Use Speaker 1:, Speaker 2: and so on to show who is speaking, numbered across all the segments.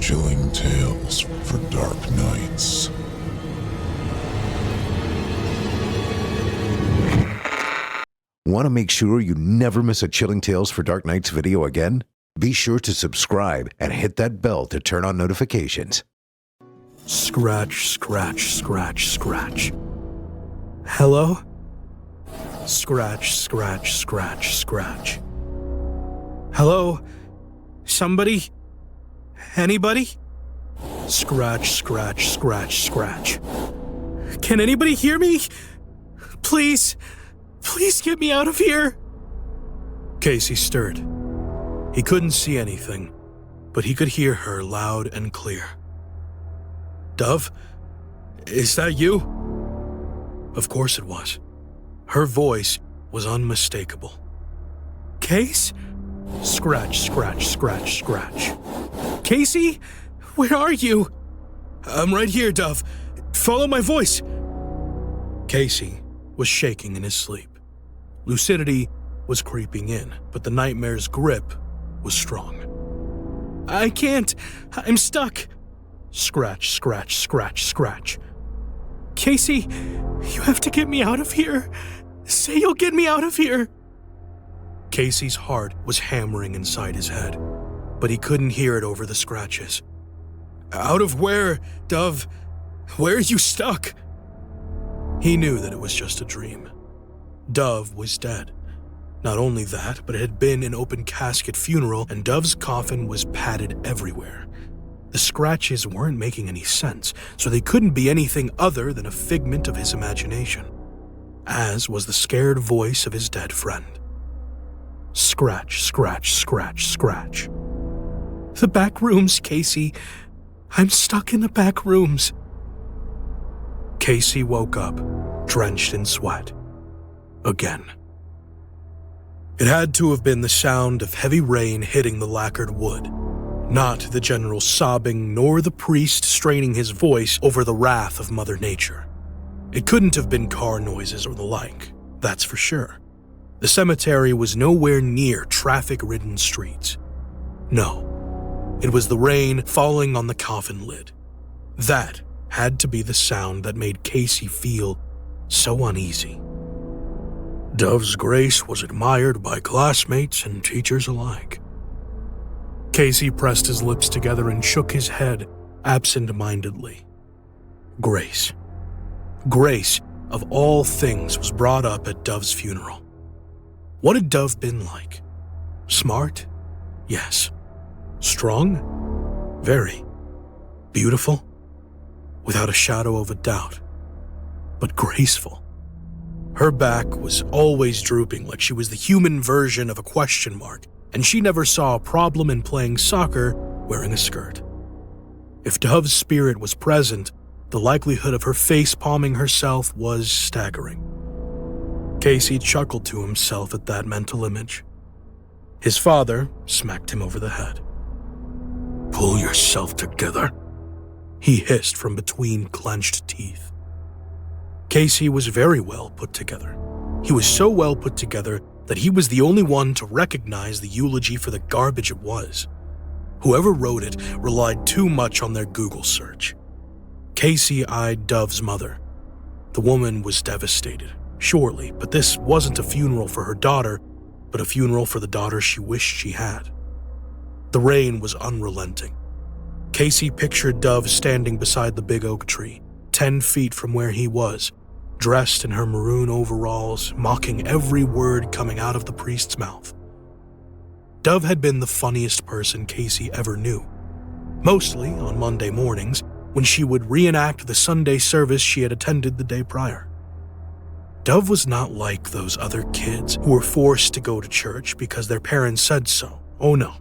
Speaker 1: Chilling tales for dark nights.
Speaker 2: Want to make sure you never miss a Chilling Tales for Dark Nights video again? Be sure to subscribe and hit that bell to turn on notifications.
Speaker 3: Scratch, scratch, scratch, scratch. Hello? Scratch, scratch, scratch, scratch. Hello? Somebody? Anybody? Scratch, scratch, scratch, scratch. Can anybody hear me? Please, please get me out of here. Casey stirred. He couldn't see anything, but he could hear her loud and clear. Dove? Is that you? Of course it was. Her voice was unmistakable. Case? Scratch, scratch, scratch, scratch. Casey? Where are you? I'm right here, Dove. Follow my voice. Casey was shaking in his sleep. Lucidity was creeping in, but the nightmare's grip was strong. I can't. I'm stuck. Scratch, scratch, scratch, scratch. Casey, you have to get me out of here. Say you'll get me out of here. Casey's heart was hammering inside his head, but he couldn't hear it over the scratches. Out of where, Dove? Where are you stuck? He knew that it was just a dream. Dove was dead. Not only that, but it had been an open casket funeral, and Dove's coffin was padded everywhere. The scratches weren't making any sense, so they couldn't be anything other than a figment of his imagination, as was the scared voice of his dead friend. Scratch, scratch, scratch, scratch. The back rooms, Casey. I'm stuck in the back rooms. Casey woke up, drenched in sweat. Again. It had to have been the sound of heavy rain hitting the lacquered wood, not the general sobbing nor the priest straining his voice over the wrath of Mother Nature. It couldn't have been car noises or the like, that's for sure. The cemetery was nowhere near traffic-ridden streets. No, it was the rain falling on the coffin lid. That had to be the sound that made Casey feel so uneasy. Dove's grace was admired by classmates and teachers alike. Casey pressed his lips together and shook his head absent-mindedly. Grace. Grace, of all things, was brought up at Dove's funeral. What had Dove been like? Smart? Yes. Strong? Very. Beautiful? Without a shadow of a doubt. But graceful. Her back was always drooping like she was the human version of a question mark, and she never saw a problem in playing soccer wearing a skirt. If Dove's spirit was present, the likelihood of her face-palming herself was staggering. Casey chuckled to himself at that mental image. His father smacked him over the head. "Pull yourself together," he hissed from between clenched teeth. Casey was very well put together. He was so well put together that he was the only one to recognize the eulogy for the garbage it was. Whoever wrote it relied too much on their Google search. Casey eyed Dove's mother. The woman was devastated, surely, but this wasn't a funeral for her daughter, but a funeral for the daughter she wished she had. The rain was unrelenting. Casey pictured Dove standing beside the big oak tree, 10 feet from where he was, dressed in her maroon overalls, mocking every word coming out of the priest's mouth. Dove had been the funniest person Casey ever knew, mostly on Monday mornings when she would reenact the Sunday service she had attended the day prior. Dove was not like those other kids who were forced to go to church because their parents said so. Oh no.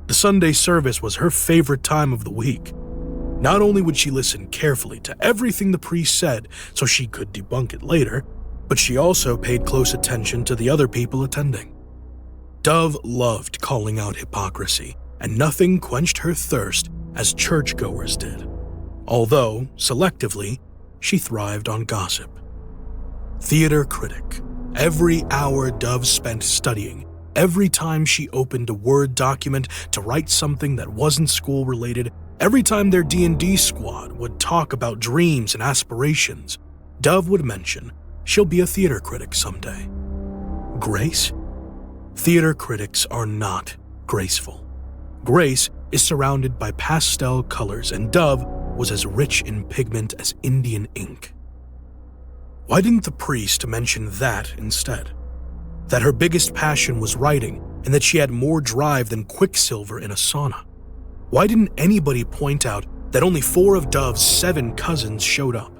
Speaker 3: The Sunday service was her favorite time of the week. Not only would she listen carefully to everything the priest said so she could debunk it later, but she also paid close attention to the other people attending. Dove loved calling out hypocrisy, and nothing quenched her thirst as churchgoers did. Although, selectively, she thrived on gossip. Theater critic, every hour Dove spent studying Every time she opened a Word document to write something that wasn't school-related, every time their D&D squad would talk about dreams and aspirations, Dove would mention she'll be a theater critic someday. Grace? Theater critics are not graceful. Grace is surrounded by pastel colors, and Dove was as rich in pigment as Indian ink. Why didn't the priest mention that instead? That her biggest passion was writing, and that she had more drive than Quicksilver in a sauna? Why didn't anybody point out that only 4 of Dove's 7 cousins showed up?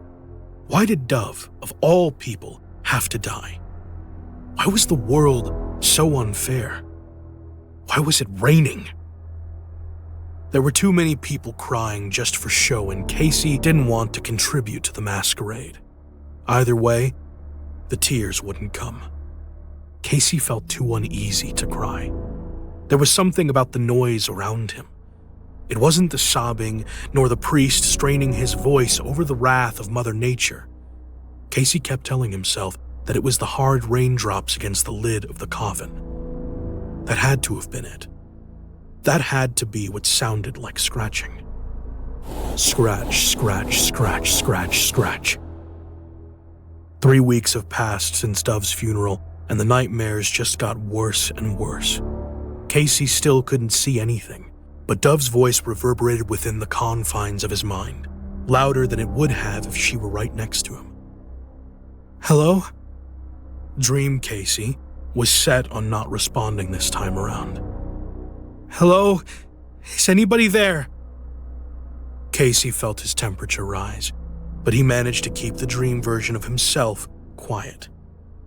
Speaker 3: Why did Dove, of all people, have to die? Why was the world so unfair? Why was it raining? There were too many people crying just for show, and Casey didn't want to contribute to the masquerade. Either way, the tears wouldn't come. Casey felt too uneasy to cry. There was something about the noise around him. It wasn't the sobbing, nor the priest straining his voice over the wrath of Mother Nature. Casey kept telling himself that it was the hard raindrops against the lid of the coffin. That had to have been it. That had to be what sounded like scratching. Scratch, scratch, scratch, scratch, scratch. 3 weeks have passed since Dove's funeral, and the nightmares just got worse and worse. Casey still couldn't see anything, but Dove's voice reverberated within the confines of his mind, louder than it would have if she were right next to him. Hello? Dream Casey was set on not responding this time around. Hello? Is anybody there? Casey felt his temperature rise, but he managed to keep the dream version of himself quiet.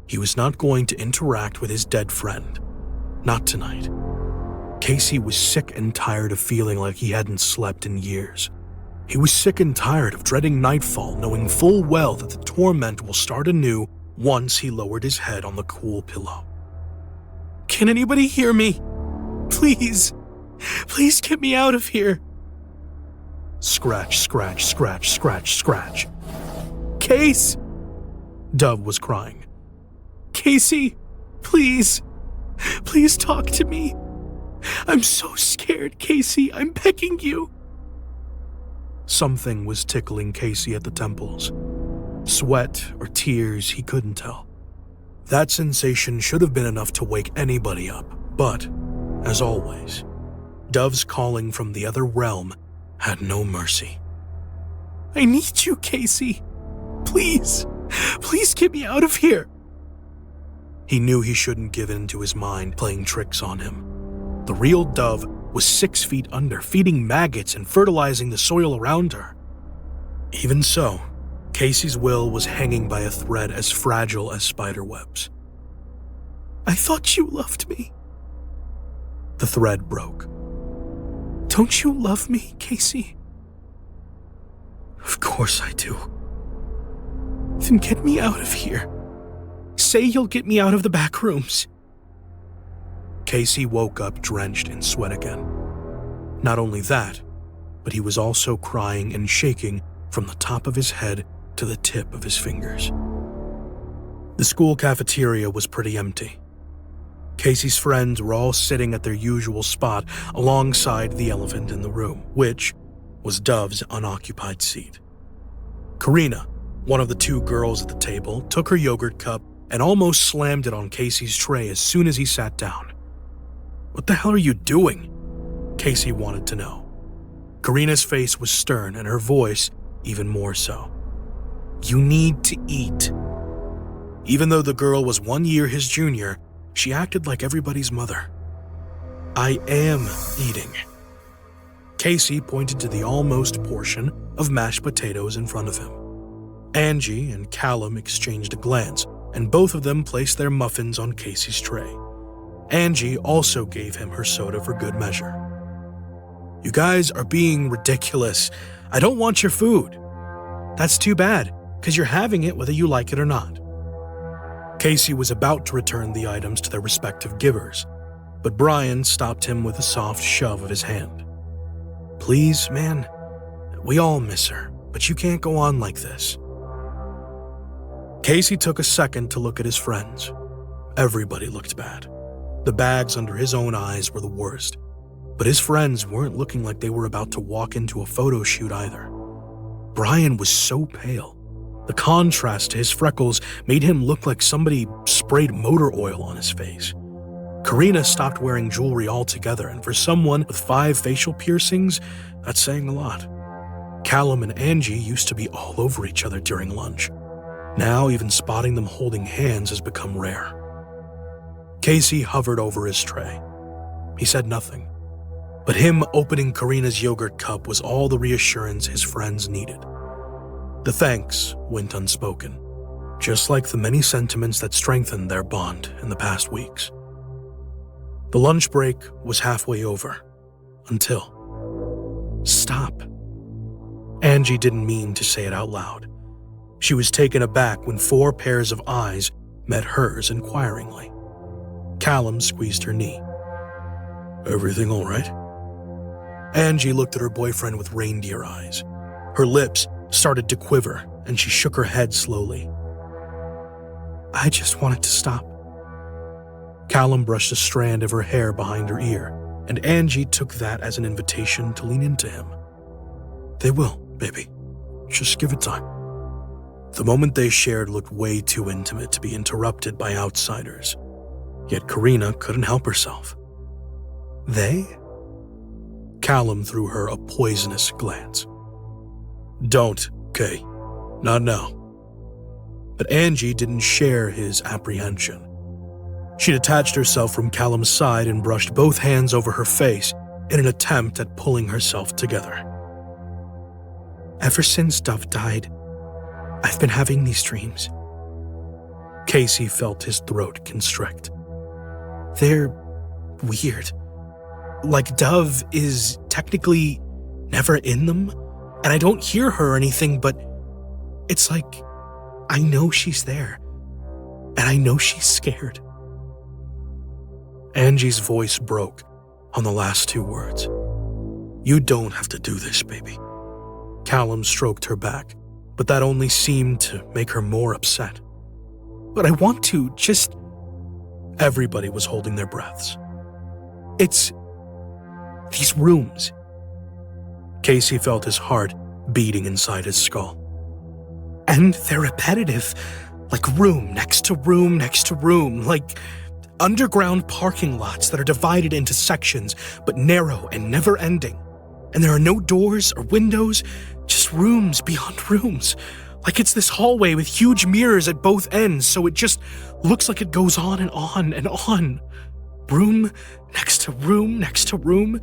Speaker 3: He was not going to interact with his dead friend. Not tonight. Casey was sick and tired of feeling like he hadn't slept in years. He was sick and tired of dreading nightfall, knowing full well that the torment will start anew once he lowered his head on the cool pillow. Can anybody hear me? Please. Please get me out of here. Scratch, scratch, scratch, scratch, scratch. Case! Dove was crying. Casey, please. Please talk to me. I'm so scared, Casey. I'm begging you. Something was tickling Casey at the temples. Sweat or tears, he couldn't tell. That sensation should have been enough to wake anybody up, but, as always, Dove's calling from the other realm had no mercy. I need you, Casey. Please. Please get me out of here. He knew he shouldn't give in to his mind playing tricks on him. The real Dove was 6 feet under, feeding maggots and fertilizing the soil around her. Even so, Casey's will was hanging by a thread as fragile as spider webs. I thought you loved me. The thread broke. Don't you love me, Casey? Of course I do. Then get me out of here. Say you'll get me out of the back rooms. Casey woke up drenched in sweat again. Not only that, but he was also crying and shaking from the top of his head to the tip of his fingers. The school cafeteria was pretty empty. Casey's friends were all sitting at their usual spot alongside the elephant in the room, which was Dove's unoccupied seat. Karina, one of the 2 girls at the table, took her yogurt cup and almost slammed it on Casey's tray as soon as he sat down. What the hell are you doing? Casey wanted to know. Karina's face was stern and her voice even more so. You need to eat. Even though the girl was 1 year his junior, she acted like everybody's mother. I am eating. Casey pointed to the almost portion of mashed potatoes in front of him. Angie and Callum exchanged a glance, and both of them placed their muffins on Casey's tray. Angie also gave him her soda for good measure. You guys are being ridiculous. I don't want your food. That's too bad, because you're having it whether you like it or not. Casey was about to return the items to their respective givers, but Brian stopped him with a soft shove of his hand. Please, man, we all miss her, but you can't go on like this. Casey took a second to look at his friends. Everybody looked bad. The bags under his own eyes were the worst, but his friends weren't looking like they were about to walk into a photo shoot either. Brian was so pale. The contrast to his freckles made him look like somebody sprayed motor oil on his face. Karina stopped wearing jewelry altogether, and for someone with 5 facial piercings, that's saying a lot. Callum and Angie used to be all over each other during lunch. Now even spotting them holding hands has become rare. Casey hovered over his tray. He said nothing, but him opening Karina's yogurt cup was all the reassurance his friends needed. The thanks went unspoken, just like the many sentiments that strengthened their bond in the past weeks. The lunch break was halfway over, until... Stop. Angie didn't mean to say it out loud. She was taken aback when 4 pairs of eyes met hers inquiringly. Callum squeezed her knee. "Everything all right?" Angie looked at her boyfriend with reindeer eyes. Her lips started to quiver, and she shook her head slowly. "I just wanted to stop." Callum brushed a strand of her hair behind her ear, and Angie took that as an invitation to lean into him. "They will, baby. Just give it time." The moment they shared looked way too intimate to be interrupted by outsiders. Yet Karina couldn't help herself. "They?" Callum threw her a poisonous glance. "Don't, Kay. Not now." But Angie didn't share his apprehension. She detached herself from Callum's side and brushed both hands over her face in an attempt at pulling herself together. "Ever since Dove died, I've been having these dreams." Casey felt his throat constrict. "They're weird. Like Dove is technically never in them, and I don't hear her or anything, but it's like I know she's there, and I know she's scared." Angie's voice broke on the last 2 words. "You don't have to do this, baby." Callum stroked her back, but that only seemed to make her more upset. "But I want to, just..." Everybody was holding their breaths. "It's... these rooms." Casey felt his heart beating inside his skull. "And they're repetitive, like room next to room next to room, like underground parking lots that are divided into sections, but narrow and never-ending. And there are no doors or windows, just rooms beyond rooms. Like it's this hallway with huge mirrors at both ends, so it just looks like it goes on and on and on. Room next to room next to room.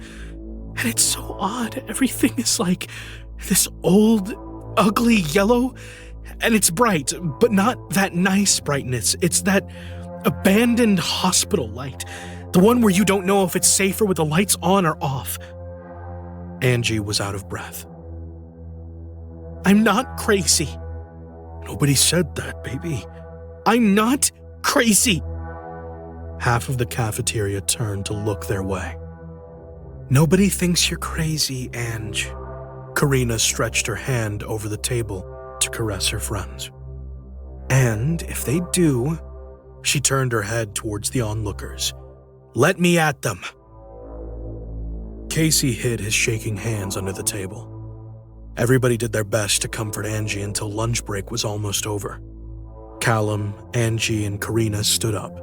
Speaker 3: And it's so odd. Everything is like this old, ugly yellow, and it's bright, but not that nice brightness. It's that abandoned hospital light, the one where you don't know if it's safer with the lights on or off." Angie was out of breath. "I'm not crazy." "Nobody said that, baby." "I'm not crazy." Half of the cafeteria turned to look their way. "Nobody thinks you're crazy, Ange." Karina stretched her hand over the table to caress her friends. "And if they do..." She turned her head towards the onlookers. "Let me at them." Casey hid his shaking hands under the table. Everybody did their best to comfort Angie until lunch break was almost over. Callum, Angie, and Karina stood up,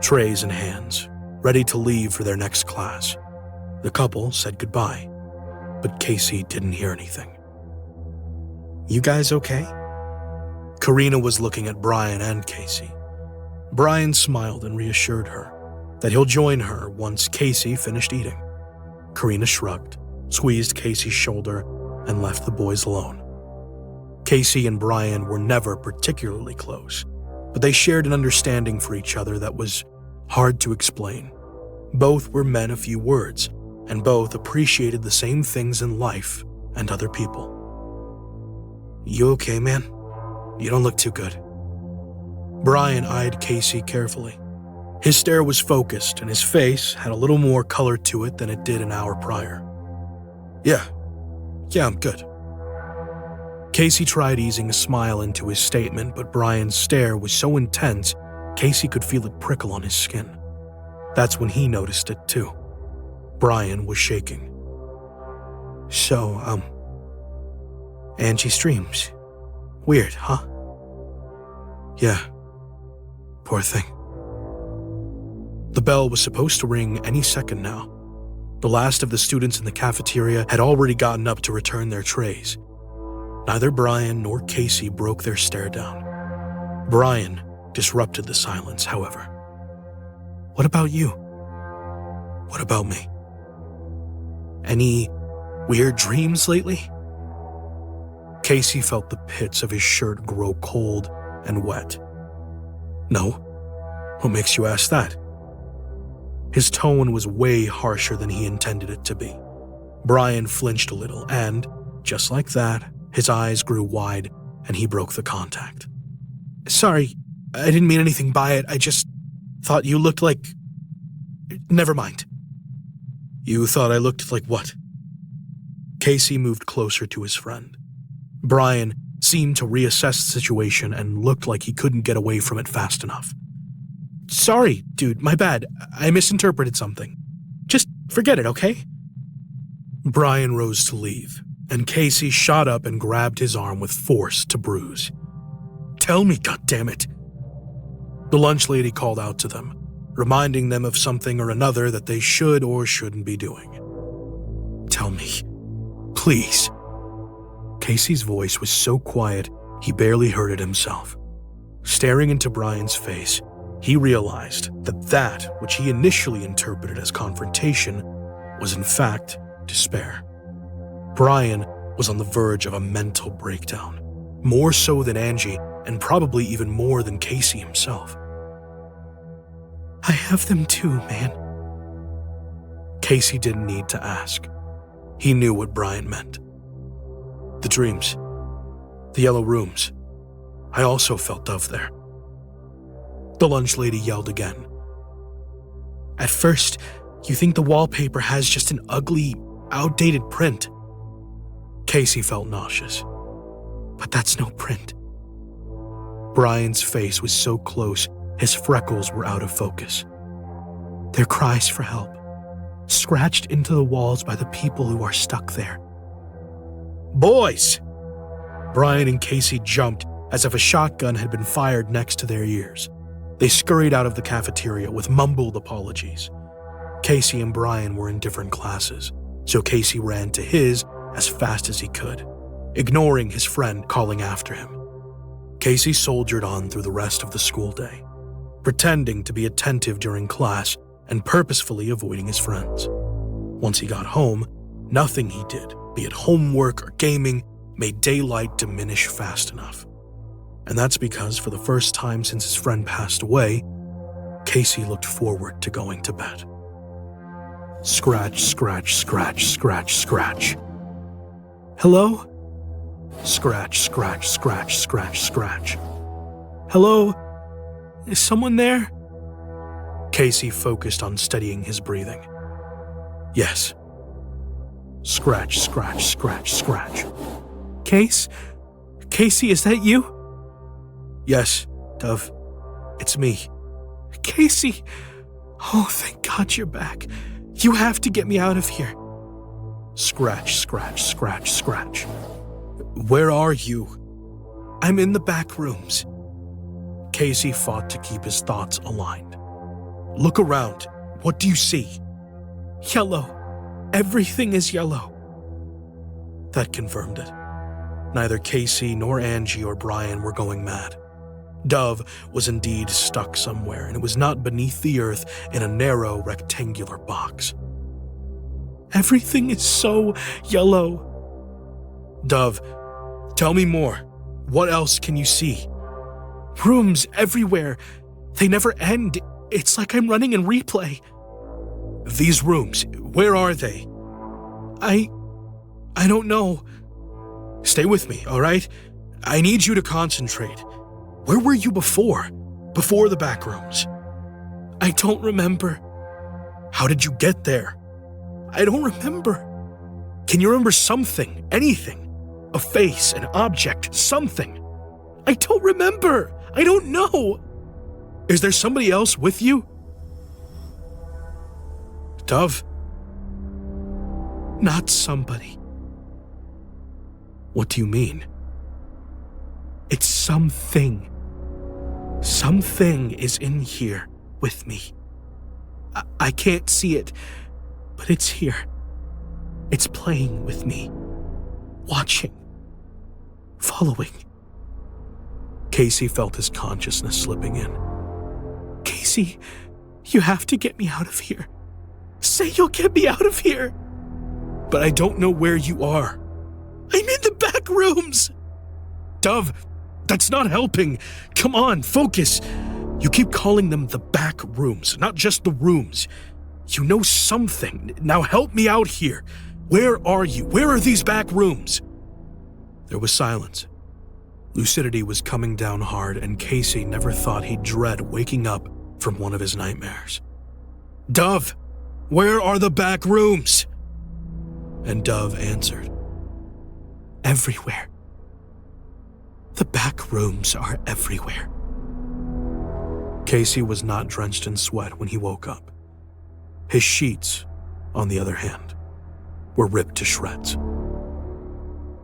Speaker 3: trays in hands, ready to leave for their next class. The couple said goodbye, but Casey didn't hear anything. "You guys okay?" Karina was looking at Brian and Casey. Brian smiled and reassured her that he'll join her once Casey finished eating. Karina shrugged, squeezed Casey's shoulder, and left the boys alone. Casey and Brian were never particularly close, but they shared an understanding for each other that was hard to explain. Both were men of few words, and both appreciated the same things in life and other people. "You okay, man? You don't look too good." Brian eyed Casey carefully. His stare was focused, and his face had a little more color to it than it did an hour prior. Yeah, I'm good." Casey tried easing a smile into his statement, but Brian's stare was so intense, Casey could feel it prickle on his skin. That's when he noticed it too. Brian was shaking. So, Angie streams. Weird, huh? Yeah. Poor thing. The bell was supposed to ring any second now. The last of the students in the cafeteria had already gotten up to return their trays. Neither Brian nor Casey broke their stare down. Brian disrupted the silence, however. What about you? What about me? Any weird dreams lately? Casey felt the pits of his shirt grow cold and wet. No? What makes you ask that? His tone was way harsher than he intended it to be. Brian flinched a little and, just like that, his eyes grew wide and he broke the contact. Sorry, I didn't mean anything by it. I just thought you looked like... Never mind. You thought I looked like what? Casey moved closer to his friend. Brian seemed to reassess the situation and looked like he couldn't get away from it fast enough. Sorry, dude, my bad. I misinterpreted something. Just forget it, okay? Brian rose to leave, and Casey shot up and grabbed his arm with force to bruise. Tell me, goddammit. The lunch lady called out to them, reminding them of something or another that they should or shouldn't be doing. Tell me, please. Casey's voice was so quiet, he barely heard it himself. Staring into Brian's face, he realized that which he initially interpreted as confrontation was in fact despair. Brian was on the verge of a mental breakdown, more so than Angie and probably even more than Casey himself. I have them too, man. Casey didn't need to ask. He knew what Brian meant. The dreams, the yellow rooms. I also felt Dove there. The lunch lady yelled again. At first, you think the wallpaper has just an ugly, outdated print. Casey felt nauseous. But that's no print. Brian's face was so close, his freckles were out of focus. Their cries for help, scratched into the walls by the people who are stuck there. Boys! Brian and Casey jumped as if a shotgun had been fired next to their ears. They scurried out of the cafeteria with mumbled apologies. Casey and Brian were in different classes, so Casey ran to his as fast as he could, ignoring his friend calling after him. Casey soldiered on through the rest of the school day, pretending to be attentive during class and purposefully avoiding his friends. Once he got home, nothing he did, be it homework or gaming, made daylight diminish fast enough. And that's because for the first time since his friend passed away, Casey looked forward to going to bed. Scratch, scratch, scratch, scratch, scratch. Hello? Scratch, scratch, scratch, scratch, scratch. Hello? Is someone there? Casey focused on steadying his breathing. Yes. Scratch, scratch, scratch, scratch. Casey, is that you? Yes, Dove. It's me. Casey! Oh, thank God you're back. You have to get me out of here. Scratch, scratch, scratch, scratch. Where are you? I'm in the back rooms. Casey fought to keep his thoughts aligned. Look around. What do you see? Yellow. Everything is yellow. That confirmed it. Neither Casey nor Angie or Brian were going mad. Dove was indeed stuck somewhere, and it was not beneath the earth in a narrow, rectangular box. Everything is so yellow. Dove, tell me more. What else can you see? Rooms everywhere. They never end. It's like I'm running in replay. These rooms, where are they? I don't know. Stay with me, all right? I need you to concentrate. Where were you before the Backrooms? I don't remember. How did you get there? I don't remember. Can you remember something, anything? A face, an object, something? I don't remember. I don't know. Is there somebody else with you? Dove? Not somebody. What do you mean? It's something. Something is in here with me. I can't see it, but it's here. It's playing with me, watching, following. Casey felt his consciousness slipping in. Casey, you have to get me out of here. Say you'll get me out of here. But I don't know where you are. I'm in the back rooms. Dove, that's not helping. Come on, focus. You keep calling them the back rooms, not just the rooms. You know something. Now help me out here. Where are you? Where are these back rooms? There was silence. Lucidity was coming down hard, and Casey never thought he'd dread waking up from one of his nightmares. Dove, where are the back rooms? And Dove answered, everywhere. The back rooms are everywhere. Casey was not drenched in sweat when he woke up. His sheets, on the other hand, were ripped to shreds.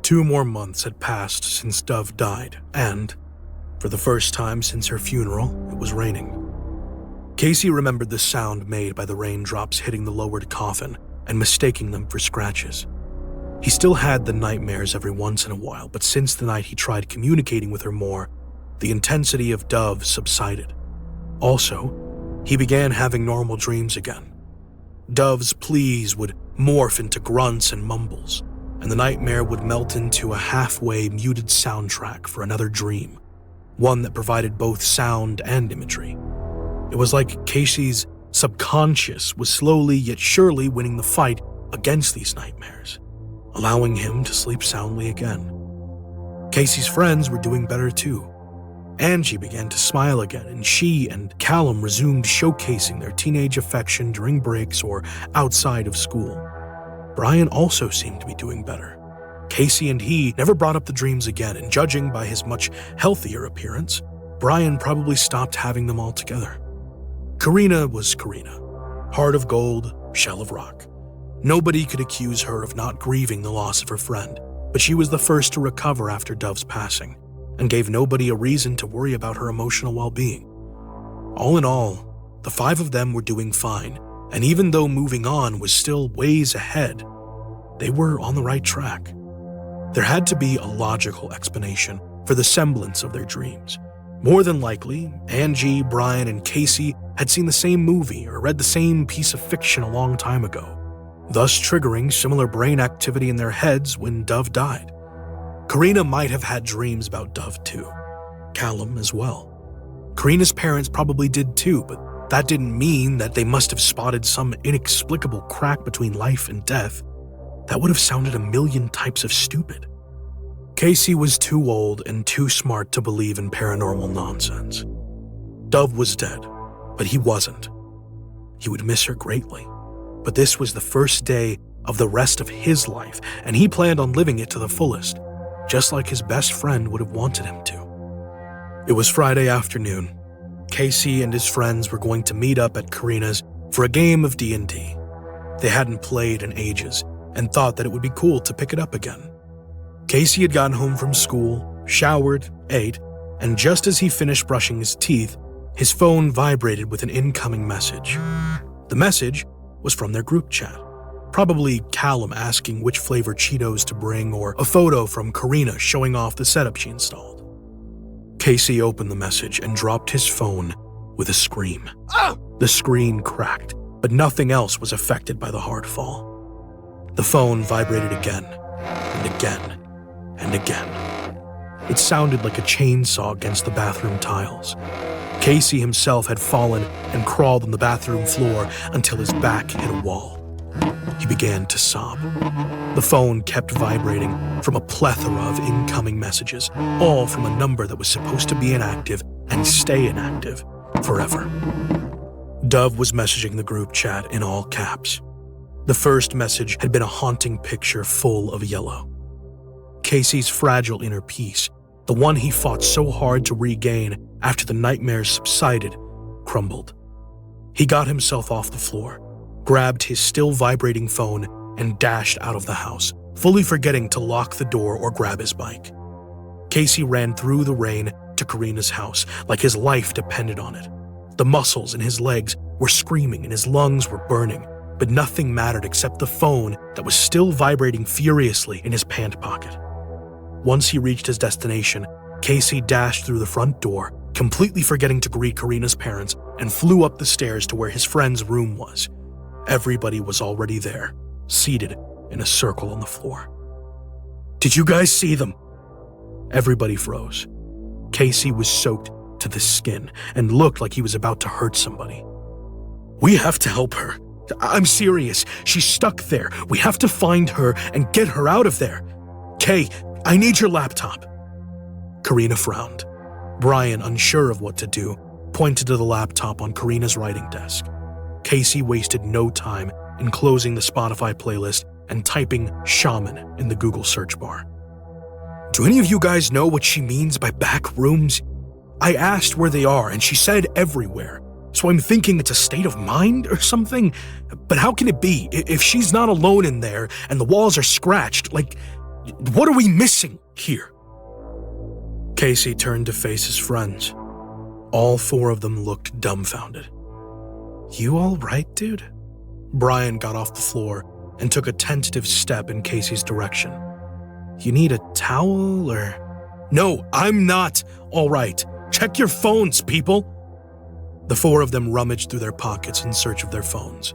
Speaker 3: 2 more months had passed since Dove died, and, for the first time since her funeral, it was raining. Casey remembered the sound made by the raindrops hitting the lowered coffin and mistaking them for scratches. He still had the nightmares every once in a while, but since the night he tried communicating with her more, the intensity of Dove subsided. Also, he began having normal dreams again. Dove's pleas would morph into grunts and mumbles, and the nightmare would melt into a halfway muted soundtrack for another dream, one that provided both sound and imagery. It was like Casey's subconscious was slowly yet surely winning the fight against these nightmares, allowing him to sleep soundly again. Casey's friends were doing better too. Angie began to smile again, and she and Callum resumed showcasing their teenage affection during breaks or outside of school. Brian also seemed to be doing better. Casey and he never brought up the dreams again, and judging by his much healthier appearance, Brian probably stopped having them altogether. Karina was Karina. Heart of gold, shell of rock. Nobody could accuse her of not grieving the loss of her friend, but she was the first to recover after Dove's passing, and gave nobody a reason to worry about her emotional well-being. All in all, the 5 of them were doing fine, and even though moving on was still ways ahead, they were on the right track. There had to be a logical explanation for the semblance of their dreams. More than likely, Angie, Brian, and Casey had seen the same movie or read the same piece of fiction a long time ago, thus triggering similar brain activity in their heads when Dove died. Karina might have had dreams about Dove too. Callum as well. Karina's parents probably did too, but that didn't mean that they must have spotted some inexplicable crack between life and death. That would have sounded a million types of stupid. Casey was too old and too smart to believe in paranormal nonsense. Dove was dead, but he wasn't. He would miss her greatly, but this was the first day of the rest of his life, and he planned on living it to the fullest, just like his best friend would have wanted him to. It was Friday afternoon. Casey and his friends were going to meet up at Karina's for a game of D&D. They hadn't played in ages and thought that it would be cool to pick it up again. Casey had gotten home from school, showered, ate, and just as he finished brushing his teeth, his phone vibrated with an incoming message. The message was from their group chat. Probably Callum asking which flavor Cheetos to bring, or a photo from Karina showing off the setup she installed. Casey opened the message and dropped his phone with a scream. The screen cracked, but nothing else was affected by the hard fall. The phone vibrated again, and again, and again. It sounded like a chainsaw against the bathroom tiles. Casey himself had fallen and crawled on the bathroom floor until his back hit a wall. He began to sob. The phone kept vibrating from a plethora of incoming messages, all from a number that was supposed to be inactive and stay inactive forever. Dove was messaging the group chat in all caps. The first message had been a haunting picture full of yellow. Casey's fragile inner peace, the one he fought so hard to regain after the nightmares subsided, crumbled. He got himself off the floor, grabbed his still vibrating phone, and dashed out of the house, fully forgetting to lock the door or grab his bike. Casey ran through the rain to Karina's house like his life depended on it. The muscles in his legs were screaming and his lungs were burning, but nothing mattered except the phone that was still vibrating furiously in his pant pocket. Once he reached his destination, Casey dashed through the front door, completely forgetting to greet Karina's parents, and flew up the stairs to where his friend's room was. Everybody was already there, seated in a circle on the floor. "Did you guys see them?" Everybody froze. Casey was soaked to the skin and looked like he was about to hurt somebody. "We have to help her. I'm serious. She's stuck there. We have to find her and get her out of there. Kay, I need your laptop." Karina frowned. Brian, unsure of what to do, pointed to the laptop on Karina's writing desk. Casey wasted no time in closing the Spotify playlist and typing shaman in the Google search bar. "Do any of you guys know what she means by backrooms? I asked where they are and she said everywhere. So I'm thinking it's a state of mind or something. But how can it be if she's not alone in there and the walls are scratched? Like, what are we missing here?" Casey turned to face his friends. All four of them looked dumbfounded. "You all right, dude?" Brian got off the floor and took a tentative step in Casey's direction. "You need a towel or—" "No, I'm not all right. Check your phones, people." The four of them rummaged through their pockets in search of their phones.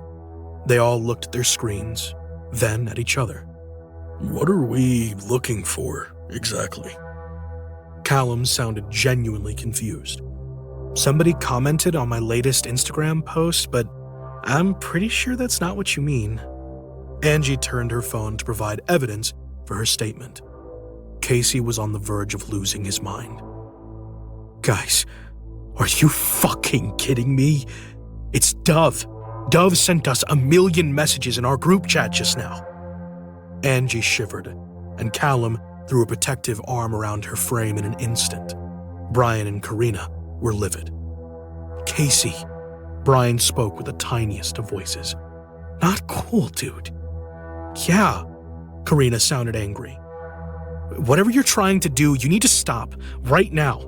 Speaker 3: They all looked at their screens, then at each other. "What are we looking for, exactly?" Callum sounded genuinely confused. "Somebody commented on my latest Instagram post, but I'm pretty sure that's not what you mean." Angie turned her phone to provide evidence for her statement. Casey was on the verge of losing his mind. "Guys, are you fucking kidding me? It's Dove. Dove sent us 1,000,000 messages in our group chat just now." Angie shivered, and Callum threw a protective arm around her frame in an instant. Brian and Karina were livid. "Casey," Brian spoke with the tiniest of voices. "Not cool, dude." "Yeah," Karina sounded angry. "Whatever you're trying to do, you need to stop, right now."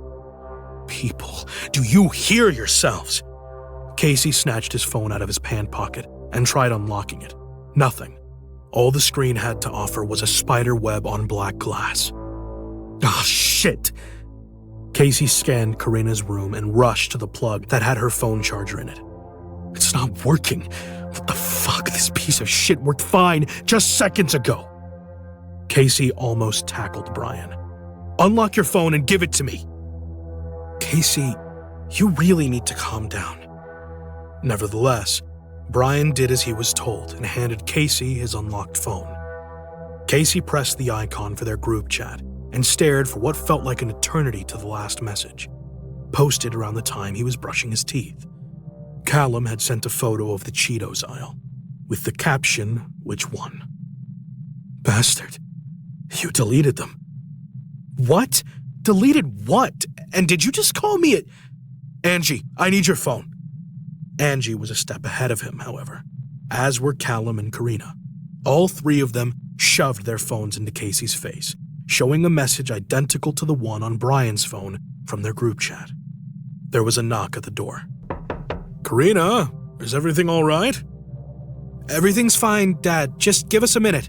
Speaker 3: "People, do you hear yourselves?" Casey snatched his phone out of his pant pocket and tried unlocking it. Nothing. All the screen had to offer was a spider web on black glass. "Ah, shit!" Casey scanned Karina's room and rushed to the plug that had her phone charger in it. "It's not working. What the fuck? This piece of shit worked fine just seconds ago." Casey almost tackled Brian. "Unlock your phone and give it to me." "Casey, you really need to calm down." Nevertheless, Brian did as he was told and handed Casey his unlocked phone. Casey pressed the icon for their group chat and stared for what felt like an eternity to the last message, posted around the time he was brushing his teeth. Callum had sent a photo of the Cheetos aisle, with the caption, "Which one?" "Bastard, you deleted them." "What? Deleted what? And did you just call me a—" "Angie, I need your phone." Angie was a step ahead of him, however, as were Callum and Karina. All three of them shoved their phones into Casey's face, showing a message identical to the one on Brian's phone from their group chat. There was a knock at the door. "Karina, is everything all right?" "Everything's fine, Dad. Just give us a minute."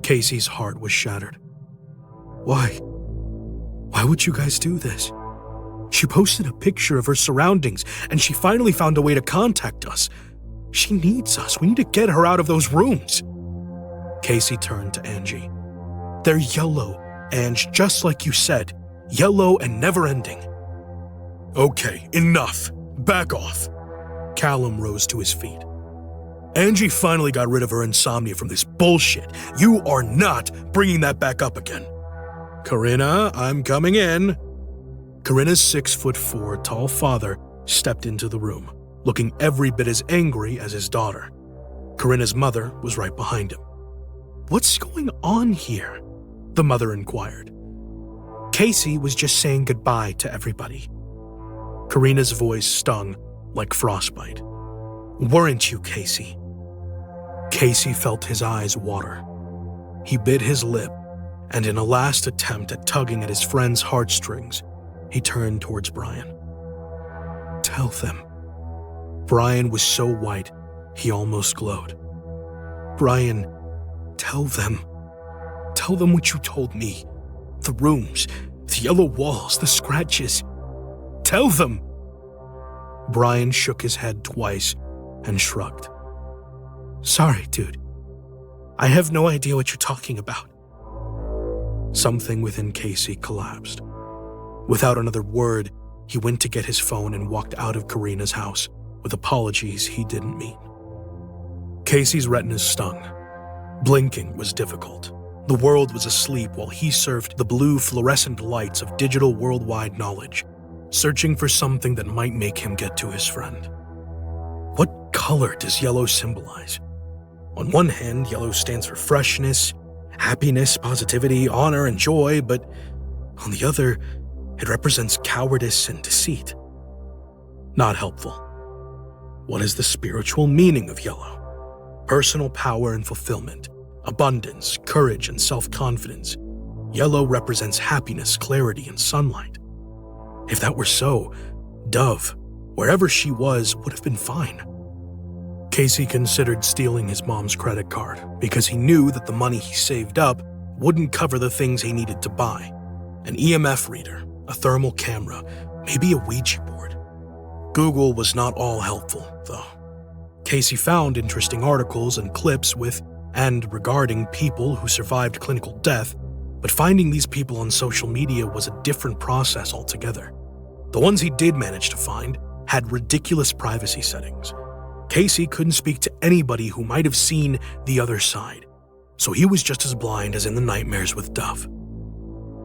Speaker 3: Casey's heart was shattered. Why? Why would you guys do this? She posted a picture of her surroundings, and she finally found a way to contact us. She needs us. We need to get her out of those rooms. Casey turned to Angie. "They're yellow, Ange, just like you said. Yellow and never-ending." "Okay, enough. Back off." Callum rose to his feet. "Angie finally got rid of her insomnia from this bullshit. You are not bringing that back up again." "Karina, I'm coming in." Karina's 6'4" tall father stepped into the room, looking every bit as angry as his daughter. Karina's mother was right behind him. "What's going on here?" the mother inquired. "Casey was just saying goodbye to everybody." Karina's voice stung like frostbite. Weren't you, Casey? Casey felt his eyes water. He bit his lip, and in a last attempt at tugging at his friend's heartstrings, he turned towards Brian. Tell them. Brian was so white, he almost glowed. Brian, tell them. Tell them what you told me. The rooms, the yellow walls, the scratches. Tell them. Brian shook his head twice and shrugged. Sorry, dude. I have no idea what you're talking about. Something within Casey collapsed. Without another word, he went to get his phone and walked out of Karina's house with apologies he didn't mean. Casey's retinas stung. Blinking was difficult. The world was asleep while he surfed the blue fluorescent lights of digital worldwide knowledge, searching for something that might make him get to his friend. What color does yellow symbolize? On one hand, yellow stands for freshness, happiness, positivity, honor, and joy, but on the other, it represents cowardice and deceit. Not helpful. What is the spiritual meaning of yellow? Personal power and fulfillment, abundance, courage, and self-confidence. Yellow represents happiness, clarity, and sunlight. If that were so, Dove, wherever she was, would have been fine. Casey considered stealing his mom's credit card because he knew that the money he saved up wouldn't cover the things he needed to buy. An EMF reader, a thermal camera, maybe a Ouija board. Google was not all helpful, though. Casey found interesting articles and clips with and regarding people who survived clinical death, but finding these people on social media was a different process altogether. The ones he did manage to find had ridiculous privacy settings. Casey couldn't speak to anybody who might have seen the other side, so he was just as blind as in the nightmares with Dove.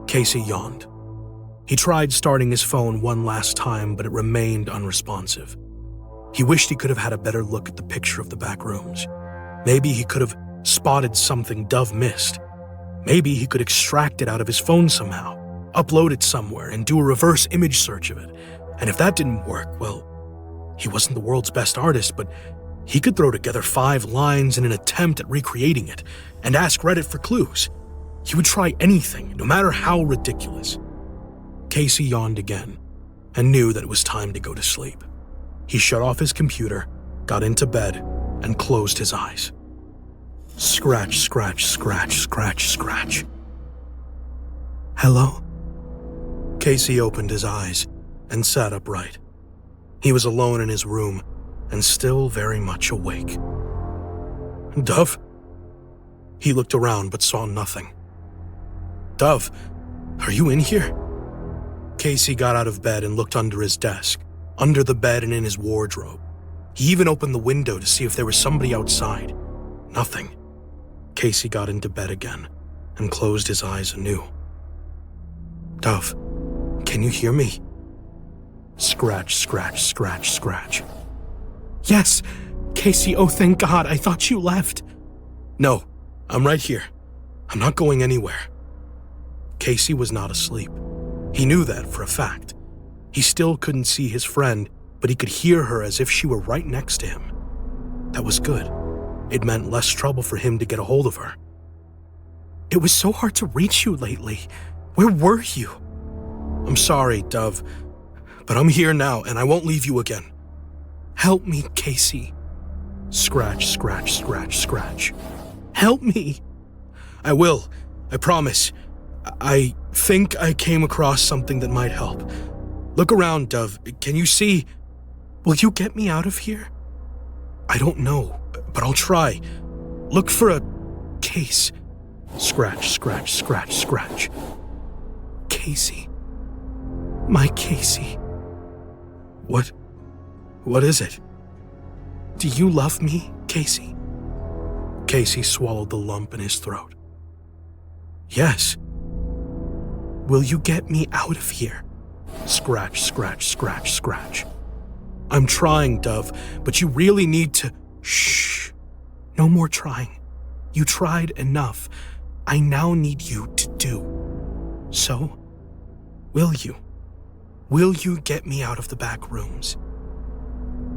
Speaker 3: Casey yawned. He tried starting his phone one last time, but it remained unresponsive. He wished he could have had a better look at the picture of the back rooms. Maybe he could have spotted something Dove missed. Maybe he could extract it out of his phone somehow, upload it somewhere, and do a reverse image search of it. And if that didn't work, well, he wasn't the world's best artist, but he could throw together 5 lines in an attempt at recreating it and ask Reddit for clues. He would try anything, no matter how ridiculous. Casey yawned again and knew that it was time to go to sleep. He shut off his computer, got into bed, and closed his eyes. Scratch, scratch, scratch, scratch, scratch. Hello? Casey opened his eyes and sat upright. He was alone in his room and still very much awake. Dove? He looked around but saw nothing. Dove, are you in here? Casey got out of bed and looked under his desk, under the bed and in his wardrobe. He even opened the window to see if there was somebody outside. Nothing. Casey got into bed again and closed his eyes anew. Dove, can you hear me? Scratch, scratch, scratch, scratch. Yes, Casey, oh thank God, I thought you left. No, I'm right here. I'm not going anywhere. Casey was not asleep. He knew that for a fact. He still couldn't see his friend, but he could hear her as if she were right next to him. That was good. It meant less trouble for him to get a hold of her. It was so hard to reach you lately. Where were you? I'm sorry, Dove, but I'm here now and I won't leave you again. Help me, Casey. Scratch, scratch, scratch, scratch. Help me. I will, I promise. I think I came across something that might help. Look around, Dove. Can you see? Will you get me out of here? I don't know, but I'll try. Look for a case. Scratch, scratch, scratch, scratch. Casey. My Casey. What is it? Do you love me, Casey? Casey swallowed the lump in his throat. Yes. Will you get me out of here? Scratch, scratch, scratch, scratch. I'm trying, Dove, but you really need to... Shh. No more trying. You tried enough. I now need you to do. So, will you? Will you get me out of the back rooms?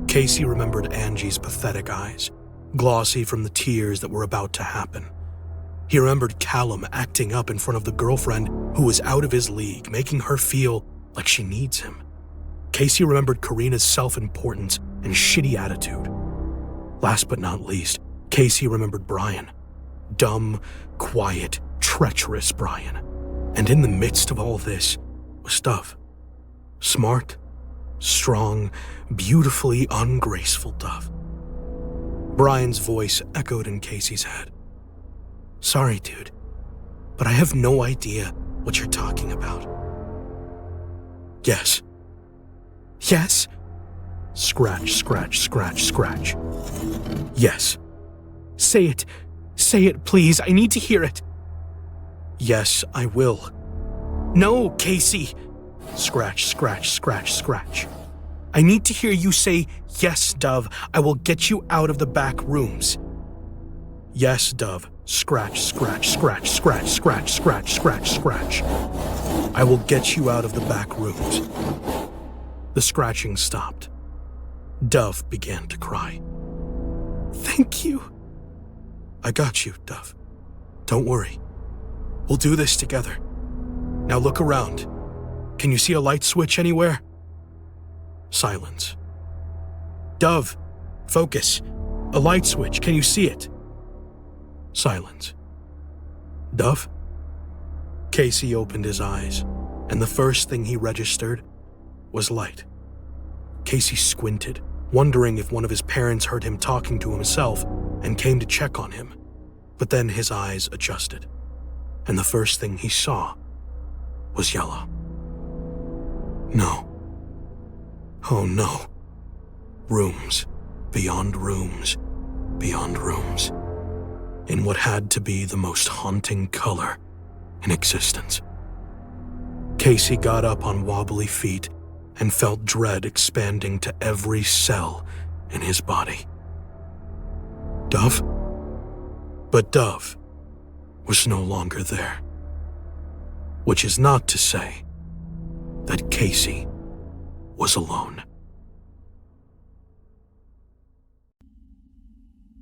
Speaker 3: Casey remembered Angie's pathetic eyes, glossy from the tears that were about to happen. He remembered Callum acting up in front of the girlfriend who was out of his league, making her feel like she needs him. Casey remembered Karina's self-importance and shitty attitude. Last but not least, Casey remembered Brian. Dumb, quiet, treacherous Brian. And in the midst of all this was Dove. Smart, strong, beautifully ungraceful Dove. Brian's voice echoed in Casey's head. Sorry, dude, but I have no idea what you're talking about. Yes. Yes? Scratch, scratch, scratch, scratch. Yes. Say it. Say it, please. I need to hear it. Yes, I will. No, Casey. Scratch, scratch, scratch, scratch. I need to hear you say, yes, Dove, I will get you out of the back rooms. Yes, Dove. Scratch, scratch, scratch, scratch, scratch, scratch, scratch, scratch. I will get you out of the back rooms. The scratching stopped. Dove began to cry. Thank you. I got you, Dove. Don't worry. We'll do this together. Now look around. Can you see a light switch anywhere? Silence. Dove, focus. A light switch. Can you see it? Silence. Dove? Casey opened his eyes, and the first thing he registered was light. Casey squinted, wondering if one of his parents heard him talking to himself and came to check on him. But then his eyes adjusted, and the first thing he saw was yellow. No. Oh no. Rooms, beyond rooms, beyond rooms. In what had to be the most haunting color in existence. Casey got up on wobbly feet and felt dread expanding to every cell in his body. Dove? But Dove was no longer there. Which is not to say that Casey was alone.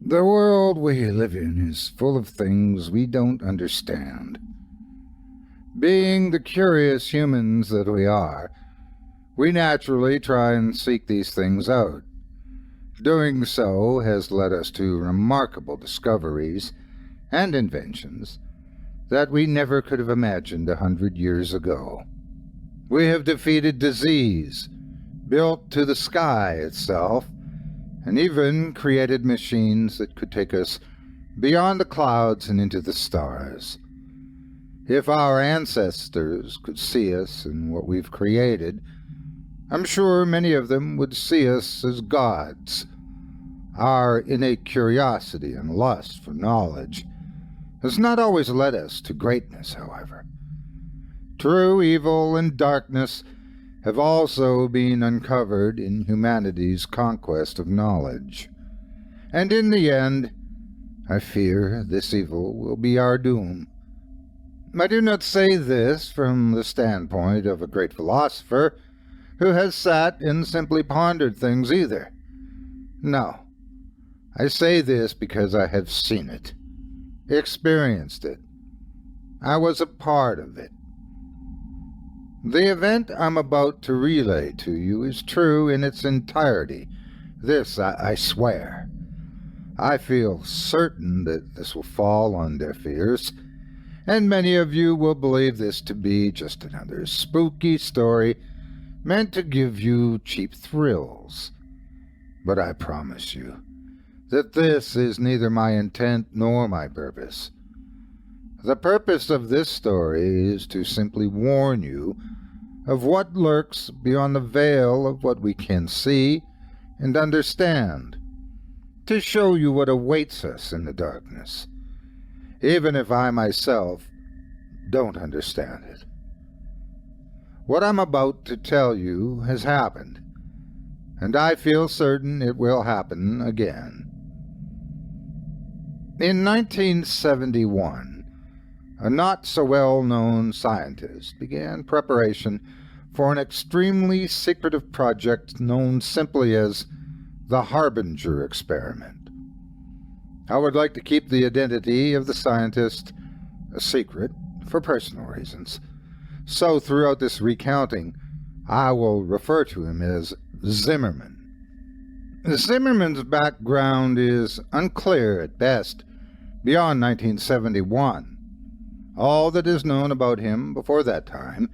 Speaker 4: The world we live in is full of things we don't understand. Being the curious humans that we are, we naturally try and seek these things out. Doing so has led us to remarkable discoveries and inventions that we never could have imagined 100 years ago. We have defeated disease, built to the sky itself, and even created machines that could take us beyond the clouds and into the stars. If our ancestors could see us in what we've created, I'm sure many of them would see us as gods. Our innate curiosity and lust for knowledge has not always led us to greatness, however. True evil and darkness have also been uncovered in humanity's conquest of knowledge. And in the end, I fear this evil will be our doom. I do not say this from the standpoint of a great philosopher who has sat and simply pondered things either. No, I say this because I have seen it, experienced it. I was a part of it. The event I'm about to relay to you is true in its entirety. This I swear. I feel certain that this will fall on deaf ears, and many of you will believe this to be just another spooky story meant to give you cheap thrills. But I promise you that this is neither my intent nor my purpose. The purpose of this story is to simply warn you of what lurks beyond the veil of what we can see and understand, to show you what awaits us in the darkness, even if I myself don't understand it. What I'm about to tell you has happened, and I feel certain it will happen again. In 1971, a not-so-well-known scientist began preparation for an extremely secretive project known simply as the Harbinger experiment. I would like to keep the identity of the scientist a secret for personal reasons, so throughout this recounting, I will refer to him as Zimmerman. Zimmerman's background is unclear at best, beyond 1971. All that is known about him before that time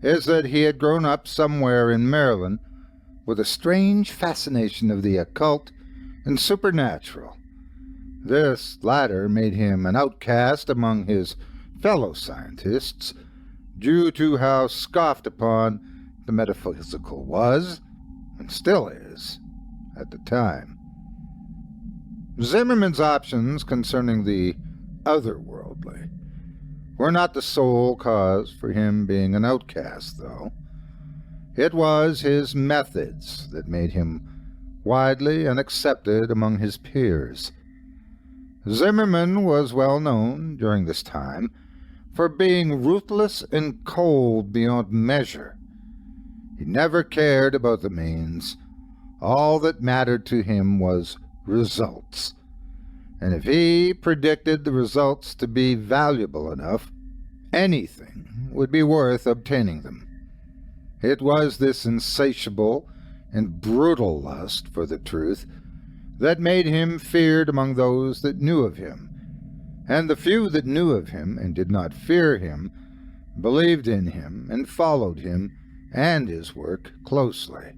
Speaker 4: is that he had grown up somewhere in Maryland with a strange fascination of the occult and supernatural. This latter made him an outcast among his fellow scientists due to how scoffed upon the metaphysical was, and still is, at the time. Zimmerman's options concerning the otherworldly were not the sole cause for him being an outcast, though. It was his methods that made him widely unaccepted among his peers. Zimmerman was well known during this time for being ruthless and cold beyond measure. He never cared about the means. All that mattered to him was results. And if he predicted the results to be valuable enough, anything would be worth obtaining them. It was this insatiable and brutal lust for the truth that made him feared among those that knew of him, and the few that knew of him and did not fear him believed in him and followed him and his work closely.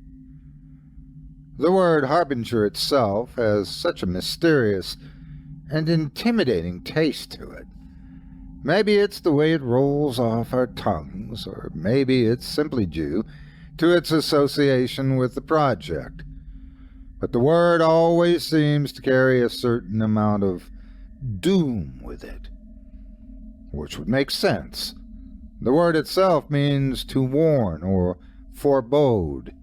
Speaker 4: The word Harbinger itself has such a mysterious and intimidating taste to it. Maybe it's the way it rolls off our tongues, or maybe it's simply due to its association with the project. But the word always seems to carry a certain amount of doom with it, which would make sense. The word itself means to warn or forebode.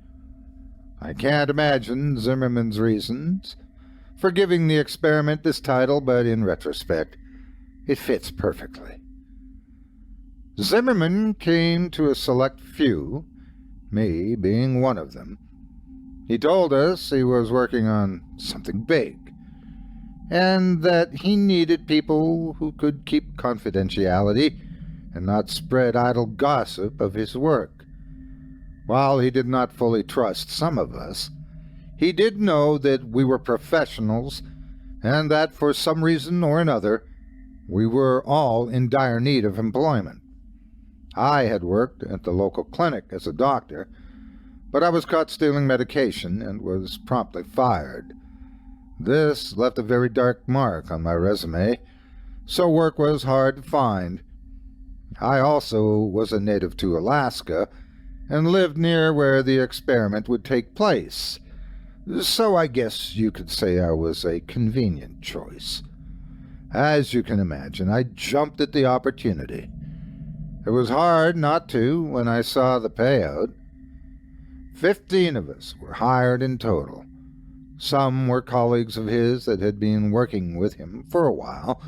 Speaker 4: I can't imagine Zimmerman's reasons for giving the experiment this title, but in retrospect, it fits perfectly. Zimmerman came to a select few, me being one of them. He told us he was working on something big, and that he needed people who could keep confidentiality and not spread idle gossip of his work. While he did not fully trust some of us, he did know that we were professionals, and that for some reason or another, we were all in dire need of employment. I had worked at the local clinic as a doctor, but I was caught stealing medication and was promptly fired. This left a very dark mark on my resume, so work was hard to find. I also was a native to Alaska and lived near where the experiment would take place, so I guess you could say I was a convenient choice. As you can imagine, I jumped at the opportunity. It was hard not to when I saw the payout. 15 of us were hired in total. Some were colleagues of his that had been working with him for a while.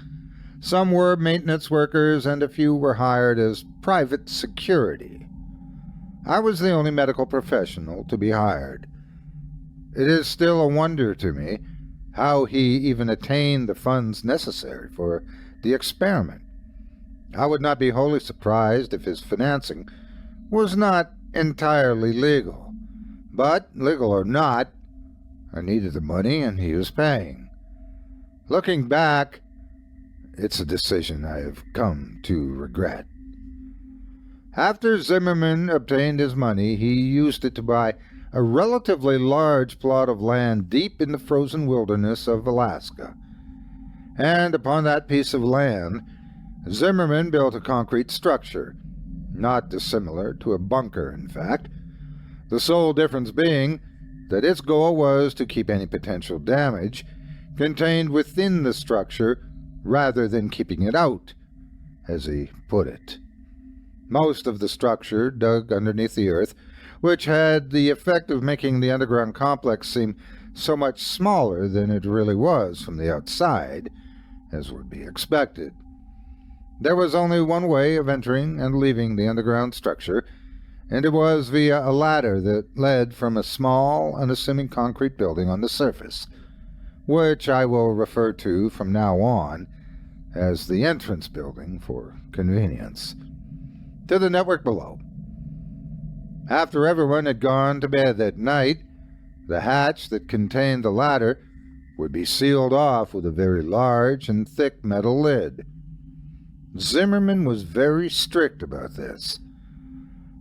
Speaker 4: Some were maintenance workers, and a few were hired as private security. I was the only medical professional to be hired. It is still a wonder to me how he even attained the funds necessary for the experiment. I would not be wholly surprised if his financing was not entirely legal. But, legal or not, I needed the money and he was paying. Looking back, it's a decision I have come to regret. After Zimmerman obtained his money, he used it to buy a relatively large plot of land deep in the frozen wilderness of Alaska. And upon that piece of land, Zimmerman built a concrete structure, not dissimilar to a bunker, in fact, the sole difference being that its goal was to keep any potential damage contained within the structure rather than keeping it out, as he put it. Most of the structure dug underneath the earth, which had the effect of making the underground complex seem so much smaller than it really was from the outside, as would be expected. There was only one way of entering and leaving the underground structure, and it was via a ladder that led from a small, unassuming concrete building on the surface, which I will refer to from now on as the entrance building for convenience, to the network below. After everyone had gone to bed that night, the hatch that contained the ladder would be sealed off with a very large and thick metal lid. Zimmerman was very strict about this.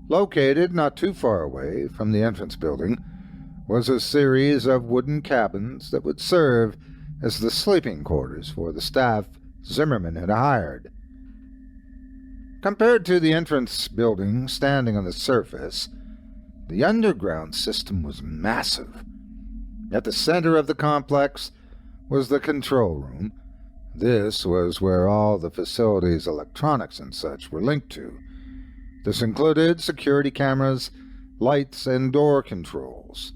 Speaker 4: Located not too far away from the entrance building was a series of wooden cabins that would serve as the sleeping quarters for the staff Zimmerman had hired. Compared to the entrance building standing on the surface, the underground system was massive. At the center of the complex was the control room. This was where all the facility's electronics and such were linked to. This included security cameras, lights, and door controls.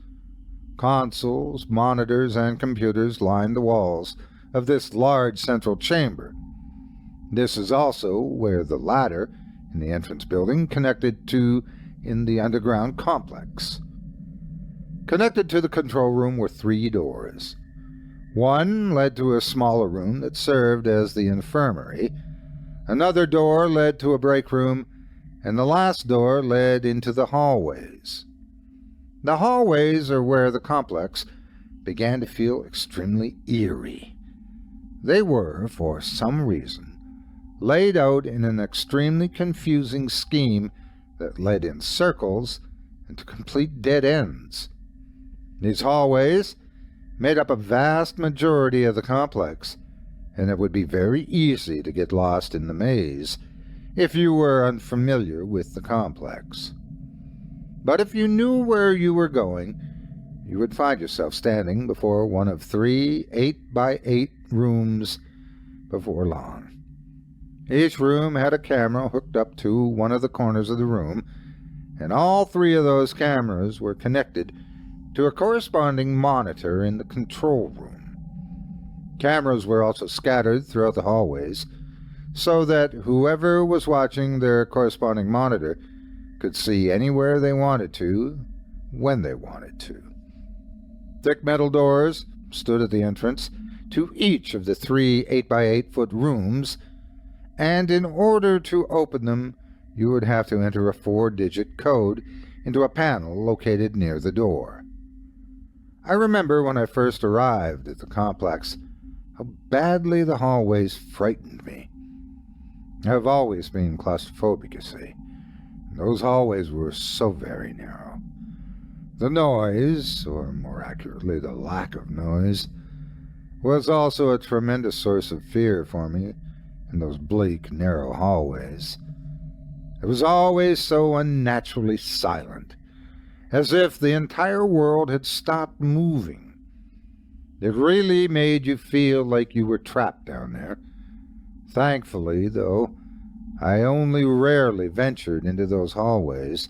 Speaker 4: Consoles, monitors, and computers lined the walls of this large central chamber. This is also where the ladder in the entrance building connected to in the underground complex. Connected to the control room were 3 doors. One led to a smaller room that served as the infirmary. Another door led to a break room, and the last door led into the hallways. The hallways are where the complex began to feel extremely eerie. They were, for some reason, laid out in an extremely confusing scheme that led in circles and to complete dead ends. These hallways made up a vast majority of the complex, and it would be very easy to get lost in the maze if you were unfamiliar with the complex. But if you knew where you were going, you would find yourself standing before one of 3 8x8 rooms before long. Each room had a camera hooked up to one of the corners of the room, and all 3 of those cameras were connected to a corresponding monitor in the control room. Cameras were also scattered throughout the hallways, so that whoever was watching their corresponding monitor could see anywhere they wanted to, when they wanted to. Thick metal doors stood at the entrance to each of the 3 8x8-foot rooms, and in order to open them, you would have to enter a 4-digit code into a panel located near the door. I remember when I first arrived at the complex how badly the hallways frightened me. I have always been claustrophobic, you see. Those hallways were so very narrow. The noise, or more accurately the lack of noise, was also a tremendous source of fear for me in those bleak, narrow hallways. It was always so unnaturally silent, as if the entire world had stopped moving. It really made you feel like you were trapped down there. Thankfully, though, I only rarely ventured into those hallways,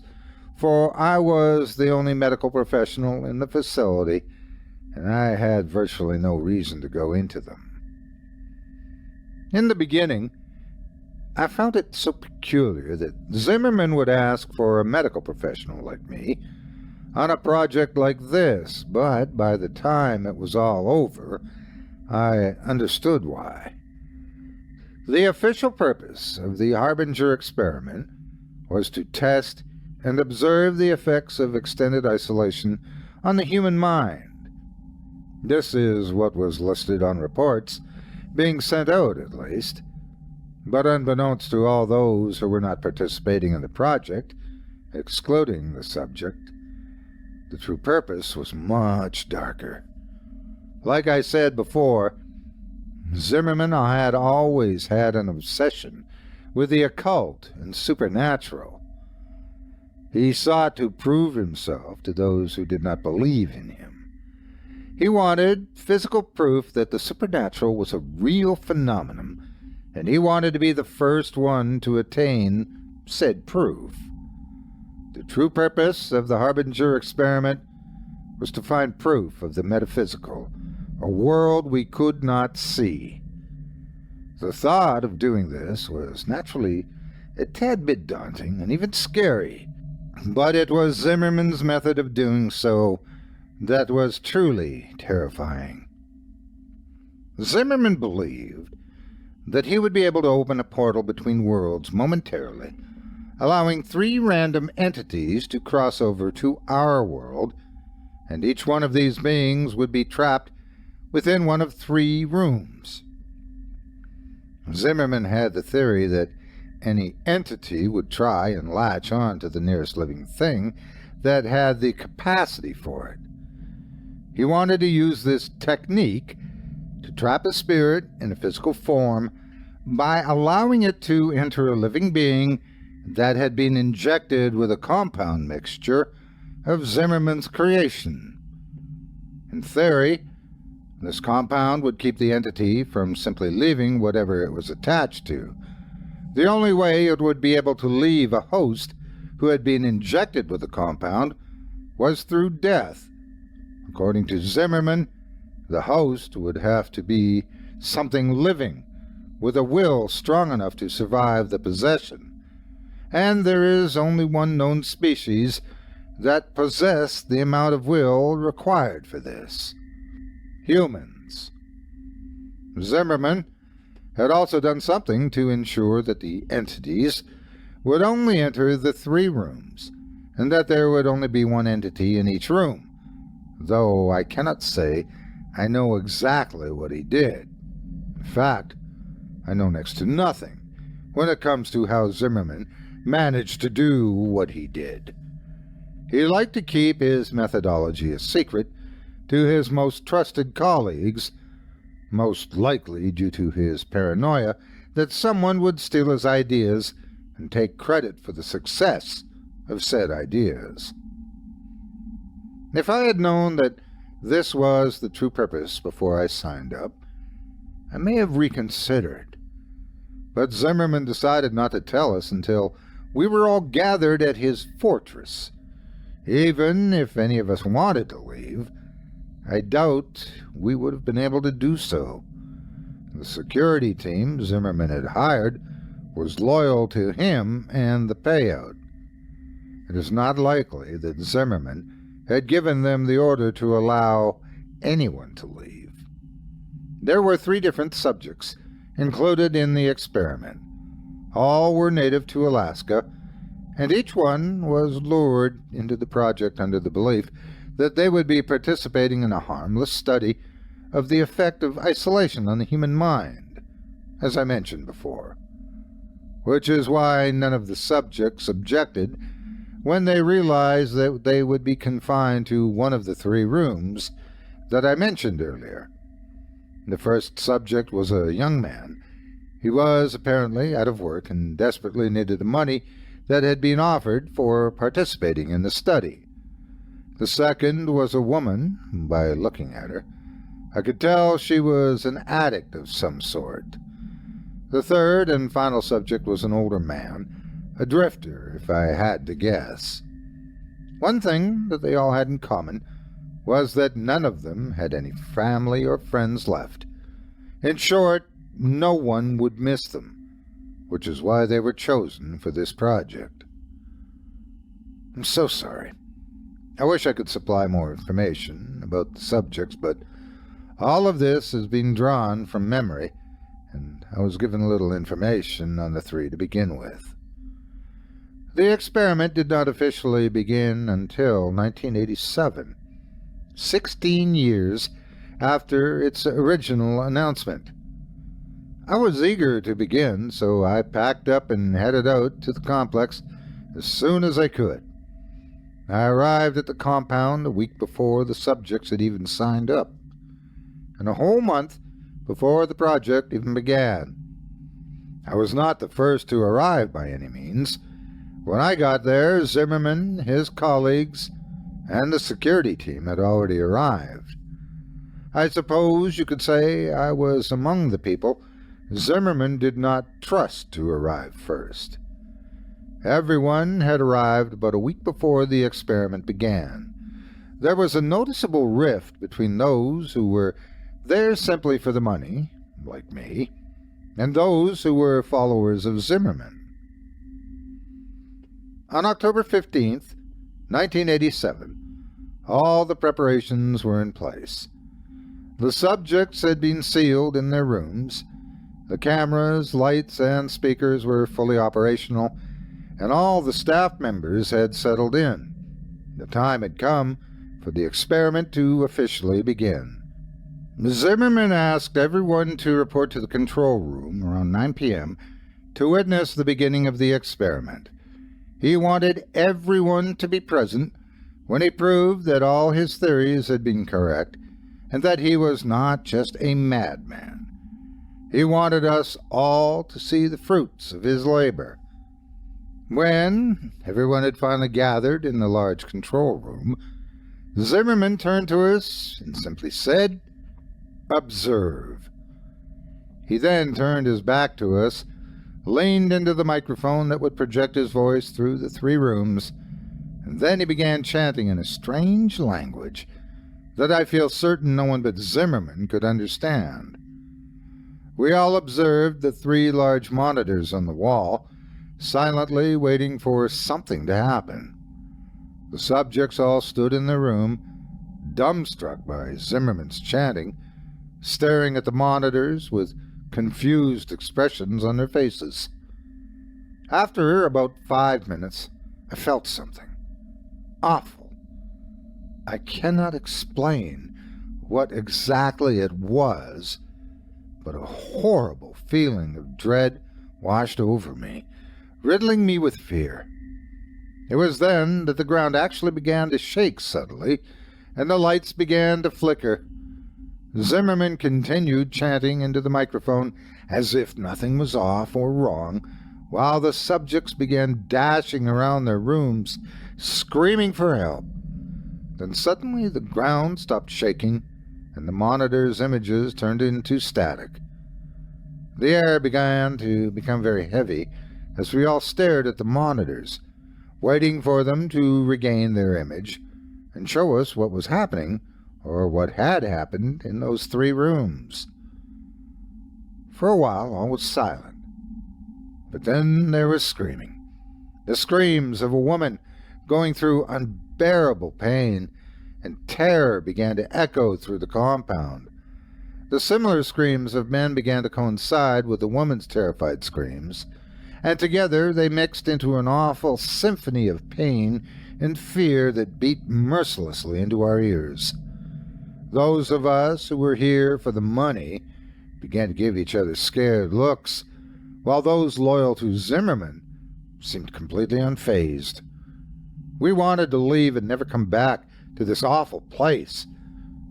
Speaker 4: for I was the only medical professional in the facility, and I had virtually no reason to go into them. In the beginning, I found it so peculiar that Zimmerman would ask for a medical professional like me on a project like this, but by the time it was all over, I understood why. The official purpose of the Harbinger experiment was to test and observe the effects of extended isolation on the human mind. This is what was listed on reports, being sent out at least. But unbeknownst to all those who were not participating in the project, excluding the subject, the true purpose was much darker. Like I said before, Zimmerman had always had an obsession with the occult and supernatural. He sought to prove himself to those who did not believe in him. He wanted physical proof that the supernatural was a real phenomenon, and he wanted to be the first one to attain said proof. The true purpose of the Harbinger experiment was to find proof of the metaphysical, a world we could not see. The thought of doing this was naturally a tad bit daunting and even scary, But it was Zimmerman's method of doing so that was truly terrifying. Zimmerman believed that he would be able to open a portal between worlds momentarily, allowing 3 random entities to cross over to our world, and each one of these beings would be trapped within one of 3 rooms. Zimmerman had the theory that any entity would try and latch on to the nearest living thing that had the capacity for it. He wanted to use this technique to trap a spirit in a physical form by allowing it to enter a living being that had been injected with a compound mixture of Zimmerman's creation. In theory, this compound would keep the entity from simply leaving whatever it was attached to. The only way it would be able to leave a host who had been injected with the compound was through death. According to Zimmerman, the host would have to be something living, with a will strong enough to survive the possession. And there is only one known species that possess the amount of will required for this: humans. Zimmerman had also done something to ensure that the entities would only enter the 3 rooms, and that there would only be 1 entity in each room, though I cannot say I know exactly what he did. In fact, I know next to nothing when it comes to how Zimmerman managed to do what he did. He liked to keep his methodology a secret to his most trusted colleagues, most likely due to his paranoia that someone would steal his ideas and take credit for the success of said ideas. If I had known that this was the true purpose before I signed up, I may have reconsidered. But Zimmerman decided not to tell us until we were all gathered at his fortress. Even if any of us wanted to leave, I doubt we would have been able to do so. The security team Zimmerman had hired was loyal to him and the payout. It is not likely that Zimmerman had given them the order to allow anyone to leave. There were 3 different subjects included in the experiment. All were native to Alaska, and each one was lured into the project under the belief that they would be participating in a harmless study of the effect of isolation on the human mind, as I mentioned before. Which is why none of the subjects objected when they realized that they would be confined to one of the 3 rooms that I mentioned earlier. The first subject was a young man. He was apparently out of work and desperately needed the money that had been offered for participating in the study. The second was a woman. By looking at her, I could tell she was an addict of some sort. The third and final subject was an older man, a drifter, if I had to guess. One thing that they all had in common was that none of them had any family or friends left. In short, no one would miss them, which is why they were chosen for this project. I'm so sorry. I wish I could supply more information about the subjects, but all of this has been drawn from memory, and I was given little information on the 3 to begin with. The experiment did not officially begin until 1987, 16 years after its original announcement. I was eager to begin, so I packed up and headed out to the complex as soon as I could. I arrived at the compound a week before the subjects had even signed up, and a whole month before the project even began. I was not the first to arrive by any means. When I got there, Zimmerman, his colleagues, and the security team had already arrived. I suppose you could say I was among the people Zimmerman did not trust to arrive first. Everyone had arrived about a week before the experiment began. There was a noticeable rift between those who were there simply for the money, like me, and those who were followers of Zimmerman. On October 15th, 1987, all the preparations were in place. The subjects had been sealed in their rooms. The cameras, lights, and speakers were fully operational, and all the staff members had settled in. The time had come for the experiment to officially begin. Zimmerman asked everyone to report to the control room around 9 p.m. to witness the beginning of the experiment. He wanted everyone to be present when he proved that all his theories had been correct and that he was not just a madman. He wanted us all to see the fruits of his labor. When everyone had finally gathered in the large control room, Zimmerman turned to us and simply said, "Observe." He then turned his back to us, leaned into the microphone that would project his voice through the 3 rooms, and then he began chanting in a strange language that I feel certain no one but Zimmerman could understand. We all observed the 3 large monitors on the wall, silently waiting for something to happen. The subjects all stood in their room, dumbstruck by Zimmerman's chanting, staring at the monitors with confused expressions on their faces. After about 5 minutes, I felt something awful. I cannot explain what exactly it was, but a horrible feeling of dread washed over me, riddling me with fear. It was then that the ground actually began to shake suddenly, and the lights began to flicker. Zimmerman continued chanting into the microphone as if nothing was off or wrong, while the subjects began dashing around their rooms, screaming for help. Then suddenly the ground stopped shaking, and the monitor's images turned into static. The air began to become very heavy as we all stared at the monitors, waiting for them to regain their image and show us what was happening or what had happened in those 3 rooms. For a while all was silent, but then there was screaming. The screams of a woman going through unbearable pain, and terror began to echo through the compound. The similar screams of men began to coincide with the woman's terrified screams, and together they mixed into an awful symphony of pain and fear that beat mercilessly into our ears. Those of us who were here for the money began to give each other scared looks, while those loyal to Zimmerman seemed completely unfazed. We wanted to leave and never come back to this awful place,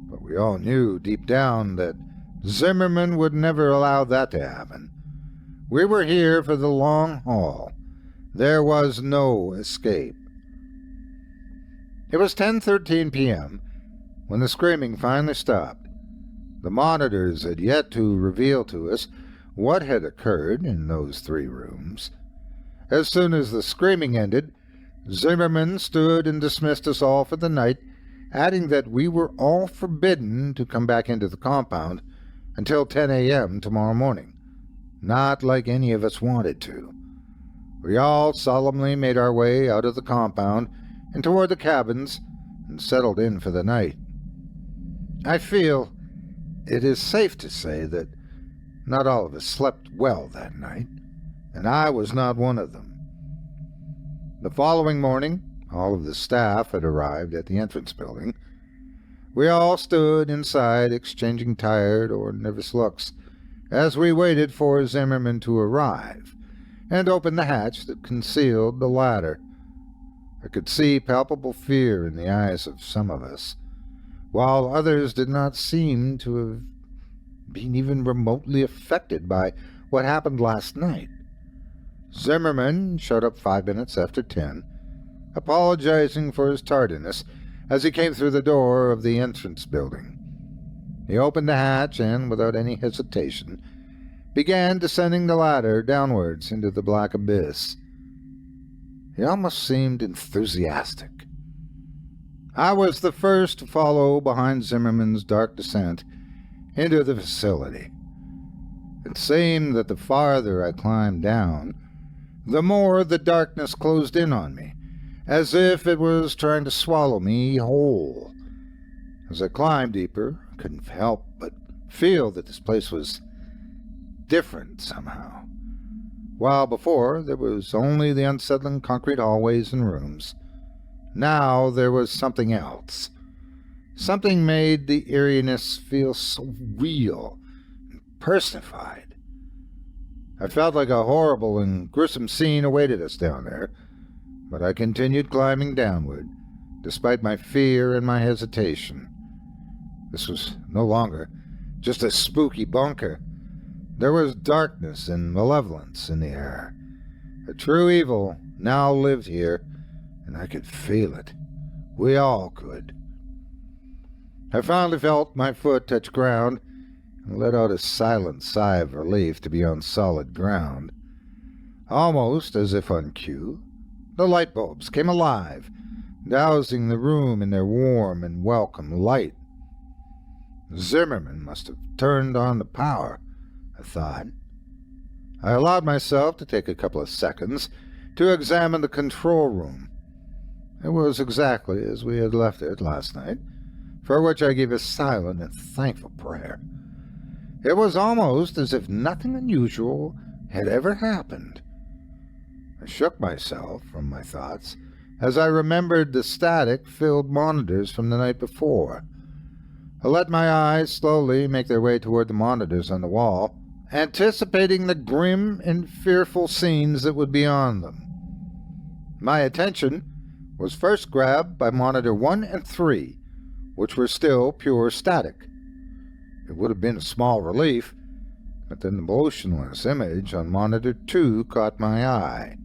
Speaker 4: but we all knew deep down that Zimmerman would never allow that to happen. We were here for the long haul. There was no escape. It was 10:13 p.m. when the screaming finally stopped. The monitors had yet to reveal to us what had occurred in those 3 rooms. As soon as the screaming ended, Zimmerman stood and dismissed us all for the night, adding that we were all forbidden to come back into the compound until 10 a.m. tomorrow morning, not like any of us wanted to. We all solemnly made our way out of the compound and toward the cabins and settled in for the night. I feel it is safe to say that not all of us slept well that night, and I was not one of them. The following morning, all of the staff had arrived at the entrance building. We all stood inside exchanging tired or nervous looks as we waited for Zimmerman to arrive and open the hatch that concealed the ladder. I could see palpable fear in the eyes of some of us, while others did not seem to have been even remotely affected by what happened last night. Zimmerman showed up 5 minutes after 10, apologizing for his tardiness as he came through the door of the entrance building. He opened the hatch and, without any hesitation, began descending the ladder downwards into the black abyss. He almost seemed enthusiastic. I was the first to follow behind Zimmerman's dark descent into the facility. It seemed that the farther I climbed down, the more the darkness closed in on me, as if it was trying to swallow me whole. As I climbed deeper, I couldn't help but feel that this place was different somehow. While before there was only the unsettling concrete hallways and rooms, now there was something else. Something made the eeriness feel so real and personified. I felt like a horrible and gruesome scene awaited us down there, but I continued climbing downward, despite my fear and my hesitation. This was no longer just a spooky bunker. There was darkness and malevolence in the air. A true evil now lived here, and I could feel it. We all could. I finally felt my foot touch ground and let out a silent sigh of relief to be on solid ground. Almost as if on cue, the light bulbs came alive, dousing the room in their warm and welcome light. Zimmerman must have turned on the power, I thought. I allowed myself to take a couple of seconds to examine the control room. It was exactly as we had left it last night, for which I gave a silent and thankful prayer. It was almost as if nothing unusual had ever happened. I shook myself from my thoughts as I remembered the static-filled monitors from the night before. I let my eyes slowly make their way toward the monitors on the wall, anticipating the grim and fearful scenes that would be on them. My attention was first grabbed by Monitor 1 and 3, which were still pure static. It would have been a small relief, but then the motionless image on Monitor 2 caught my eye.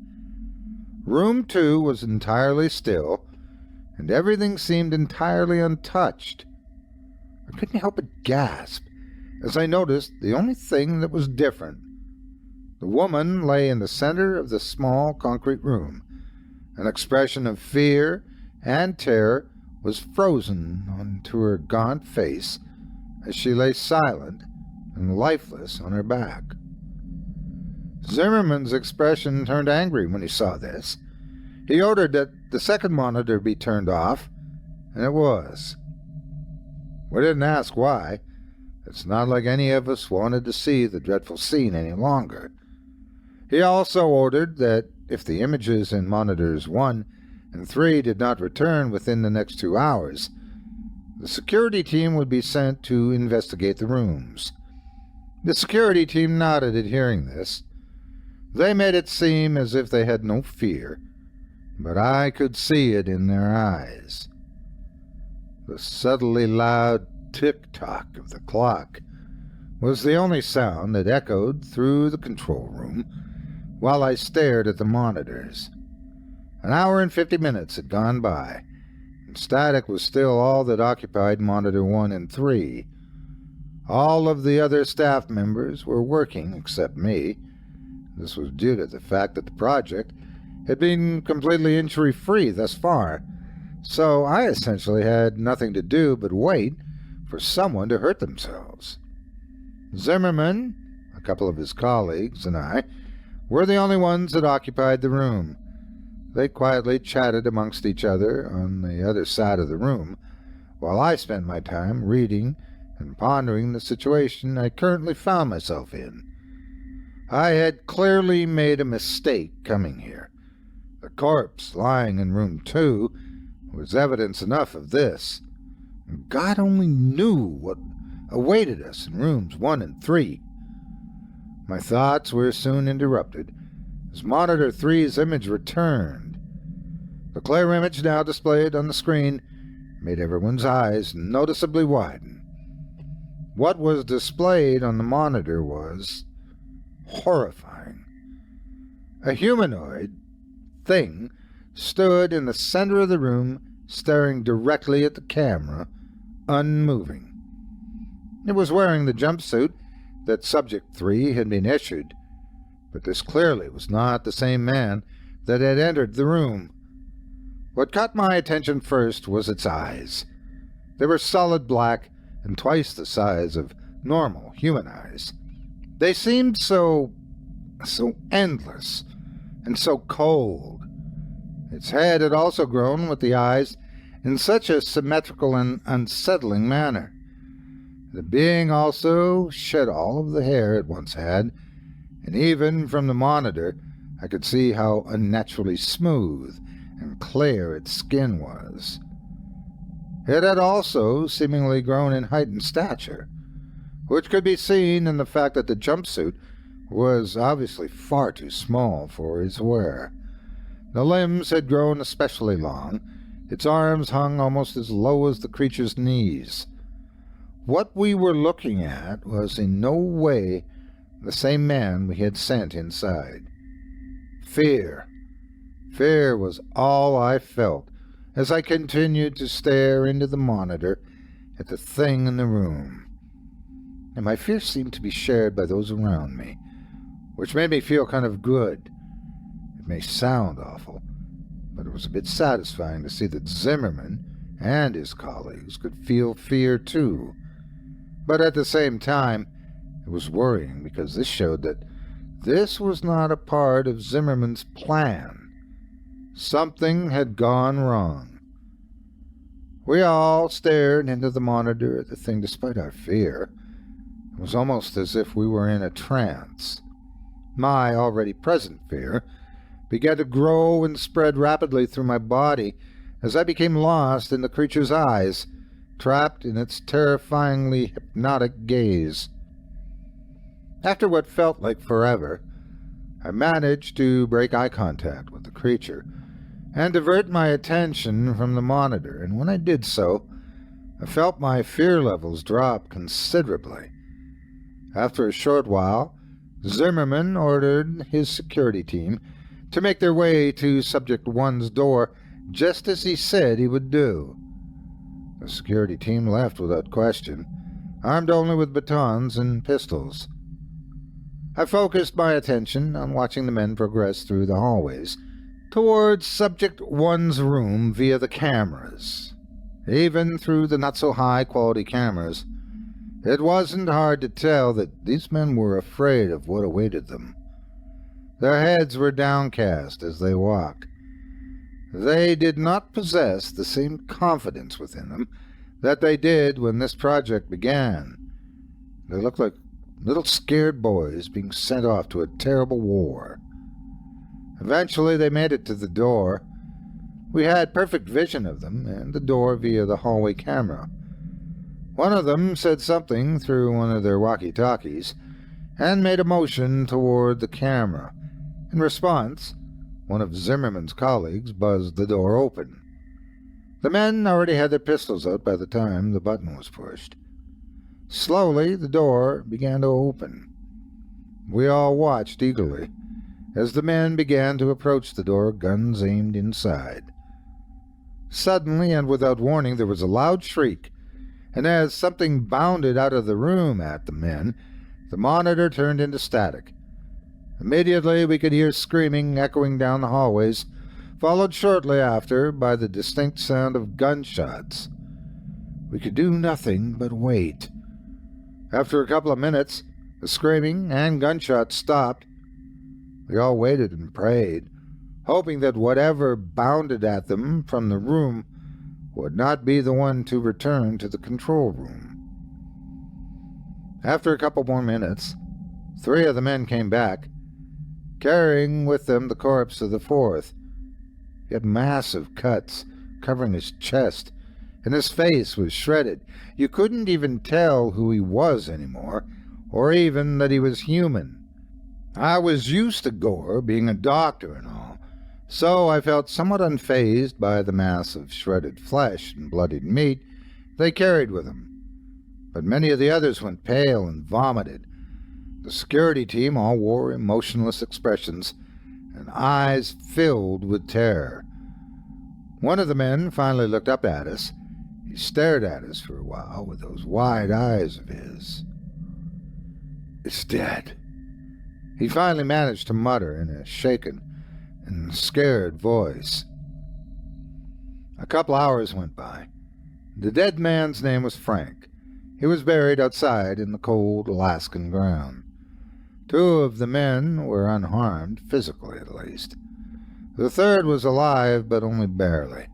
Speaker 4: Room 2 was entirely still, and everything seemed entirely untouched. I couldn't help but gasp as I noticed the only thing that was different. The woman lay in the center of the small concrete room. An expression of fear and terror was frozen onto her gaunt face as she lay silent and lifeless on her back. Zimmerman's expression turned angry when he saw this. He ordered that the second monitor be turned off, and it was. We didn't ask why. It's not like any of us wanted to see the dreadful scene any longer. He also ordered that if the images in monitors 1 and 3 did not return within the next 2 hours, the security team would be sent to investigate the rooms. The security team nodded at hearing this. They made it seem as if they had no fear, but I could see it in their eyes. The subtly loud tick-tock of the clock was the only sound that echoed through the control room while I stared at the monitors. An hour and 50 minutes had gone by, and static was still all that occupied Monitor 1 and 3. All of the other staff members were working except me. This was due to the fact that the project had been completely injury-free thus far, so I essentially had nothing to do but wait for someone to hurt themselves. Zimmerman, a couple of his colleagues, and I were the only ones that occupied the room. They quietly chatted amongst each other on the other side of the room, while I spent my time reading and pondering the situation I currently found myself in. I had clearly made a mistake coming here. The corpse lying in room 2 was evidence enough of this. God only knew what awaited us in rooms 1 and 3. My thoughts were soon interrupted as Monitor 3's image returned. The clear image now displayed on the screen made everyone's eyes noticeably widen. What was displayed on the monitor was horrifying. A humanoid thing stood in the center of the room, staring directly at the camera, unmoving. It was wearing the jumpsuit that Subject 3 had been issued, but this clearly was not the same man that had entered the room. What caught my attention first was its eyes. They were solid black and twice the size of normal human eyes. They seemed so endless and so cold. Its head had also grown with the eyes in such a symmetrical and unsettling manner. The being also shed all of the hair it once had, and even from the monitor I could see how unnaturally smooth and clear its skin was. It had also seemingly grown in height and stature, which could be seen in the fact that the jumpsuit was obviously far too small for his wear. The limbs had grown especially long. Its arms hung almost as low as the creature's knees. What we were looking at was in no way the same man we had sent inside. Fear. Fear was all I felt as I continued to stare into the monitor at the thing in the room. And my fear seemed to be shared by those around me, which made me feel kind of good. It may sound awful, but it was a bit satisfying to see that Zimmerman and his colleagues could feel fear too. But at the same time, it was worrying because this showed that this was not a part of Zimmerman's plan. Something had gone wrong. We all stared into the monitor at the thing despite our fear. It was almost as if we were in a trance. My already present fear began to grow and spread rapidly through my body as I became lost in the creature's eyes, trapped in its terrifyingly hypnotic gaze. After what felt like forever, I managed to break eye contact with the creature and divert my attention from the monitor, and when I did so, I felt my fear levels drop considerably. After a short while, Zimmerman ordered his security team to make their way to Subject 1's door, just as he said he would do. The security team left without question, armed only with batons and pistols. I focused my attention on watching the men progress through the hallways towards Subject 1's room via the cameras. Even through the not-so-high-quality cameras, it wasn't hard to tell that these men were afraid of what awaited them. Their heads were downcast as they walked. They did not possess the same confidence within them that they did when this project began. They looked like little scared boys being sent off to a terrible war. Eventually they made it to the door. We had perfect vision of them and the door via the hallway camera. One of them said something through one of their walkie-talkies and made a motion toward the camera. In response, one of Zimmerman's colleagues buzzed the door open. The men already had their pistols out by the time the button was pushed. Slowly, the door began to open. We all watched eagerly as the men began to approach the door, guns aimed inside. Suddenly, and without warning, there was a loud shriek, and as something bounded out of the room at the men, the monitor turned into static. Immediately, we could hear screaming echoing down the hallways, followed shortly after by the distinct sound of gunshots. We could do nothing but wait. After a couple of minutes, the screaming and gunshots stopped. We all waited and prayed, hoping that whatever bounded at them from the room would not be the one to return to the control room. After a couple more minutes, 3 of the men came back, carrying with them the corpse of the 4th. He had massive cuts covering his chest, and his face was shredded. You couldn't even tell who he was anymore, or even that he was human. I was used to gore, being a doctor and all, so I felt somewhat unfazed by the mass of shredded flesh and bloodied meat they carried with them. But many of the others went pale and vomited. The security team all wore emotionless expressions and eyes filled with terror. One of the men finally looked up at us. He stared at us for a while with those wide eyes of his. "It's dead," he finally managed to mutter in a shaken and scared voice. A couple hours went by. The dead man's name was Frank. He was buried outside in the cold Alaskan ground. 2 of the men were unharmed, physically at least. The third was alive, but only barely.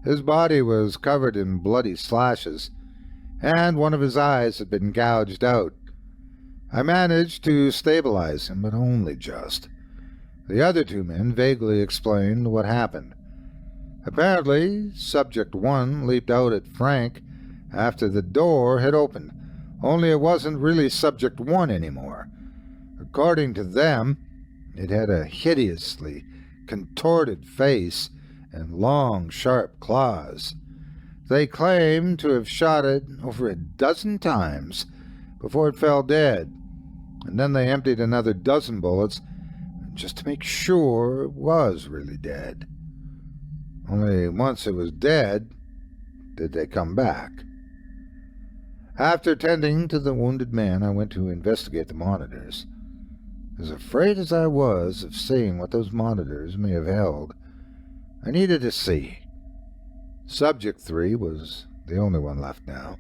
Speaker 4: His body was covered in bloody slashes, and one of his eyes had been gouged out. I managed to stabilize him, but only just. The other 2 men vaguely explained what happened. Apparently, Subject 1 leaped out at Frank after the door had opened, only it wasn't really Subject 1 anymore. According to them, it had a hideously contorted face and long, sharp claws. They claimed to have shot it over 12 times before it fell dead, and then they emptied another 12 bullets just to make sure it was really dead. Only once it was dead did they come back. After tending to the wounded man, I went to investigate the monitors. As afraid as I was of seeing what those monitors may have held, I needed to see. Subject 3 was the only one left now,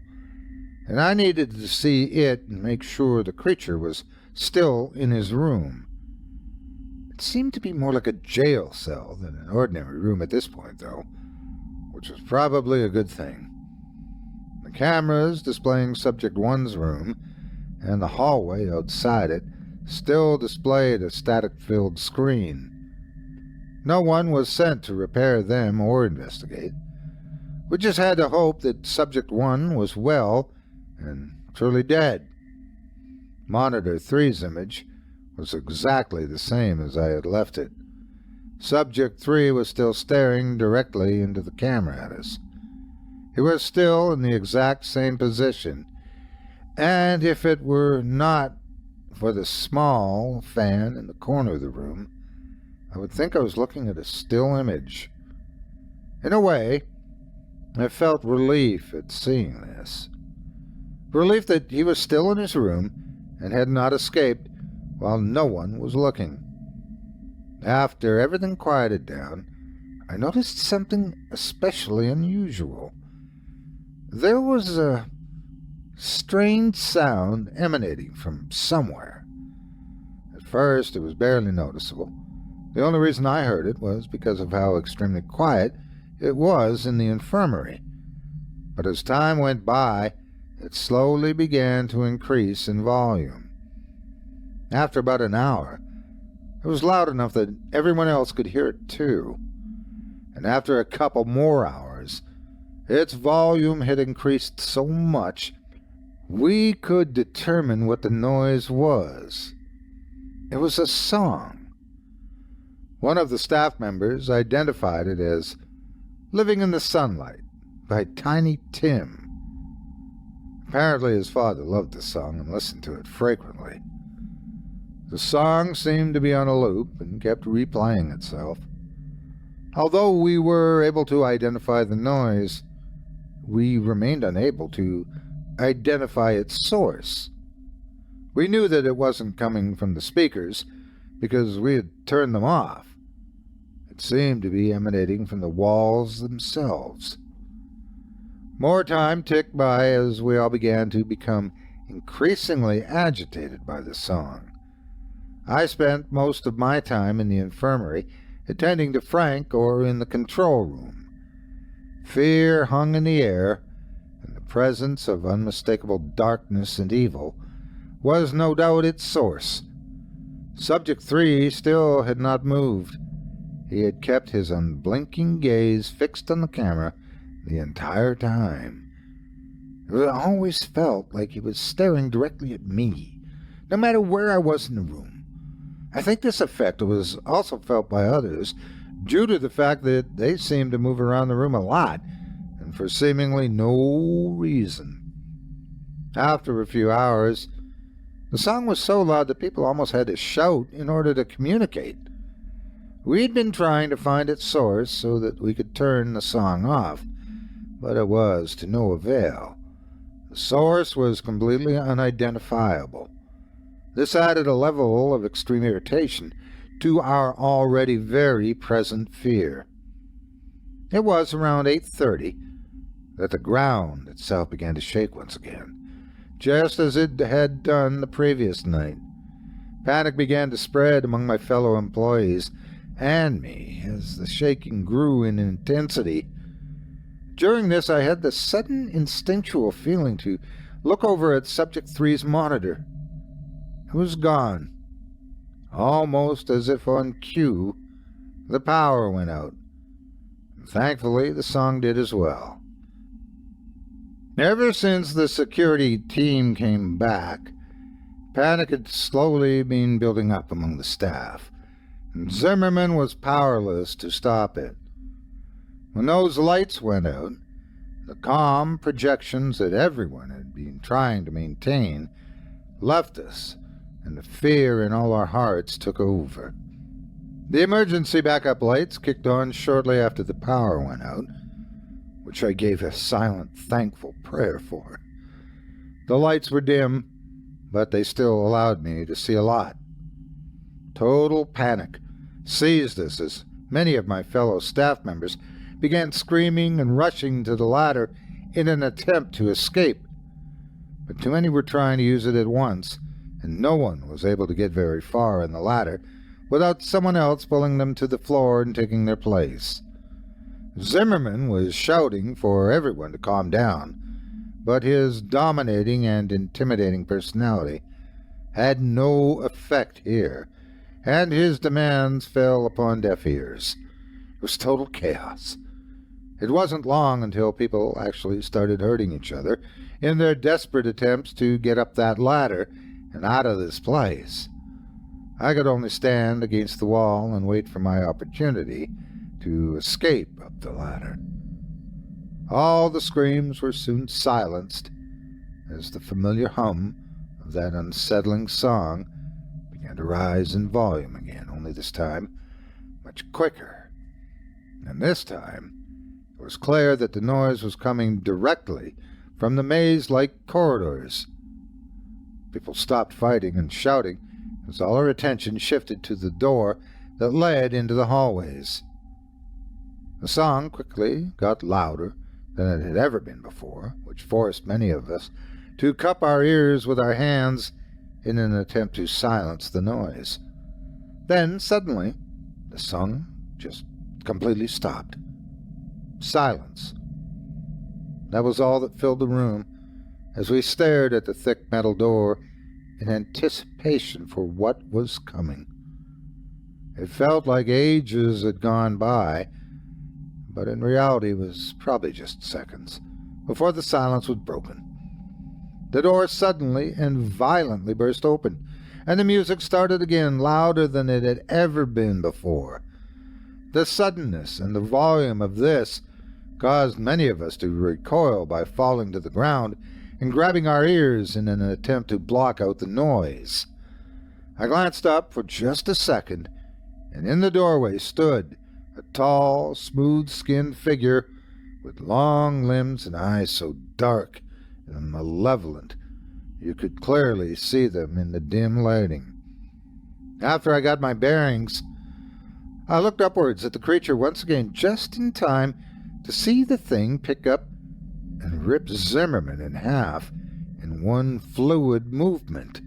Speaker 4: and I needed to see it and make sure the creature was still in his room. It seemed to be more like a jail cell than an ordinary room at this point, though, which was probably a good thing. The cameras displaying Subject 1's room and the hallway outside it still displayed a static-filled screen. No one was sent to repair them or investigate. We just had to hope that Subject 1 was well and truly dead. Monitor 3's image was exactly the same as I had left it. Subject 3 was still staring directly into the camera at us. He was still in the exact same position, and if it were not for the small fan in the corner of the room, I would think I was looking at a still image. In a way, I felt relief at seeing this. Relief that he was still in his room and had not escaped while no one was looking. After everything quieted down, I noticed something especially unusual. There was a strange sound emanating from somewhere. At first, it was barely noticeable. The only reason I heard it was because of how extremely quiet it was in the infirmary. But as time went by, it slowly began to increase in volume. After about an hour, it was loud enough that everyone else could hear it too. And after a couple more hours, its volume had increased so much we could determine what the noise was. It was a song. One of the staff members identified it as "Living in the Sunlight" by Tiny Tim. Apparently his father loved the song and listened to it frequently. The song seemed to be on a loop and kept replaying itself. Although we were able to identify the noise, we remained unable to identify its source. We knew that it wasn't coming from the speakers because we had turned them off. It seemed to be emanating from the walls themselves. More time ticked by as we all began to become increasingly agitated by the song. I spent most of my time in the infirmary attending to Frank or in the control room. Fear hung in the air, and the presence of unmistakable darkness and evil was no doubt its source. Subject 3 still had not moved. He had kept his unblinking gaze fixed on the camera the entire time. It always felt like he was staring directly at me, no matter where I was in the room. I think this effect was also felt by others, due to the fact that they seemed to move around the room a lot, and for seemingly no reason. After a few hours, the song was so loud that people almost had to shout in order to communicate. We'd been trying to find its source so that we could turn the song off, but it was to no avail. The source was completely unidentifiable. This added a level of extreme irritation to our already very present fear. It was around 8:30 that the ground itself began to shake once again, just as it had done the previous night. Panic began to spread among my fellow employees and me as the shaking grew in intensity. During this, I had the sudden instinctual feeling to look over at Subject 3's monitor. It was gone. Almost as if on cue, the power went out. Thankfully, the song did as well. Ever since the security team came back, panic had slowly been building up among the staff, and Zimmerman was powerless to stop it. When those lights went out, the calm projections that everyone had been trying to maintain left us, and the fear in all our hearts took over. The emergency backup lights kicked on shortly after the power went out, which I gave a silent, thankful prayer for. The lights were dim, but they still allowed me to see a lot. Total panic seized us as many of my fellow staff members began screaming and rushing to the ladder in an attempt to escape. But too many were trying to use it at once, and no one was able to get very far in the ladder without someone else pulling them to the floor and taking their place. Zimmerman was shouting for everyone to calm down, but his dominating and intimidating personality had no effect here, and his demands fell upon deaf ears. It was total chaos. It wasn't long until people actually started hurting each other in their desperate attempts to get up that ladder and out of this place. I could only stand against the wall and wait for my opportunity to escape up the ladder. All the screams were soon silenced as the familiar hum of that unsettling song began to rise in volume again, only this time much quicker. And this time it was clear that the noise was coming directly from the maze-like corridors. People stopped fighting and shouting as all our attention shifted to the door that led into the hallways. The song quickly got louder than it had ever been before, which forced many of us to cup our ears with our hands in an attempt to silence the noise. Then, suddenly, the song just completely stopped. Silence. That was all that filled the room as we stared at the thick metal door in anticipation for what was coming. It felt like ages had gone by, but in reality was probably just seconds before the silence was broken. The door suddenly and violently burst open, and the music started again, louder than it had ever been before. The suddenness and the volume of this caused many of us to recoil by falling to the ground and grabbing our ears in an attempt to block out the noise. I glanced up for just a second, and in the doorway stood a tall, smooth-skinned figure with long limbs and eyes so dark and malevolent you could clearly see them in the dim lighting. After I got my bearings, I looked upwards at the creature once again, just in time to see the thing pick up and rip Zimmerman in half in one fluid movement,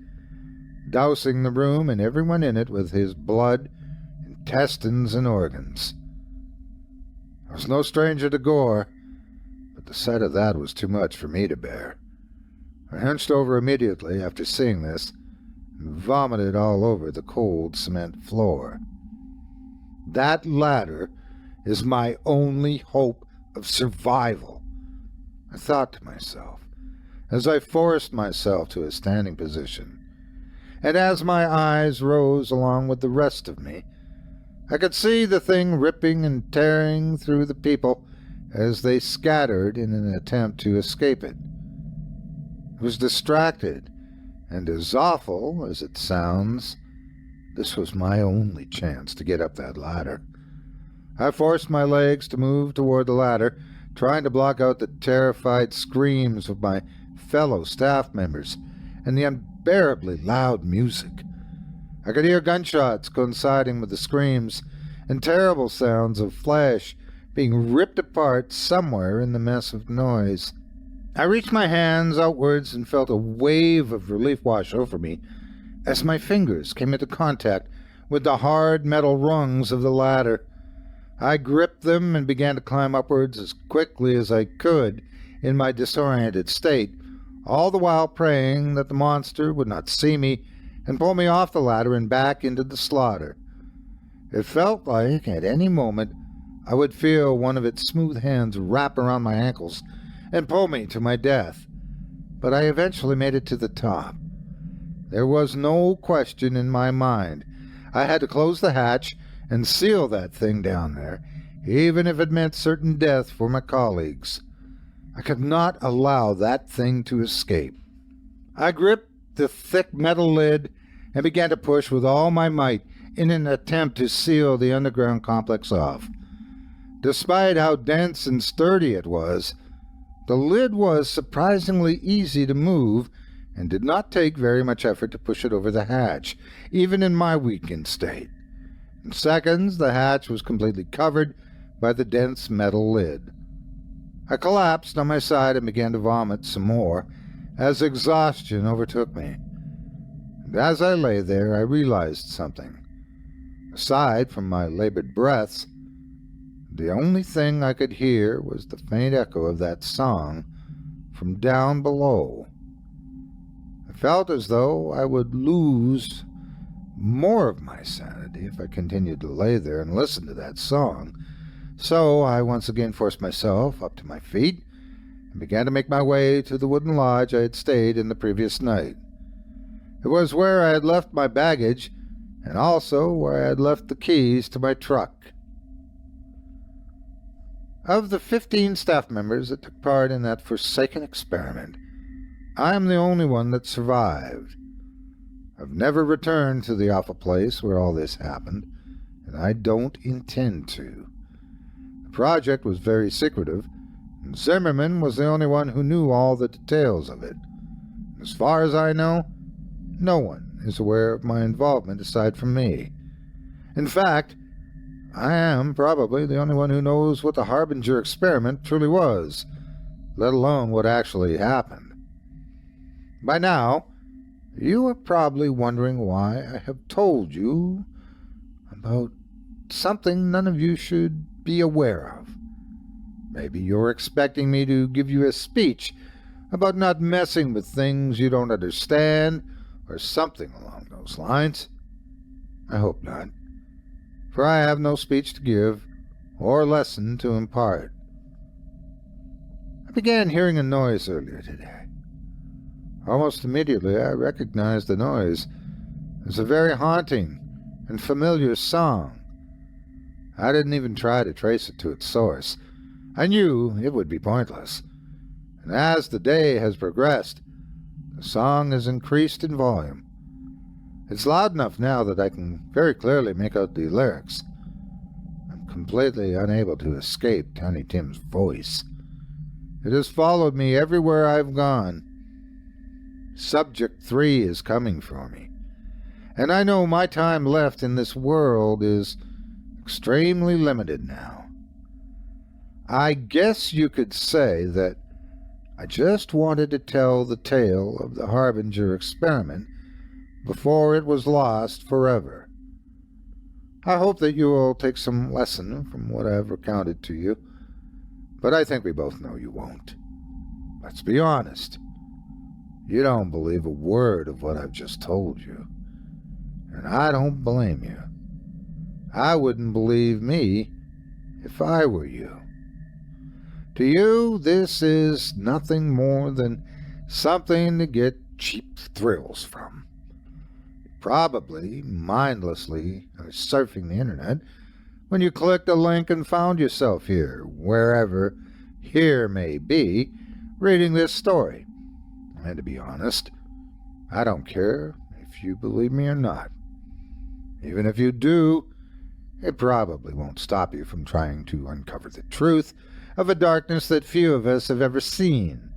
Speaker 4: dousing the room and everyone in it with his blood, intestines, and organs. I was no stranger to gore, but the sight of that was too much for me to bear. I hunched over immediately after seeing this and vomited all over the cold cement floor. That ladder is my only hope of survival, I thought to myself, as I forced myself to a standing position. And as my eyes rose along with the rest of me, I could see the thing ripping and tearing through the people as they scattered in an attempt to escape it. It was distracted, and as awful as it sounds, this was my only chance to get up that ladder. I forced my legs to move toward the ladder, trying to block out the terrified screams of my fellow staff members and the unbearably loud music. I could hear gunshots coinciding with the screams and terrible sounds of flesh being ripped apart somewhere in the mess of noise. I reached my hands outwards and felt a wave of relief wash over me as my fingers came into contact with the hard metal rungs of the ladder. I gripped them and began to climb upwards as quickly as I could in my disoriented state, all the while praying that the monster would not see me and pull me off the ladder and back into the slaughter. It felt like at any moment I would feel one of its smooth hands wrap around my ankles and pull me to my death. But I eventually made it to the top. There was no question in my mind. I had to close the hatch and seal that thing down there, even if it meant certain death for my colleagues. I could not allow that thing to escape. I gripped the thick metal lid and began to push with all my might in an attempt to seal the underground complex off. Despite how dense and sturdy it was, the lid was surprisingly easy to move and did not take very much effort to push it over the hatch, even in my weakened state. In seconds, the hatch was completely covered by the dense metal lid. I collapsed on my side and began to vomit some more as exhaustion overtook me. And as I lay there, I realized something. Aside from my labored breaths, the only thing I could hear was the faint echo of that song from down below. I felt as though I would lose more of my sanity if I continued to lay there and listen to that song. So I once again forced myself up to my feet and began to make my way to the wooden lodge I had stayed in the previous night. It was where I had left my baggage and also where I had left the keys to my truck. Of the 15 staff members that took part in that forsaken experiment, I am the only one that survived. I've never returned to the awful place where all this happened, and I don't intend to. The project was very secretive, and Zimmerman was the only one who knew all the details of it. As far as I know, no one is aware of my involvement aside from me. In fact, I am probably the only one who knows what the Harbinger experiment truly was, let alone what actually happened. By now, you are probably wondering why I have told you about something none of you should be aware of. Maybe you're expecting me to give you a speech about not messing with things you don't understand, or something along those lines. I hope not, for I have no speech to give or lesson to impart. I began hearing a noise earlier today. Almost immediately I recognized the noise as a very haunting and familiar song. I didn't even try to trace it to its source. I knew it would be pointless. And as the day has progressed, the song has increased in volume. It's loud enough now that I can very clearly make out the lyrics. I'm completely unable to escape Tiny Tim's voice. It has followed me everywhere I've gone. Subject 3 is coming for me, and I know my time left in this world is extremely limited now. I guess you could say that I just wanted to tell the tale of the Harbinger experiment before it was lost forever. I hope that you will take some lesson from what I have recounted to you, but I think we both know you won't. Let's be honest. You don't believe a word of what I've just told you, and I don't blame you. I wouldn't believe me if I were you. To you, this is nothing more than something to get cheap thrills from. Probably mindlessly surfing the internet when you clicked a link and found yourself here, wherever here may be, reading this story. And to be honest, I don't care if you believe me or not. Even if you do, it probably won't stop you from trying to uncover the truth of a darkness that few of us have ever seen.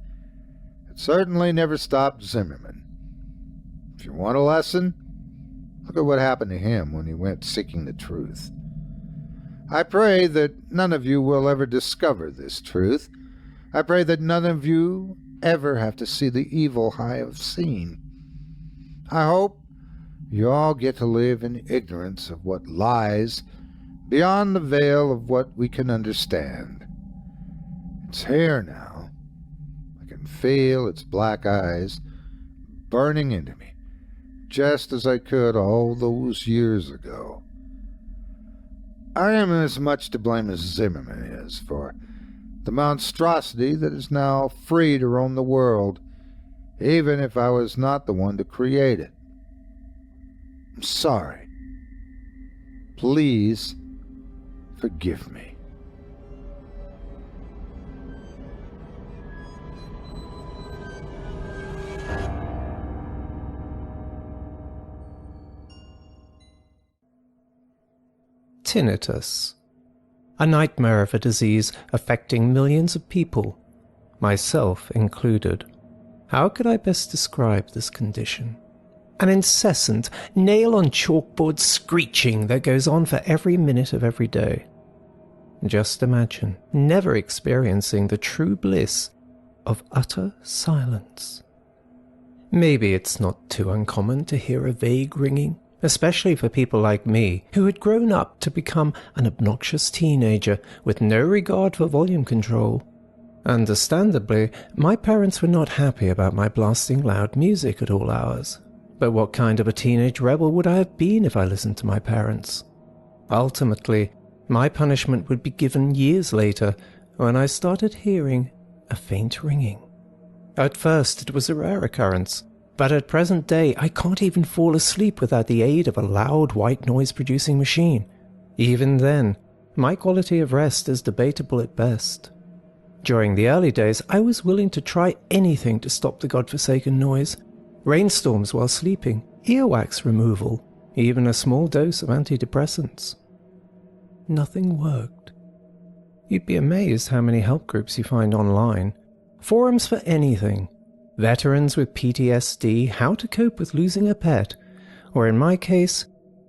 Speaker 4: It certainly never stopped Zimmerman. If you want a lesson, look at what happened to him when he went seeking the truth. I pray that none of you will ever discover this truth. I pray that none of you ever have to see the evil I have seen. I hope You all get to live in ignorance of what lies beyond the veil of what we can understand. It's here now. I can feel its black eyes burning into me, just as I could all those years ago. I am as much to blame as Zimmerman is for the monstrosity that is now free to roam the world, even if I was not the one to create it. I'm sorry. Please forgive me.
Speaker 5: Tinnitus. A nightmare of a disease affecting millions of people, myself included. How could I best describe this condition? An incessant, nail-on-chalkboard screeching that goes on for every minute of every day. Just imagine never experiencing the true bliss of utter silence. Maybe it's not too uncommon to hear a vague ringing, especially for people like me, who had grown up to become an obnoxious teenager with no regard for volume control. Understandably, my parents were not happy about my blasting loud music at all hours. But what kind of a teenage rebel would I have been if I listened to my parents? Ultimately, my punishment would be given years later, when I started hearing a faint ringing. At first it was a rare occurrence, but at present day I can't even fall asleep without the aid of a loud white noise-producing machine. Even then, my quality of rest is debatable at best. During the early days, I was willing to try anything to stop the godforsaken noise. Rainstorms while sleeping, earwax removal, even a small dose of antidepressants. Nothing worked. You'd be amazed how many help groups you find online. Forums for anything. Veterans with PTSD, how to cope with losing a pet, or in my case,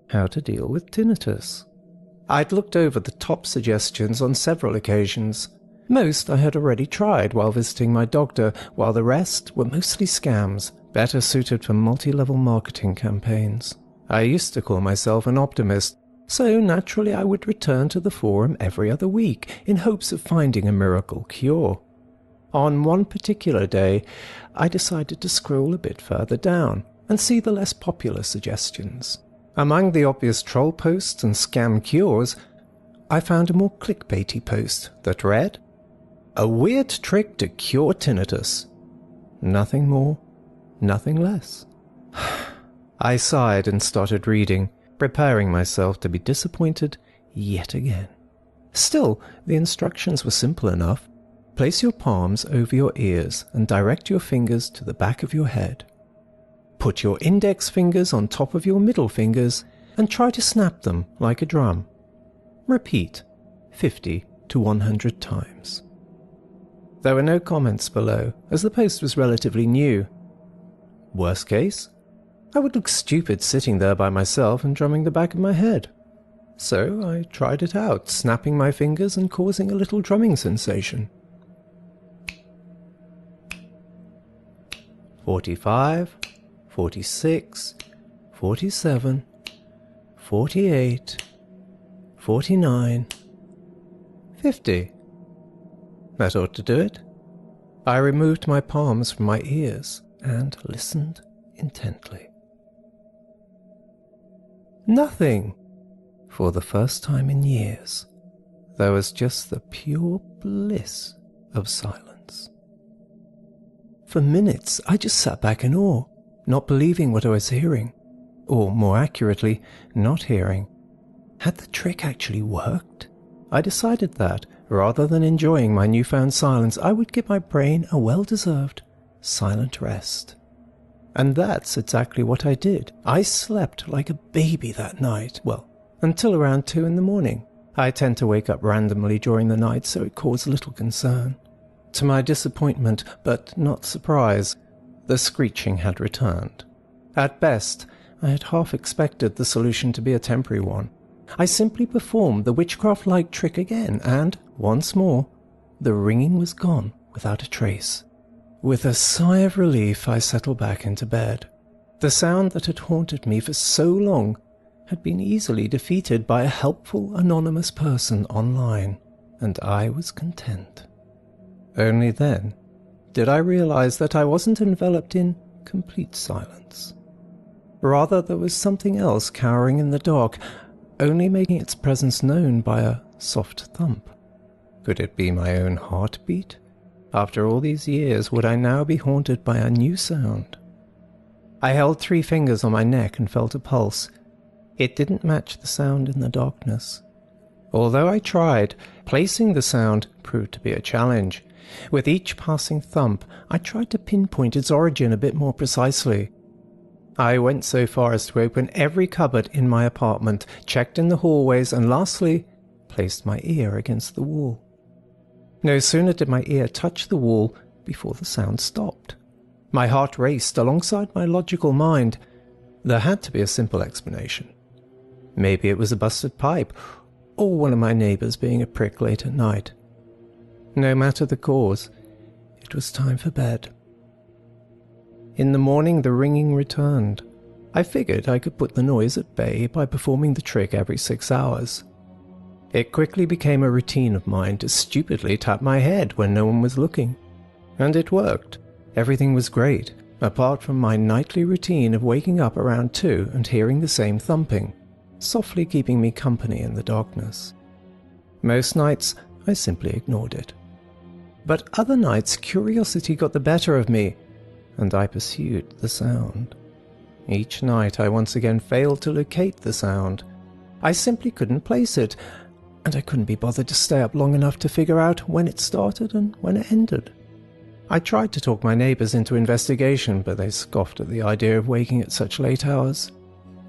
Speaker 5: how to deal with tinnitus. I'd looked over the top suggestions on several occasions. Most I had already tried while visiting my doctor, while the rest were mostly scams, better suited for multi-level marketing campaigns. I used to call myself an optimist, so naturally I would return to the forum every other week in hopes of finding a miracle cure. On one particular day, I decided to scroll a bit further down and see the less popular suggestions. Among the obvious troll posts and scam cures, I found a more clickbaity post that read, "A weird trick to cure tinnitus." Nothing more, nothing less. I sighed and started reading, preparing myself to be disappointed yet again. Still, the instructions were simple enough. Place your palms over your ears and direct your fingers to the back of your head. Put your index fingers on top of your middle fingers and try to snap them like a drum. Repeat 50 to 100 times. There were no comments below, as the post was relatively new. Worst case, I would look stupid sitting there by myself and drumming the back of my head. So I tried it out, snapping my fingers and causing a little drumming sensation. 45, 46, 47, 48, 49, 50. That ought to do it. I removed my palms from my ears and listened intently. Nothing. For the first time in years, there was just the pure bliss of silence. For minutes, I just sat back in awe, not believing what I was hearing, or more accurately, not hearing. Had the trick actually worked? I decided that, rather than enjoying my newfound silence, I would give my brain a well-deserved silent rest. And that's exactly what I did. I slept like a baby that night, well, until around 2 in the morning. I tend to wake up randomly during the night, so it caused little concern. To my disappointment, but not surprise, the screeching had returned. At best, I had half expected the solution to be a temporary one. I simply performed the witchcraft-like trick again, and, once more, the ringing was gone without a trace. With a sigh of relief, I settled back into bed. The sound that had haunted me for so long had been easily defeated by a helpful anonymous person online, and I was content. Only then did I realize that I wasn't enveloped in complete silence. Rather, there was something else cowering in the dark, only making its presence known by a soft thump. Could it be my own heartbeat? After all these years, would I now be haunted by a new sound? I held 3 fingers on my neck and felt a pulse. It didn't match the sound in the darkness. Although I tried, placing the sound proved to be a challenge. With each passing thump, I tried to pinpoint its origin a bit more precisely. I went so far as to open every cupboard in my apartment, checked in the hallways, and lastly, placed my ear against the wall. No sooner did my ear touch the wall before the sound stopped. My heart raced alongside my logical mind. There had to be a simple explanation. Maybe it was a busted pipe, or one of my neighbors being a prick late at night. No matter the cause, it was time for bed. In the morning, the ringing returned. I figured I could put the noise at bay by performing the trick every 6 hours. It quickly became a routine of mine to stupidly tap my head when no one was looking. And it worked. Everything was great, apart from my nightly routine of waking up around 2 and hearing the same thumping, softly keeping me company in the darkness. Most nights, I simply ignored it. But other nights, curiosity got the better of me, and I pursued the sound. Each night, I once again failed to locate the sound. I simply couldn't place it, and I couldn't be bothered to stay up long enough to figure out when it started and when it ended. I tried to talk my neighbors into investigation, but they scoffed at the idea of waking at such late hours.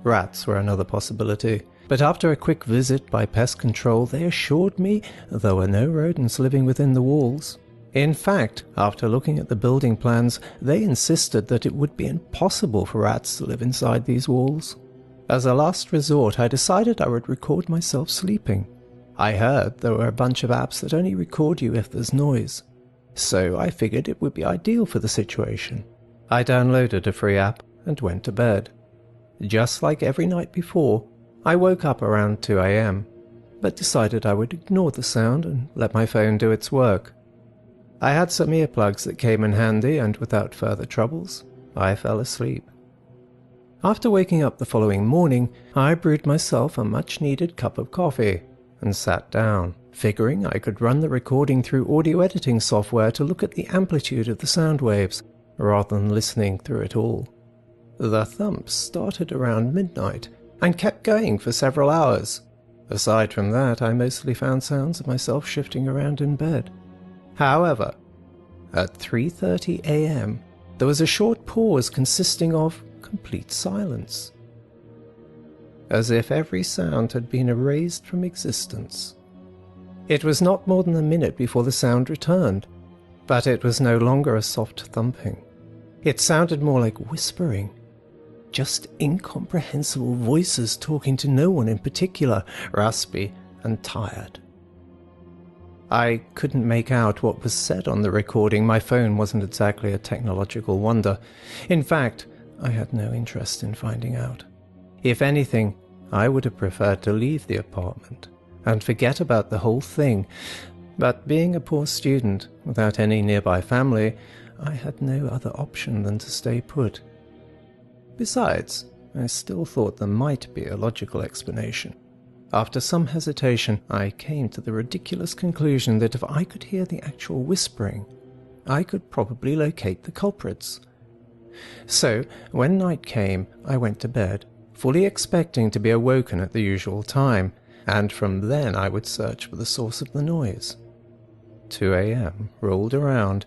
Speaker 5: Rats were another possibility, but after a quick visit by pest control, they assured me there were no rodents living within the walls. In fact, after looking at the building plans, they insisted that it would be impossible for rats to live inside these walls. As a last resort, I decided I would record myself sleeping. I heard there were a bunch of apps that only record you if there's noise, so I figured it would be ideal for the situation. I downloaded a free app and went to bed. Just like every night before, I woke up around 2 a.m, but decided I would ignore the sound and let my phone do its work. I had some earplugs that came in handy, and without further troubles, I fell asleep. After waking up the following morning, I brewed myself a much-needed cup of coffee and sat down, figuring I could run the recording through audio editing software to look at the amplitude of the sound waves, rather than listening through it all. The thumps started around midnight and kept going for several hours. Aside from that, I mostly found sounds of myself shifting around in bed. However, at 3:30 a.m, there was a short pause consisting of complete silence, as if every sound had been erased from existence. It was not more than a minute before the sound returned, but it was no longer a soft thumping. It sounded more like whispering, just incomprehensible voices talking to no one in particular, raspy and tired. I couldn't make out what was said on the recording. My phone wasn't exactly a technological wonder. In fact, I had no interest in finding out. If anything, I would have preferred to leave the apartment and forget about the whole thing. But being a poor student without any nearby family, I had no other option than to stay put. Besides, I still thought there might be a logical explanation. After some hesitation, I came to the ridiculous conclusion that if I could hear the actual whispering, I could probably locate the culprits. So, when night came, I went to bed, fully expecting to be awoken at the usual time, and from then I would search for the source of the noise. 2 a.m. rolled around,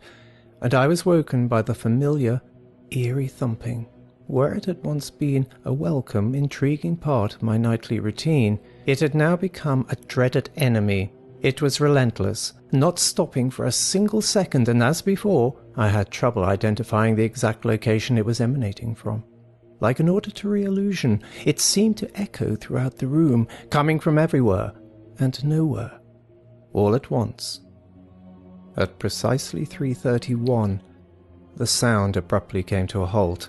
Speaker 5: and I was woken by the familiar, eerie thumping. Where it had once been a welcome, intriguing part of my nightly routine, it had now become a dreaded enemy. It was relentless, not stopping for a single second, and as before, I had trouble identifying the exact location it was emanating from. Like an auditory illusion, it seemed to echo throughout the room, coming from everywhere and nowhere, all at once. At precisely 3:31, the sound abruptly came to a halt.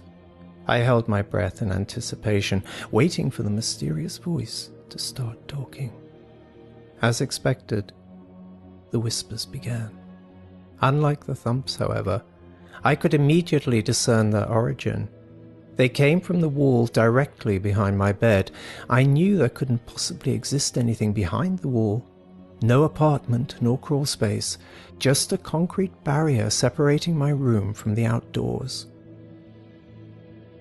Speaker 5: I held my breath in anticipation, waiting for the mysterious voice to start talking. As expected, the whispers began. Unlike the thumps, however, I could immediately discern their origin. They came from the wall directly behind my bed. I knew there couldn't possibly exist anything behind the wall. No apartment nor crawl space, just a concrete barrier separating my room from the outdoors.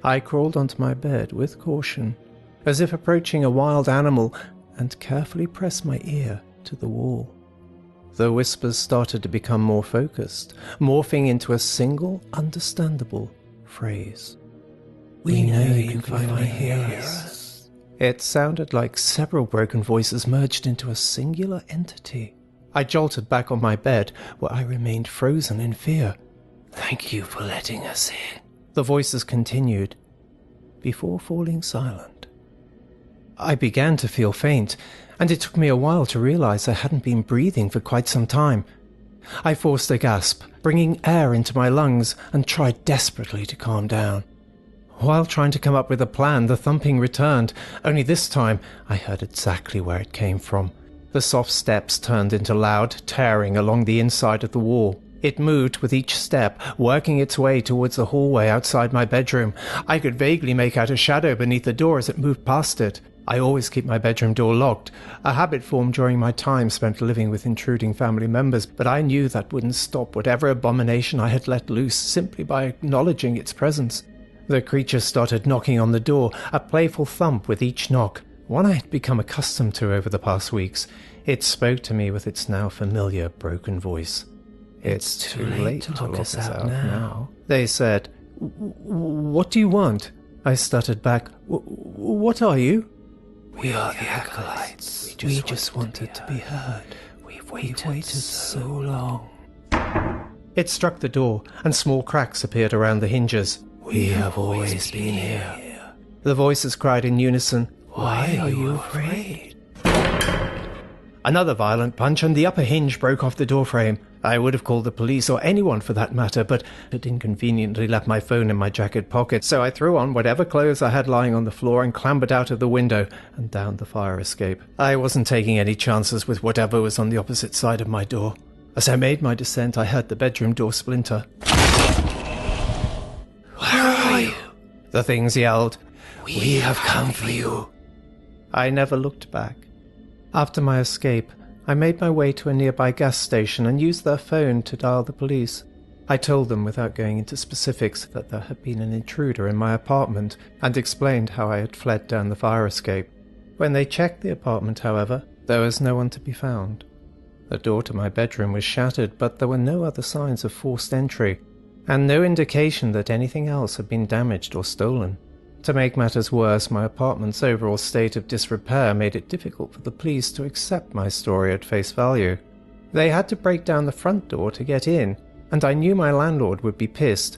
Speaker 5: I crawled onto my bed with caution, as if approaching a wild animal, and carefully pressed my ear to the wall. The whispers started to become more focused, morphing into a single, understandable phrase. "We know you can finally hear us." It sounded like several broken voices merged into a singular entity. I jolted back on my bed, where I remained frozen in fear. "Thank you for letting us in," the voices continued, before falling silent. I began to feel faint, and it took me a while to realize I hadn't been breathing for quite some time. I forced a gasp, bringing air into my lungs, and tried desperately to calm down. While trying to come up with a plan, the thumping returned, only this time I heard exactly where it came from. The soft steps turned into loud tearing along the inside of the wall. It moved with each step, working its way towards the hallway outside my bedroom. I could vaguely make out a shadow beneath the door as it moved past it. I always keep my bedroom door locked, a habit formed during my time spent living with intruding family members, but I knew that wouldn't stop whatever abomination I had let loose simply by acknowledging its presence. The creature started knocking on the door, a playful thump with each knock, one I had become accustomed to over the past weeks. It spoke to me with its now familiar broken voice. "It's too late to lock us out now," they said. "What do you want?" I stuttered back. "What are you?" "We are the acolytes. We just wanted to be heard. We've waited so long." It struck the door, and small cracks appeared around the hinges. "We have always been here." The voices cried in unison. "Why are you afraid?" Another violent punch, and the upper hinge broke off the doorframe. I would have called the police, or anyone for that matter, but had inconveniently left my phone in my jacket pocket, so I threw on whatever clothes I had lying on the floor and clambered out of the window and down the fire escape. I wasn't taking any chances with whatever was on the opposite side of my door. As I made my descent, I heard the bedroom door splinter. "Where are you?" the things yelled. "We have come for you." I never looked back. After my escape, I made my way to a nearby gas station and used their phone to dial the police. I told them, without going into specifics, that there had been an intruder in my apartment, and explained how I had fled down the fire escape. When they checked the apartment, however, there was no one to be found. The door to my bedroom was shattered, but there were no other signs of forced entry, and no indication that anything else had been damaged or stolen. To make matters worse, my apartment's overall state of disrepair made it difficult for the police to accept my story at face value. They had to break down the front door to get in, and I knew my landlord would be pissed,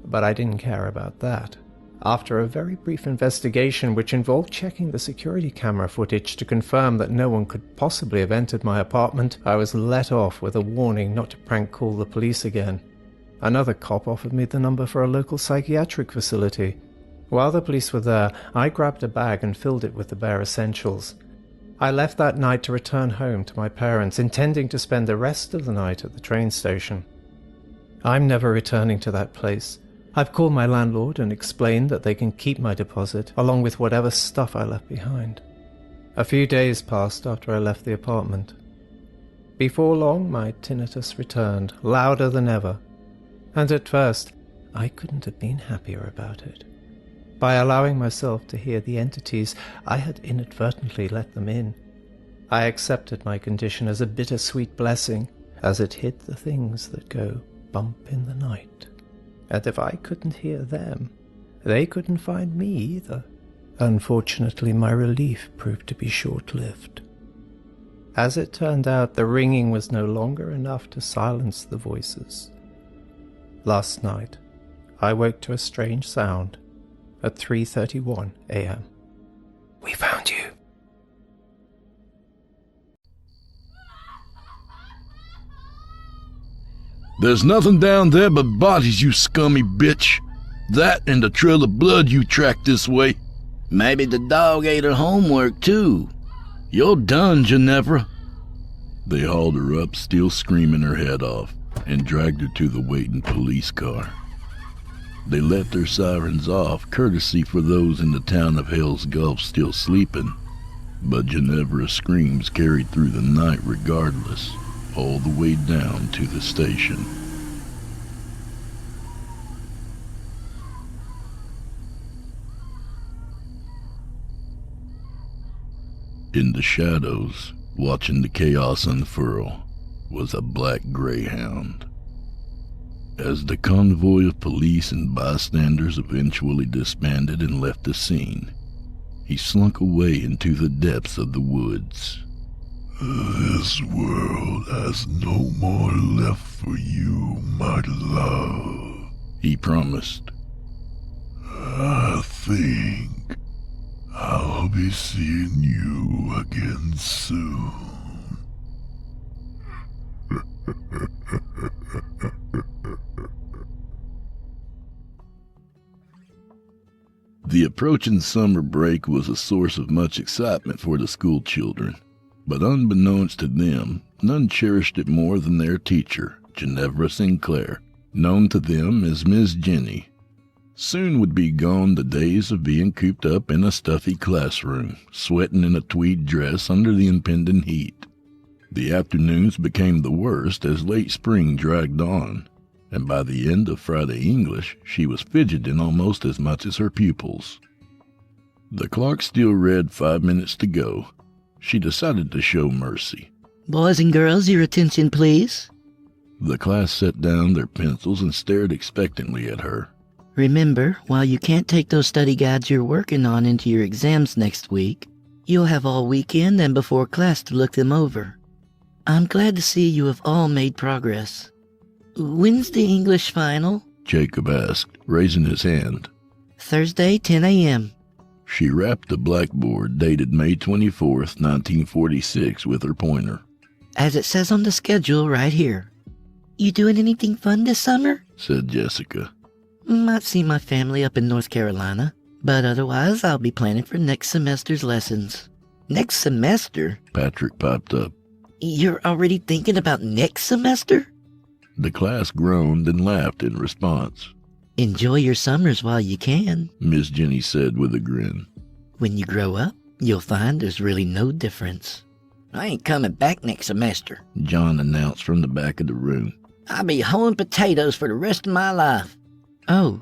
Speaker 5: but I didn't care about that. After a very brief investigation which involved checking the security camera footage to confirm that no one could possibly have entered my apartment, I was let off with a warning not to prank call the police again. Another cop offered me the number for a local psychiatric facility. While the police were there, I grabbed a bag and filled it with the bare essentials. I left that night to return home to my parents, intending to spend the rest of the night at the train station. I'm never returning to that place. I've called my landlord and explained that they can keep my deposit, along with whatever stuff I left behind. A few days passed after I left the apartment. Before long, my tinnitus returned, louder than ever. And at first, I couldn't have been happier about it. By allowing myself to hear the entities, I had inadvertently let them in. I accepted my condition as a bittersweet blessing, as it hid the things that go bump in the night. And if I couldn't hear them, they couldn't find me either. Unfortunately, my relief proved to be short-lived. As it turned out, the ringing was no longer enough to silence the voices. Last night, I woke to a strange sound at 3:31 a.m. "We found you."
Speaker 6: There's nothing down there but bodies, you scummy bitch. That and the trail of blood you tracked this way.
Speaker 7: Maybe the dog ate her homework, too. You're done, Ginevra.
Speaker 6: They hauled her up, still screaming her head off, and dragged her to the waiting police car. They let their sirens off, courtesy for those in the town of Hell's Gulf still sleeping. But Ginevra's screams carried through the night regardless, all the way down to the station. In the shadows, watching the chaos unfurl, was a black greyhound. As the convoy of police and bystanders eventually disbanded and left the scene, he slunk away into the depths of the woods.
Speaker 1: This world has no more left for you, my love,
Speaker 6: he promised.
Speaker 1: I think I'll be seeing you again soon.
Speaker 6: The approaching summer break was a source of much excitement for the school children, but unbeknownst to them, none cherished it more than their teacher, Ginevra Sinclair, known to them as Miss Jenny. Soon would be gone the days of being cooped up in a stuffy classroom, sweating in a tweed dress under the impending heat. The afternoons became the worst as late spring dragged on, and by the end of Friday English, she was fidgeting almost as much as her pupils. The clock still read 5 minutes to go. She decided to show mercy.
Speaker 8: Boys and girls, your attention, please.
Speaker 6: The class set down their pencils and stared expectantly at her.
Speaker 8: Remember, while you can't take those study guides you're working on into your exams next week, you'll have all weekend and before class to look them over. I'm glad to see you have all made progress. When's the English final?
Speaker 6: Jacob asked, raising his hand.
Speaker 8: Thursday, 10 a.m.
Speaker 6: She rapped the blackboard dated May 24th, 1946 with her pointer.
Speaker 8: As it says on the schedule right here. You doing anything fun this summer?
Speaker 6: Said Jessica.
Speaker 8: Might see my family up in North Carolina, but otherwise I'll be planning for next semester's lessons. Next semester?
Speaker 6: Patrick piped up.
Speaker 8: You're already thinking about next semester?
Speaker 6: The class groaned and laughed in response.
Speaker 8: Enjoy your summers while you can,
Speaker 6: Miss Jenny said with a grin.
Speaker 8: When you grow up, you'll find there's really no difference. I ain't coming back next semester,
Speaker 6: John announced from the back of the room.
Speaker 8: I'll be hoeing potatoes for the rest of my life. Oh,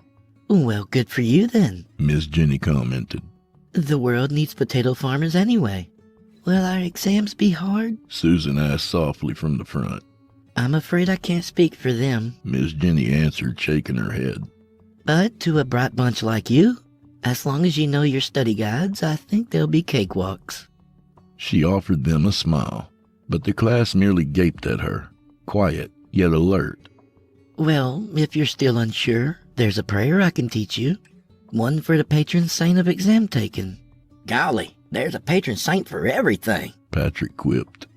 Speaker 8: well, good for you then,
Speaker 6: Miss Jenny commented.
Speaker 8: The world needs potato farmers anyway. Will our exams be hard?
Speaker 6: Susan asked softly from the front.
Speaker 8: I'm afraid I can't speak for them,
Speaker 6: Miss Jenny answered, shaking her head.
Speaker 8: But to a bright bunch like you, as long as you know your study guides, I think they'll be cakewalks.
Speaker 6: She offered them a smile, but the class merely gaped at her, quiet yet alert.
Speaker 8: Well, if you're still unsure, there's a prayer I can teach you. One for the patron saint of exam taking. Golly, there's a patron saint for everything,
Speaker 6: Patrick quipped.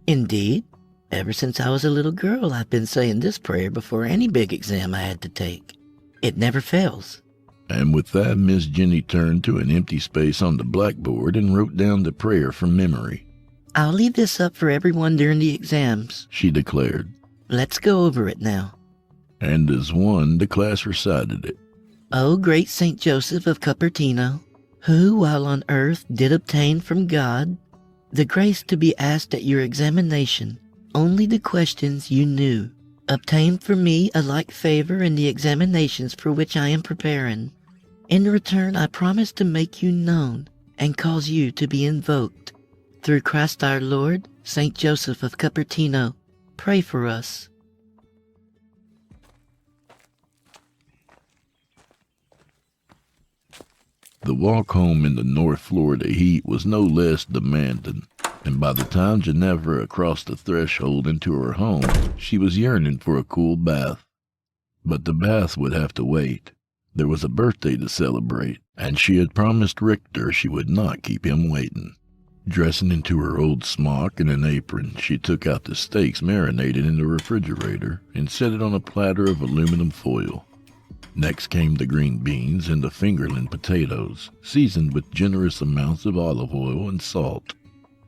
Speaker 8: Indeed. Ever since I was a little girl, I've been saying this prayer before any big exam I had to take. It never fails.
Speaker 6: And with that, Miss Jenny turned to an empty space on the blackboard and wrote down the prayer from memory.
Speaker 8: I'll leave this up for everyone during the exams,
Speaker 6: she declared.
Speaker 8: Let's go over it now.
Speaker 6: And as one, the class recited it.
Speaker 8: O great Saint Joseph of Cupertino, who while on earth did obtain from God the grace to be asked at your examination only the questions you knew, obtain for me a like favor in the examinations for which I am preparing. In return, I promise to make you known and cause you to be invoked. Through Christ our Lord, Saint Joseph of Cupertino, pray for us.
Speaker 6: The walk home in the North Florida heat was no less demanding, and by the time Ginevra crossed the threshold into her home, she was yearning for a cool bath. But the bath would have to wait. There was a birthday to celebrate, and she had promised Richter she would not keep him waiting. Dressing into her old smock and an apron, she took out the steaks marinated in the refrigerator and set it on a platter of aluminum foil. Next came the green beans and the fingerling potatoes, seasoned with generous amounts of olive oil and salt.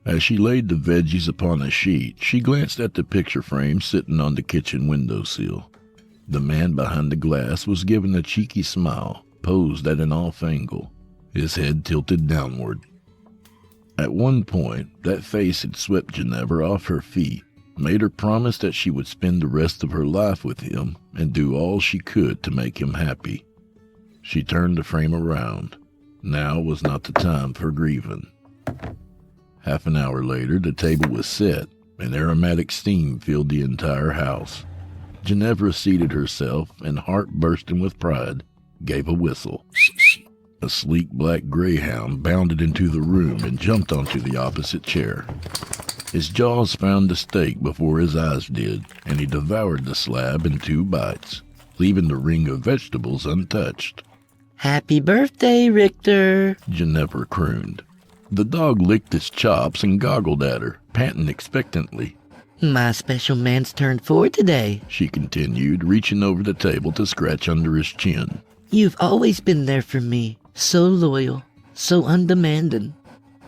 Speaker 6: As she laid the veggies upon a sheet, she glanced at the picture frame sitting on the kitchen windowsill. The man behind the glass was giving a cheeky smile, posed at an off angle, his head tilted downward. At one point, that face had swept Ginevra off her feet, made her promise that she would spend the rest of her life with him and do all she could to make him happy. She turned the frame around. Now was not the time for grieving. Half an hour later, the table was set, and aromatic steam filled the entire house. Ginevra seated herself and, heart bursting with pride, gave a whistle. A sleek black greyhound bounded into the room and jumped onto the opposite chair. His jaws found the steak before his eyes did, and he devoured the slab in 2 bites, leaving the ring of vegetables untouched.
Speaker 8: Happy birthday, Richter,
Speaker 6: Ginevra crooned. The dog licked its chops and goggled at her, panting expectantly.
Speaker 8: My special man's turned 4 today,
Speaker 6: She continued, reaching over the table to scratch under his chin.
Speaker 8: You've always been there for me. So loyal, so undemanding.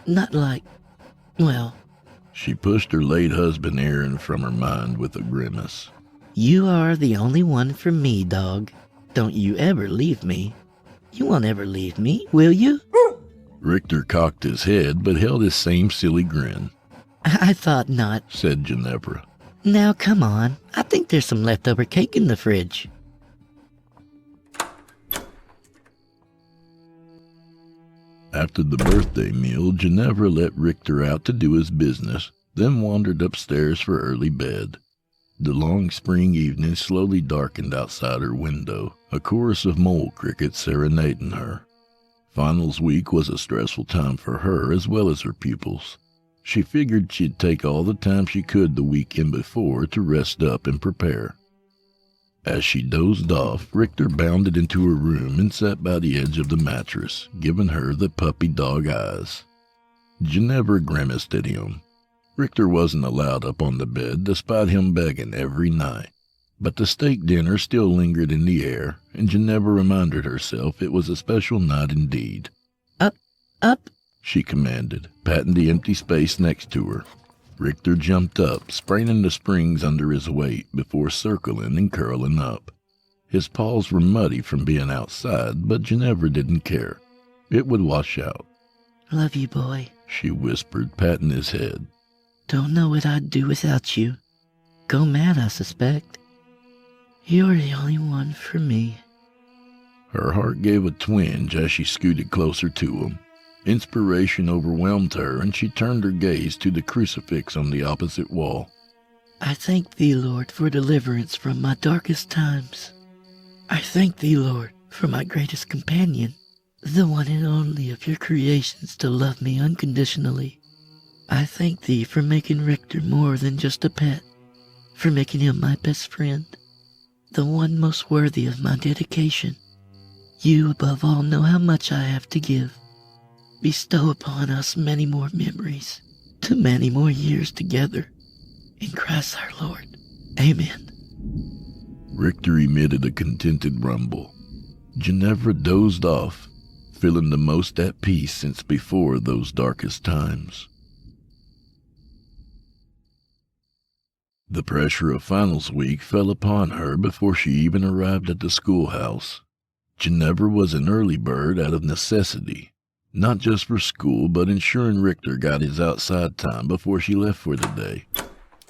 Speaker 8: Not like, well,
Speaker 6: She pushed her late husband Aaron from her mind with a grimace.
Speaker 8: you are the only one for me, dog. Don't you ever leave me. You won't ever leave me, will you?
Speaker 6: Richter cocked his head but held his same silly grin,
Speaker 8: I thought not.
Speaker 6: said Ginevra.
Speaker 8: Now come on, I think there's some leftover cake in the fridge.
Speaker 6: After the birthday meal, Ginevra let Richter out to do his business, then wandered upstairs for early bed. The long spring evening slowly darkened outside her window, a chorus of mole crickets serenading her. Finals week was a stressful time for her as well as her pupils. She figured she'd take all the time she could the weekend before to rest up and prepare. As she dozed off, Richter bounded into her room and sat by the edge of the mattress, giving her the puppy dog eyes. Ginevra grimaced at him. Richter wasn't allowed up on the bed despite him begging every night. But the steak dinner still lingered in the air, and Ginevra reminded herself it was a special night indeed.
Speaker 8: Up,
Speaker 6: She commanded, patting the empty space next to her. Richter jumped up, spraining the springs under his weight before circling and curling up. His paws were muddy from being outside, but Ginevra didn't care. It would wash out.
Speaker 8: love you, boy.
Speaker 6: She whispered, patting his head.
Speaker 8: Don't know what I'd do without you. Go mad, I suspect. You're the only one for me.
Speaker 6: Her heart gave a twinge as she scooted closer to him. Inspiration overwhelmed her, and she turned her gaze to the crucifix on the opposite wall.
Speaker 8: I thank thee, Lord, for deliverance from my darkest times. I thank thee, Lord, for my greatest companion, the one and only of your creations to love me unconditionally. I thank thee for making Richter more than just a pet, for making him my best friend, the one most worthy of my dedication. You, above all, know how much I have to give. Bestow upon us many more memories, to many more years together. In Christ our Lord. Amen.
Speaker 6: Richter emitted a contented rumble. Ginevra dozed off, feeling the most at peace since before those darkest times. The pressure of finals week fell upon her before she even arrived at the schoolhouse. Ginevra was an early bird out of necessity, not just for school, but ensuring Richter got his outside time before she left for the day.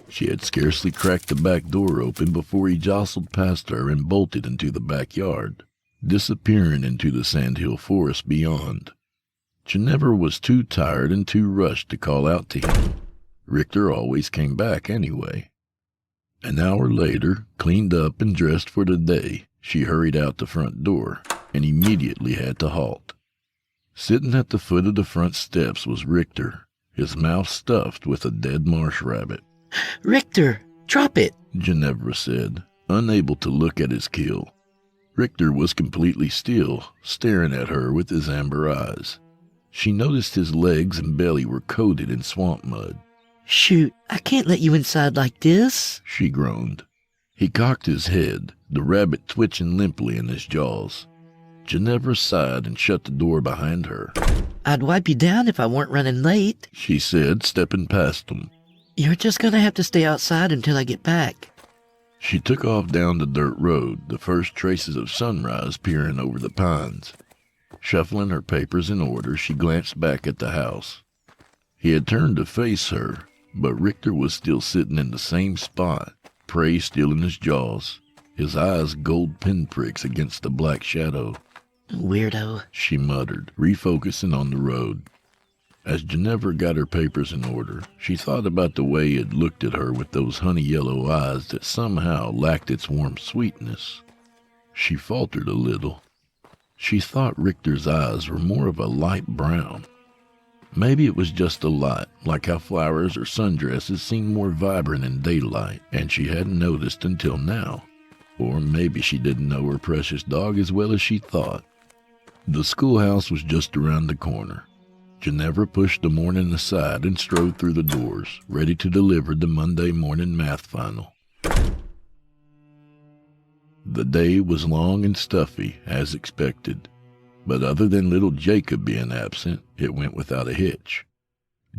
Speaker 6: She had scarcely cracked the back door open before he jostled past her and bolted into the backyard, disappearing into the sandhill forest beyond. Ginevra was too tired and too rushed to call out to him. Richter always came back anyway. An hour later, cleaned up and dressed for the day, she hurried out the front door and immediately had to halt. Sitting at the foot of the front steps was Richter, his mouth stuffed with a dead marsh rabbit.
Speaker 8: Richter, drop it.
Speaker 6: Ginevra said, unable to look at his kill. Richter was completely still, staring at her with his amber eyes. She noticed his legs and belly were coated in swamp mud.
Speaker 8: Shoot, I can't let you inside like this.
Speaker 6: She groaned. He cocked his head, the rabbit twitching limply in his jaws. Ginevra sighed and shut the door behind her.
Speaker 8: I'd wipe you down if I weren't running late,
Speaker 6: she said, stepping past him.
Speaker 8: You're just gonna have to stay outside until I get back.
Speaker 6: She took off down the dirt road, the first traces of sunrise peering over the pines. Shuffling her papers in order, she glanced back at the house. He had turned to face her, but Richter was still sitting in the same spot, prey still in his jaws, his eyes gold pinpricks against the black shadow.
Speaker 8: Weirdo,
Speaker 6: she muttered, refocusing on the road. As Ginevra got her papers in order, she thought about the way it looked at her with those honey-yellow eyes that somehow lacked its warm sweetness. She faltered a little. She thought Richter's eyes were more of a light brown. Maybe it was just a light, like how flowers or sundresses seem more vibrant in daylight, and she hadn't noticed until now. Or maybe she didn't know her precious dog as well as she thought. The schoolhouse was just around the corner. Ginevra pushed the morning aside and strode through the doors, ready to deliver the Monday morning math final. The day was long and stuffy, as expected, but other than little Jacob being absent, it went without a hitch.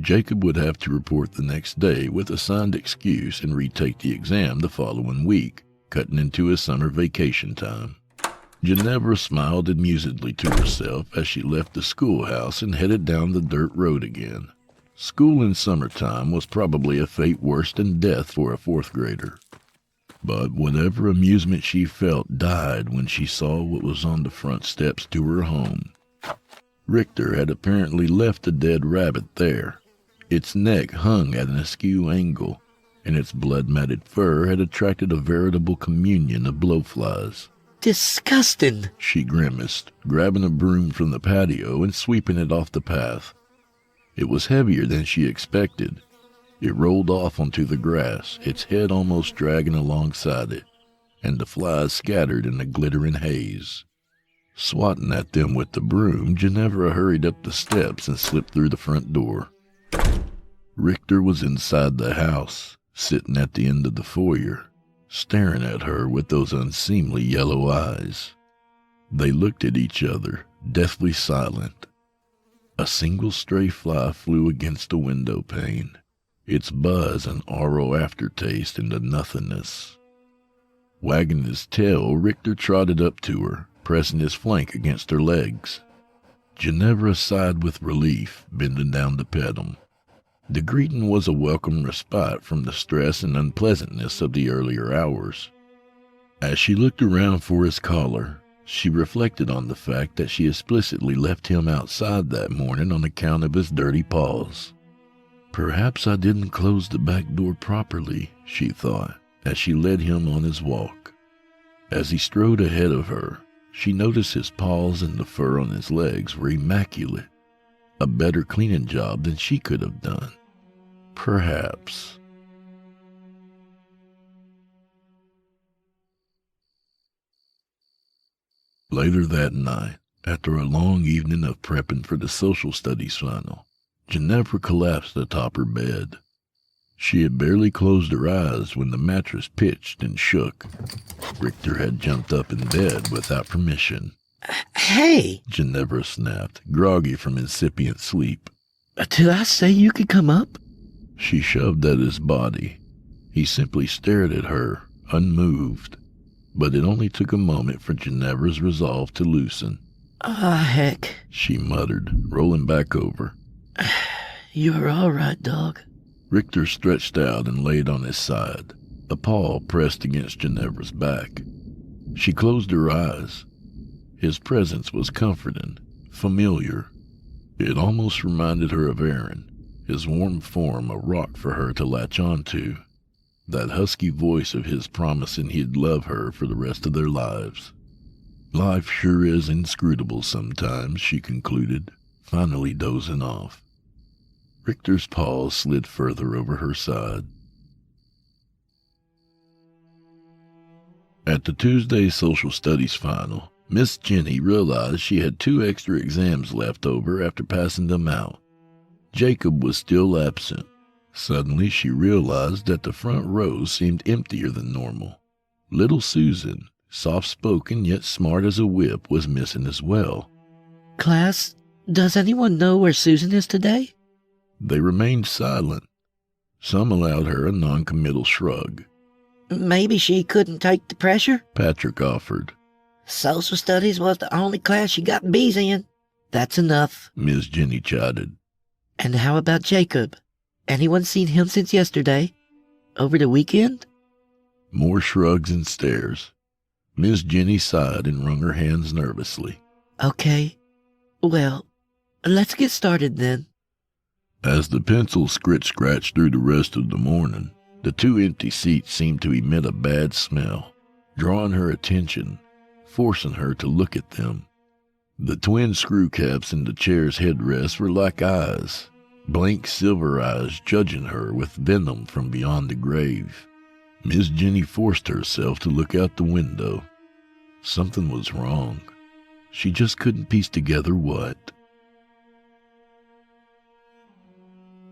Speaker 6: Jacob would have to report the next day with a signed excuse and retake the exam the following week, cutting into his summer vacation time. Ginevra smiled amusedly to herself as she left the schoolhouse and headed down the dirt road again. School in summertime was probably a fate worse than death for a fourth grader. But whatever amusement she felt died when she saw what was on the front steps to her home. Richter had apparently left the dead rabbit there. Its neck hung at an askew angle, and its blood-matted fur had attracted a veritable communion of blowflies.
Speaker 8: Disgusting,
Speaker 6: she grimaced, grabbing a broom from the patio and sweeping it off the path. It was heavier than she expected. It rolled off onto the grass, its head almost dragging alongside it, and the flies scattered in the glittering haze. Swatting at them with the broom, Ginevra hurried up the steps and slipped through the front door. Richter was inside the house, sitting at the end of the foyer, staring at her with those unseemly yellow eyes. They looked at each other, deathly silent. A single stray fly flew against the window pane, its buzz and aural aftertaste into nothingness. Wagging his tail, Richter trotted up to her, pressing his flank against her legs. Ginevra sighed with relief, bending down to pet him. The greeting was a welcome respite from the stress and unpleasantness of the earlier hours. As she looked around for his collar, she reflected on the fact that she explicitly left him outside that morning on account of his dirty paws. Perhaps I didn't close the back door properly, she thought, as she led him on his walk. As he strode ahead of her, she noticed his paws and the fur on his legs were immaculate. A better cleaning job than she could have done. Perhaps. Later that night, after a long evening of prepping for the social studies final, Ginevra collapsed atop her bed. She had barely closed her eyes when the mattress pitched and shook. Richter had jumped up in bed without permission.
Speaker 8: Hey!
Speaker 6: Ginevra snapped, groggy from incipient sleep.
Speaker 8: Did I say you could come up?
Speaker 6: She shoved at his body. He simply stared at her, unmoved. But it only took a moment for Ginevra's resolve to loosen.
Speaker 8: Ah, heck,
Speaker 6: she muttered, rolling back over.
Speaker 8: You're all right, dog.
Speaker 6: Richter stretched out and laid on his side, a paw pressed against Ginevra's back. She closed her eyes. His presence was comforting, familiar. It almost reminded her of Aaron, his warm form a rock for her to latch onto, that husky voice of his promising he'd love her for the rest of their lives. Life sure is inscrutable sometimes, she concluded, finally dozing off. Richter's paws slid further over her side. At the Tuesday social studies final, Miss Jenny realized she had 2 extra exams left over after passing them out. Jacob was still absent. Suddenly she realized that the front row seemed emptier than normal. Little Susan, soft-spoken yet smart as a whip, was missing as well.
Speaker 8: Class, does anyone know where Susan is today?
Speaker 6: They remained silent. Some allowed her a non-committal shrug.
Speaker 8: Maybe she couldn't take the pressure?
Speaker 6: Patrick offered.
Speaker 8: Social studies was the only class she got B's in. That's enough.
Speaker 6: Miss Jenny chided.
Speaker 8: And how about Jacob? Anyone seen him since yesterday? Over the weekend?
Speaker 6: More shrugs and stares. Miss Jenny sighed and wrung her hands nervously.
Speaker 8: Okay. Well, let's get started then.
Speaker 6: As the pencil scratched through the rest of the morning, the 2 empty seats seemed to emit a bad smell, drawing her attention, forcing her to look at them. The twin screw caps in the chair's headrest were like eyes, blank silver eyes judging her with venom from beyond the grave. Miss Jenny forced herself to look out the window. Something was wrong. She just couldn't piece together what.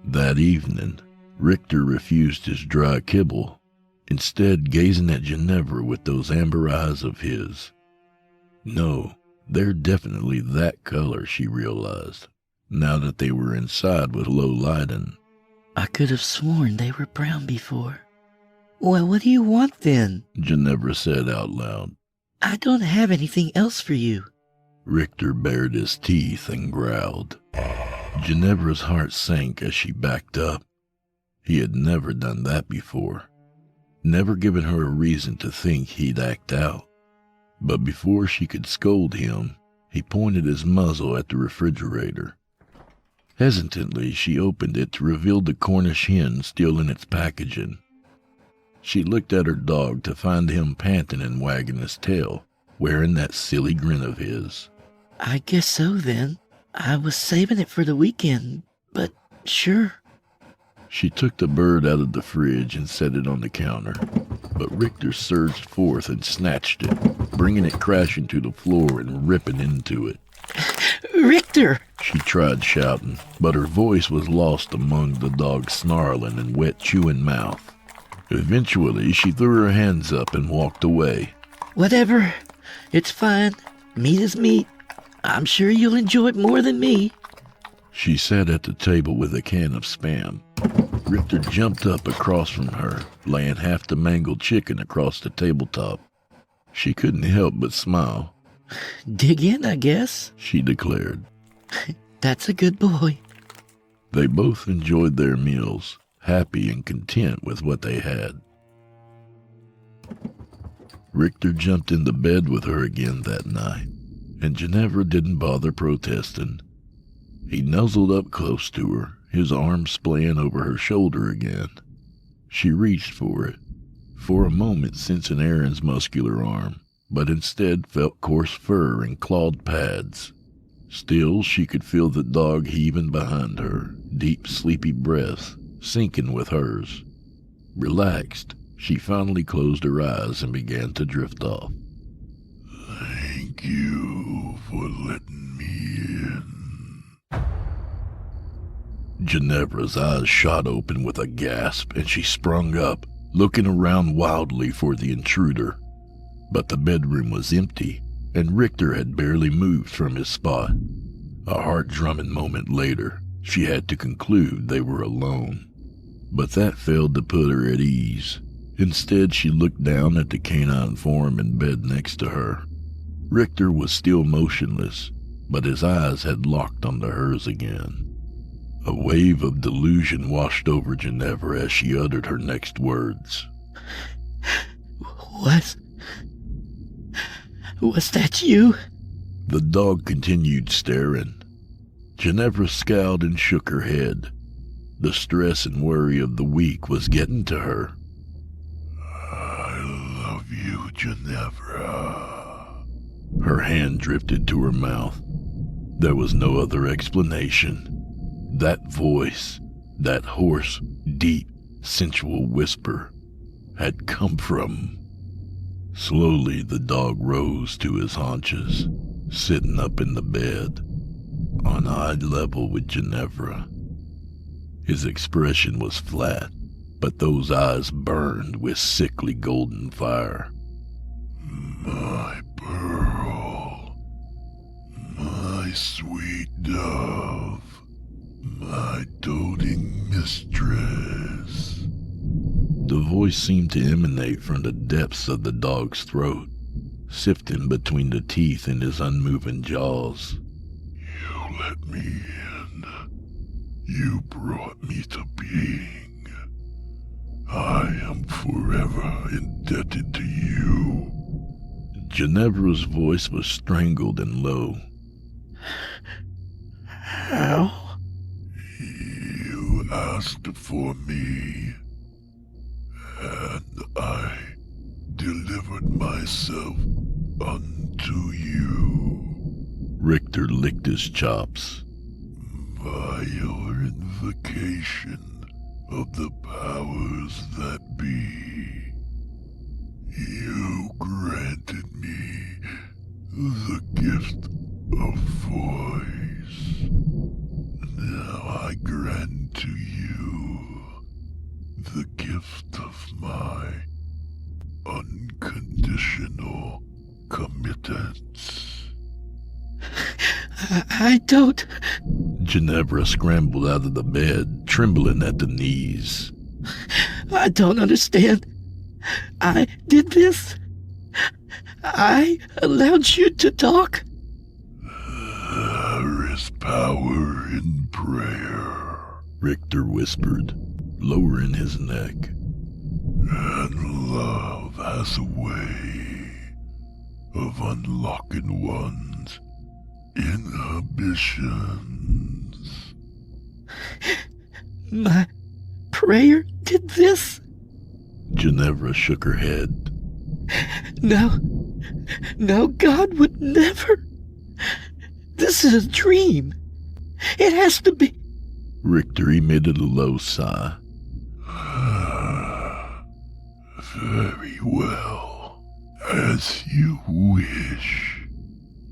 Speaker 6: That evening, Richter refused his dry kibble, instead gazing at Ginevra with those amber eyes of his. No, they're definitely that color, she realized, now that they were inside with low lighting.
Speaker 8: I could have sworn they were brown before. Well, what do you want then?
Speaker 6: Ginevra said out loud.
Speaker 8: I don't have anything else for you.
Speaker 6: Richter bared his teeth and growled. Ginevra's heart sank as she backed up. He had never done that before, never given her a reason to think he'd act out. But before she could scold him, he pointed his muzzle at the refrigerator. Hesitantly, she opened it to reveal the Cornish hen still in its packaging. She looked at her dog to find him panting and wagging his tail, wearing that silly grin of his.
Speaker 8: I guess so then. I was saving it for the weekend, but sure.
Speaker 6: She took the bird out of the fridge and set it on the counter, but Richter surged forth and snatched it, bringing it crashing to the floor and ripping into it.
Speaker 8: Richter!
Speaker 6: She tried shouting, but her voice was lost among the dog's snarling and wet chewing mouth. Eventually, she threw her hands up and walked away.
Speaker 8: Whatever. It's fine. Meat is meat. I'm sure you'll enjoy it more than me.
Speaker 6: She sat at the table with a can of Spam. Richter jumped up across from her, laying half the mangled chicken across the tabletop. She couldn't help but smile.
Speaker 8: Dig in, I guess,
Speaker 6: she declared.
Speaker 8: That's a good boy.
Speaker 6: They both enjoyed their meals, happy and content with what they had. Richter jumped into bed with her again that night, and Ginevra didn't bother protesting. He nuzzled up close to her, his arm splaying over her shoulder again. She reached for it, for a moment sensing Aaron's muscular arm, but instead felt coarse fur and clawed pads. Still, she could feel the dog heaving behind her, deep, sleepy breaths sinking with hers. Relaxed, she finally closed her eyes and began to drift off.
Speaker 1: Thank you for letting me in.
Speaker 6: Ginevra's eyes shot open with a gasp, and she sprung up, looking around wildly for the intruder. But the bedroom was empty, and Richter had barely moved from his spot. A heart-drumming moment later, she had to conclude they were alone. But that failed to put her at ease. Instead, she looked down at the canine form in bed next to her. Richter was still motionless, but his eyes had locked onto hers again. A wave of delusion washed over Ginevra as she uttered her next words.
Speaker 8: Was that you?
Speaker 6: The dog continued staring. Ginevra scowled and shook her head. The stress and worry of the week was getting to her.
Speaker 1: I love you, Ginevra.
Speaker 6: Her hand drifted to her mouth. There was no other explanation. That voice, that hoarse, deep, sensual whisper, had come from... Slowly the dog rose to his haunches, sitting up in the bed, on eye level with Ginevra. His expression was flat, but those eyes burned with sickly golden fire.
Speaker 1: My pearl, my sweet dove, my doting mistress.
Speaker 6: The voice seemed to emanate from the depths of the dog's throat, sifting between the teeth in his unmoving jaws.
Speaker 1: You let me in. You brought me to being. I am forever indebted to you.
Speaker 6: Ginevra's voice was strangled and low.
Speaker 8: How?
Speaker 1: You asked for me, and I delivered myself unto you.
Speaker 6: Richter licked his chops.
Speaker 1: By your invocation of the powers that be, you granted me the gift of voice. Now I grant to you the gift of my unconditional committance.
Speaker 8: I don't...
Speaker 6: Ginevra scrambled out of the bed, trembling at the knees.
Speaker 8: I don't understand. I did this. I allowed you to talk.
Speaker 1: There is power in prayer,
Speaker 6: Richter whispered, lowering his neck.
Speaker 1: and love has a way of unlocking one's inhibitions.
Speaker 8: My prayer did this?
Speaker 6: Ginevra shook her head.
Speaker 8: No, God would never. This is a dream. It has to be.
Speaker 6: Richter emitted a low sigh.
Speaker 1: Very well, as you wish.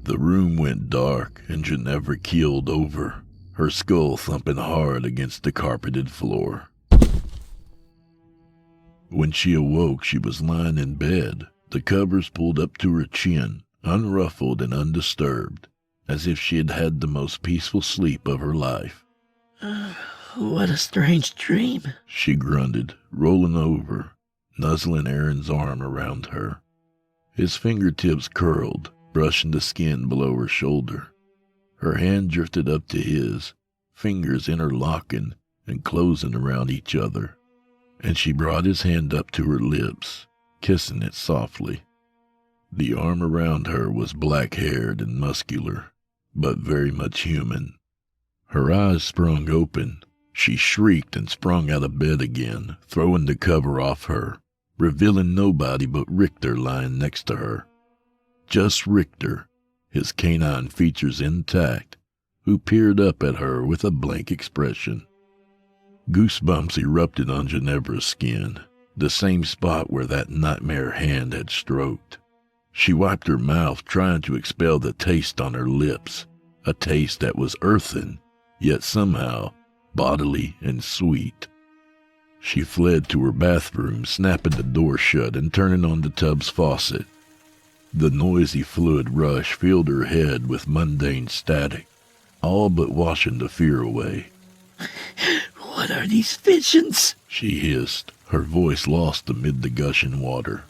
Speaker 6: The room went dark, and Ginevra keeled over, her skull thumping hard against the carpeted floor. When she awoke, she was lying in bed, the covers pulled up to her chin, unruffled and undisturbed, as if she had had the most peaceful sleep of her life.
Speaker 8: What a strange dream.
Speaker 6: She grunted, rolling over, nuzzling Aaron's arm around her. His fingertips curled, brushing the skin below her shoulder. Her hand drifted up to his, fingers interlocking and closing around each other, and she brought his hand up to her lips, kissing it softly. The arm around her was black-haired and muscular, but very much human. Her eyes sprung open. She shrieked and sprung out of bed again, throwing the cover off her, revealing nobody but Richter lying next to her. Just Richter, his canine features intact, who peered up at her with a blank expression. Goosebumps erupted on Ginevra's skin, the same spot where that nightmare hand had stroked. She wiped her mouth, trying to expel the taste on her lips, a taste that was earthen, yet somehow bodily and sweet. She fled to her bathroom, snapping the door shut and turning on the tub's faucet. The noisy fluid rush filled her head with mundane static, all but washing the fear away.
Speaker 8: What are these visions?
Speaker 6: She hissed, her voice lost amid the gushing water.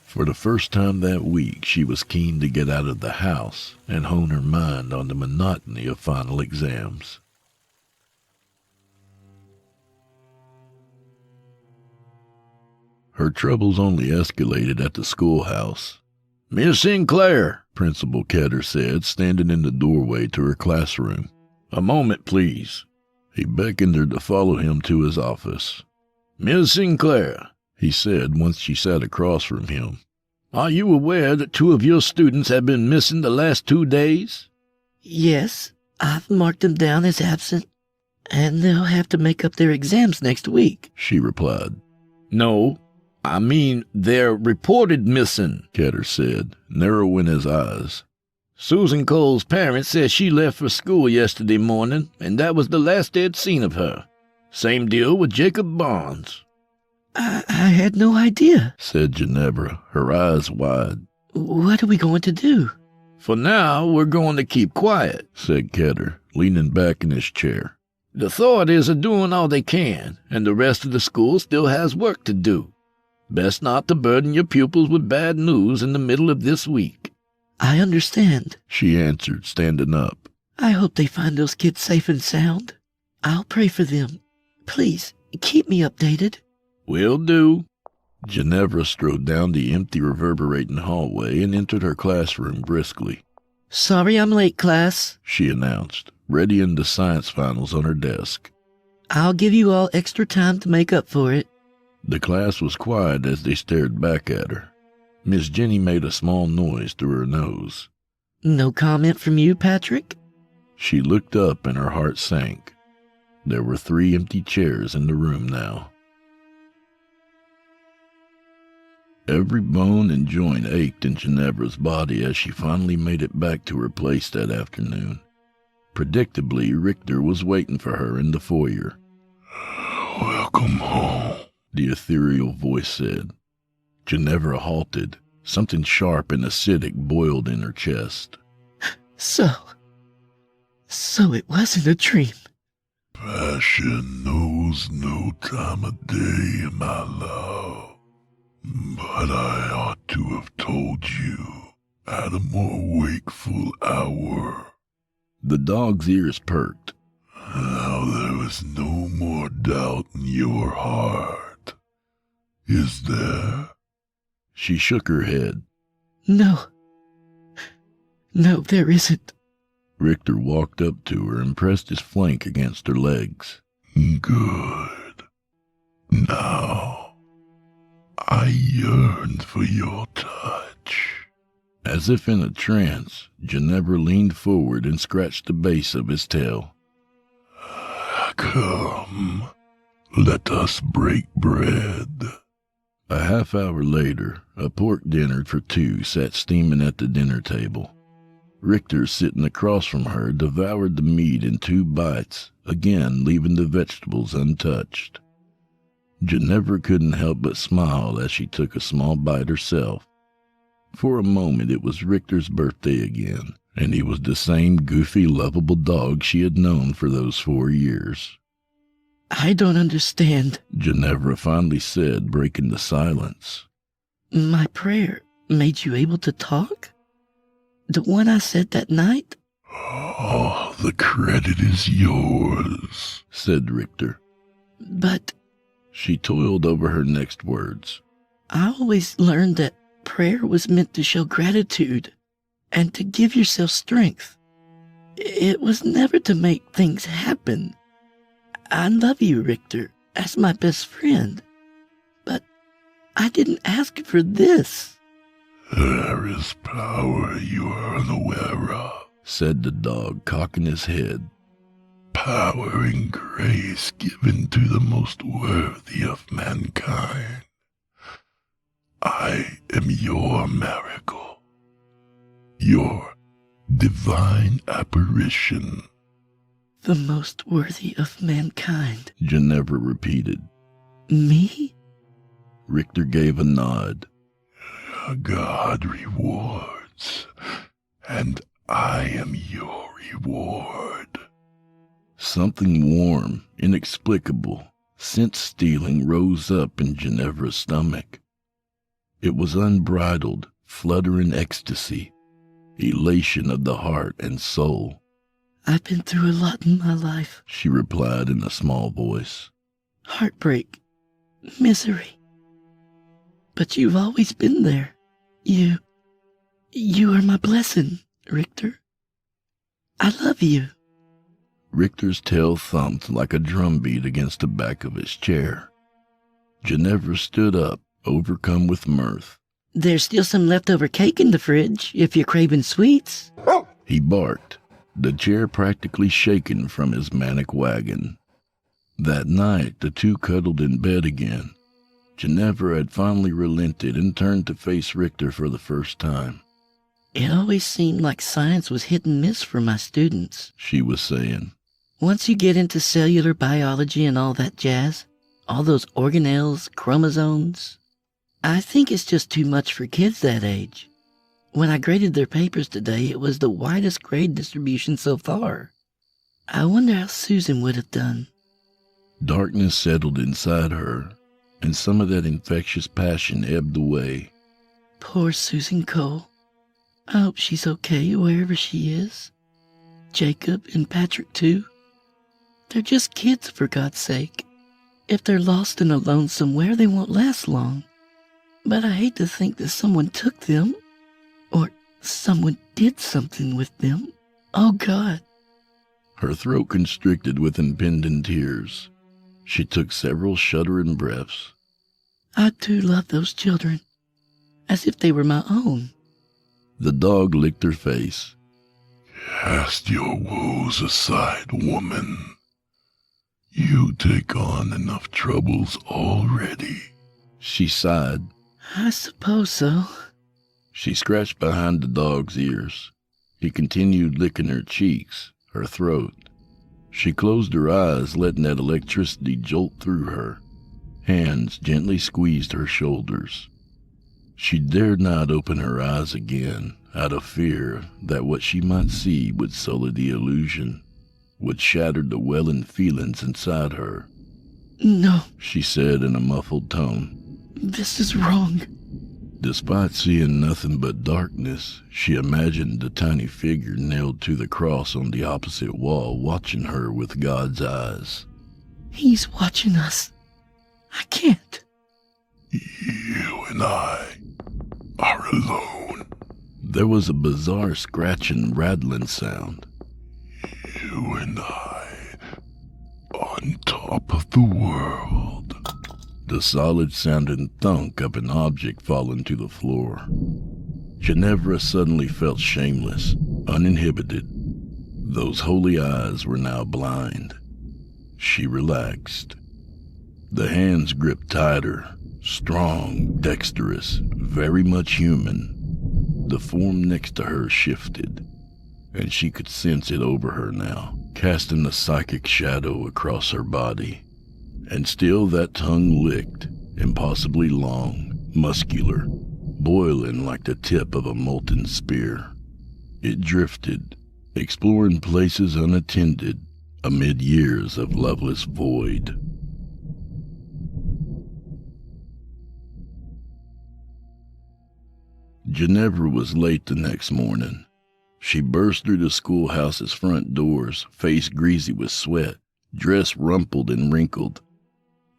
Speaker 6: For the first time that week, she was keen to get out of the house and hone her mind on the monotony of final exams. Her troubles only escalated at the schoolhouse. "Miss Sinclair," Principal Ketter said, standing in the doorway to her classroom. "A moment, please." He beckoned her to follow him to his office. "Miss Sinclair," he said once she sat across from him, "are you aware that 2 of your students have been missing the last 2 days?
Speaker 8: Yes, I've marked them down as absent, and they'll have to make up their exams next week,"
Speaker 6: she replied.
Speaker 7: No, I mean they're reported missing,
Speaker 6: Ketter said, narrowing his eyes.
Speaker 7: Susan Cole's parents said she left for school yesterday morning, and that was the last they'd seen of her. Same deal with Jacob Barnes.
Speaker 8: I had no idea,
Speaker 6: said Ginevra, her eyes wide.
Speaker 8: What are we going to do?
Speaker 7: For now, we're going to keep quiet, said Ketter, leaning back in his chair. The authorities are doing all they can, and the rest of the school still has work to do. Best not to burden your pupils with bad news in the middle of this week.
Speaker 8: I understand,
Speaker 6: she answered, standing up.
Speaker 8: I hope they find those kids safe and sound. I'll pray for them. Please, keep me updated.
Speaker 7: Will do.
Speaker 6: Ginevra strode down the empty, reverberating hallway and entered her classroom briskly.
Speaker 8: Sorry I'm late, class,
Speaker 6: she announced, readying the science finals on her desk.
Speaker 8: I'll give you all extra time to make up for it.
Speaker 6: The class was quiet as they stared back at her. Miss Jenny made a small noise through her nose.
Speaker 8: No comment from you, Patrick?
Speaker 6: She looked up and her heart sank. There were 3 empty chairs in the room now. Every bone and joint ached in Ginevra's body as she finally made it back to her place that afternoon. Predictably, Richter was waiting for her in the foyer.
Speaker 1: Welcome home,
Speaker 6: the ethereal voice said. Ginevra halted. Something sharp and acidic boiled in her chest.
Speaker 8: So it wasn't a dream.
Speaker 1: Passion knows no time of day, my love. But I ought to have told you at a more wakeful hour.
Speaker 6: The dog's ears perked.
Speaker 1: Now there is no more doubt in your heart, is there?
Speaker 6: She shook her head.
Speaker 8: No, there isn't.
Speaker 6: Richter walked up to her and pressed his flank against her legs.
Speaker 1: Good. Now, I yearn for your touch.
Speaker 6: As if in a trance, Ginevra leaned forward and scratched the base of his tail.
Speaker 1: Come, let us break bread.
Speaker 6: A half hour later, a pork dinner for 2 sat steaming at the dinner table. Richter, sitting across from her, devoured the meat in 2 bites, again leaving the vegetables untouched. Ginevra couldn't help but smile as she took a small bite herself. For a moment it was Richter's birthday again, and he was the same goofy, lovable dog she had known for those 4 years.
Speaker 8: I don't understand,
Speaker 6: Ginevra finally said, breaking the silence.
Speaker 8: My prayer made you able to talk? The one I said that night?
Speaker 1: Oh, the credit is yours,
Speaker 6: said Richter.
Speaker 8: But
Speaker 6: she toiled over her next words.
Speaker 8: I always learned that prayer was meant to show gratitude and to give yourself strength. It was never to make things happen. I love you, Richter, as my best friend. But I didn't ask for this.
Speaker 1: There is power you are unaware of,
Speaker 6: said the dog, cocking his head.
Speaker 1: Power and grace given to the most worthy of mankind. I am your miracle, your divine apparition.
Speaker 8: The most worthy of mankind,
Speaker 6: Ginevra repeated.
Speaker 8: Me?
Speaker 6: Richter gave a nod.
Speaker 1: God rewards, and I am your reward.
Speaker 6: Something warm, inexplicable, sense-stealing rose up in Ginevra's stomach. It was unbridled, fluttering ecstasy, elation of the heart and soul.
Speaker 8: I've been through a lot in my life,
Speaker 6: she replied in a small voice.
Speaker 8: Heartbreak, misery. But you've always been there. You are my blessing, Richter. I love you.
Speaker 6: Richter's tail thumped like a drumbeat against the back of his chair. Ginevra stood up, overcome with mirth.
Speaker 8: There's still some leftover cake in the fridge, if you're craving sweets.
Speaker 6: He barked, the chair practically shaken from his manic wagon. That night, the 2 cuddled in bed again. Ginevra had finally relented and turned to face Richter for the first time.
Speaker 8: It always seemed like science was hit and miss for my students,
Speaker 6: she was saying.
Speaker 8: Once you get into cellular biology and all that jazz, all those organelles, chromosomes, I think it's just too much for kids that age. When I graded their papers today, it was the widest grade distribution so far. I wonder how Susan would have done.
Speaker 6: Darkness settled inside her, and some of that infectious passion ebbed away.
Speaker 8: Poor Susan Cole. I hope she's okay wherever she is. Jacob and Patrick, too. They're just kids, for God's sake. If they're lost and alone somewhere, they won't last long. But I hate to think that someone took them, or someone did something with them. Oh, God.
Speaker 6: Her throat constricted with impending tears. She took several shuddering breaths.
Speaker 8: I do love those children, as if they were my own.
Speaker 6: The dog licked her face.
Speaker 1: Cast your woes aside, woman. You take on enough troubles already.
Speaker 6: She sighed.
Speaker 8: I suppose so.
Speaker 6: She scratched behind the dog's ears. He continued licking her cheeks, her throat. She closed her eyes, letting that electricity jolt through her. Hands gently squeezed her shoulders. She dared not open her eyes again, out of fear that what she might see would sully the illusion, would shatter the welling feelings inside her.
Speaker 8: No,
Speaker 6: She said in a muffled tone.
Speaker 8: this is wrong.
Speaker 6: Despite seeing nothing but darkness, she imagined the tiny figure nailed to the cross on the opposite wall watching her with God's eyes.
Speaker 8: He's watching us. I can't.
Speaker 1: You and I are alone.
Speaker 6: There was a bizarre scratching, rattling sound.
Speaker 1: You and I on top of the world.
Speaker 6: The solid-sounding thunk of an object falling to the floor. Ginevra suddenly felt shameless, uninhibited. Those holy eyes were now blind. She relaxed. The hands gripped tighter, strong, dexterous, very much human. The form next to her shifted, and she could sense it over her now, casting a psychic shadow across her body. And still that tongue licked, impossibly long, muscular, boiling like the tip of a molten spear. It drifted, exploring places unattended, amid years of loveless void. Ginevra was late the next morning. She burst through the schoolhouse's front doors, face greasy with sweat, dress rumpled and wrinkled.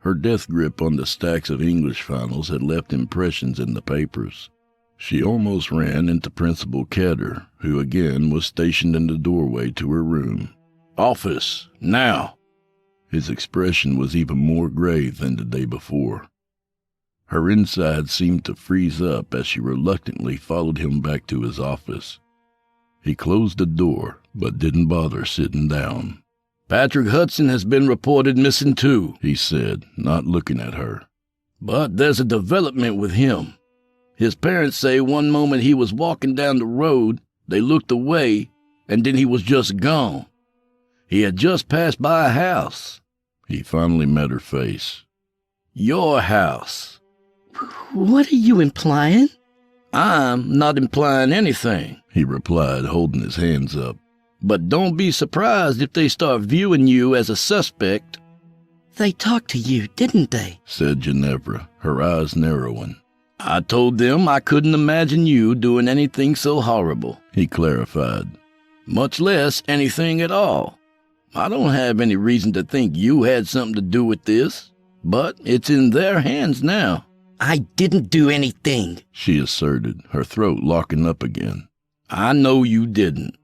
Speaker 6: Her death grip on the stacks of English finals had left impressions in the papers. She almost ran into Principal Ketter, who again was stationed in the doorway to her room. "Office, now!" His expression was even more grave than the day before. Her insides seemed to freeze up as she reluctantly followed him back to his office. He closed the door, but didn't bother sitting down.
Speaker 7: Patrick Hudson has been reported missing too,
Speaker 6: He said, not looking at her.
Speaker 7: but there's a development with him. His parents say one moment he was walking down the road, they looked away, and then he was just gone. He had just passed by a house.
Speaker 6: He finally met her face.
Speaker 7: Your house.
Speaker 8: What are you implying?
Speaker 7: I'm not implying anything,
Speaker 6: He replied, holding his hands up.
Speaker 7: but don't be surprised if they start viewing you as a suspect.
Speaker 8: They talked to you, didn't they?
Speaker 6: Said Ginevra, her eyes narrowing.
Speaker 7: I told them I couldn't imagine you doing anything so horrible,
Speaker 6: He clarified.
Speaker 7: much less anything at all. I don't have any reason to think you had something to do with this, but it's in their hands now.
Speaker 8: I didn't do anything.
Speaker 6: She asserted, her throat locking up again.
Speaker 7: I know you didn't,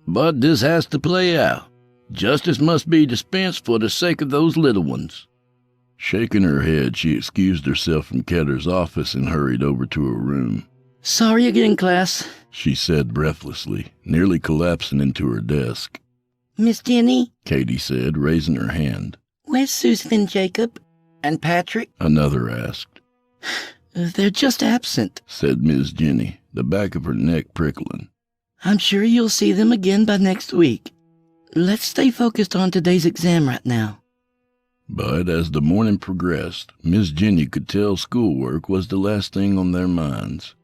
Speaker 7: but this has to play out. Justice must be dispensed for the sake of those little ones.
Speaker 6: Shaking her head, she excused herself from Ketter's office and hurried over to her room.
Speaker 8: Sorry again, class.
Speaker 6: She said breathlessly, nearly collapsing into her desk.
Speaker 8: Miss Jenny,
Speaker 6: Katie said, raising her hand.
Speaker 8: where's Susan and Jacob? And Patrick?
Speaker 6: Another asked.
Speaker 8: They're just absent.
Speaker 6: Said Miss Jenny, the back of her neck prickling.
Speaker 8: I'm sure you'll see them again by next week. Let's stay focused on today's exam right now.
Speaker 6: But as the morning progressed, Miss Jenny could tell schoolwork was the last thing on their minds.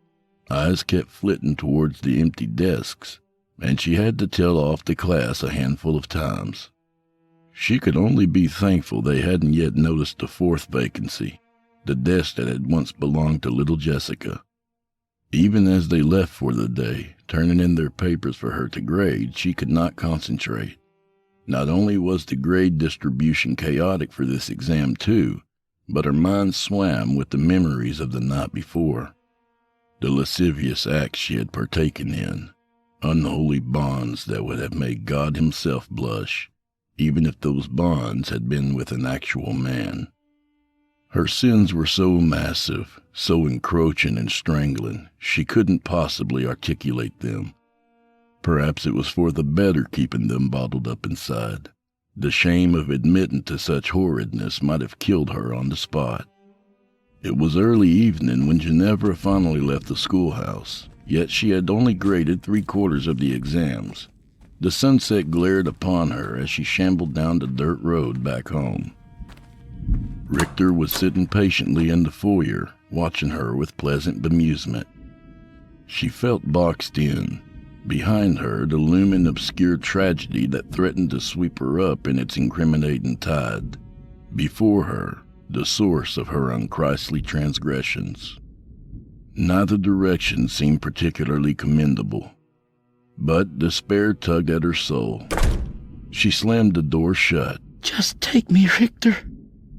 Speaker 6: Eyes kept flitting towards the empty desks, and she had to tell off the class a handful of times. She could only be thankful they hadn't yet noticed the fourth vacancy, the desk that had once belonged to little Jessica. Even as they left for the day, turning in their papers for her to grade, she could not concentrate. Not only was the grade distribution chaotic for this exam too, but her mind swam with the memories of the night before. The lascivious acts she had partaken in, unholy bonds that would have made God himself blush, even if those bonds had been with an actual man. Her sins were so massive, so encroaching and strangling, she couldn't possibly articulate them. Perhaps it was for the better keeping them bottled up inside. The shame of admitting to such horridness might have killed her on the spot. It was early evening when Ginevra finally left the schoolhouse, yet she had only graded 3/4 of the exams. The sunset glared upon her as she shambled down the dirt road back home. Richter was sitting patiently in the foyer, watching her with pleasant bemusement. She felt boxed in. Behind her, the looming obscure tragedy that threatened to sweep her up in its incriminating tide. Before her, the source of her unchristly transgressions. Neither direction seemed particularly commendable, but despair tugged at her soul. She slammed the door shut.
Speaker 8: Just take me, Richter.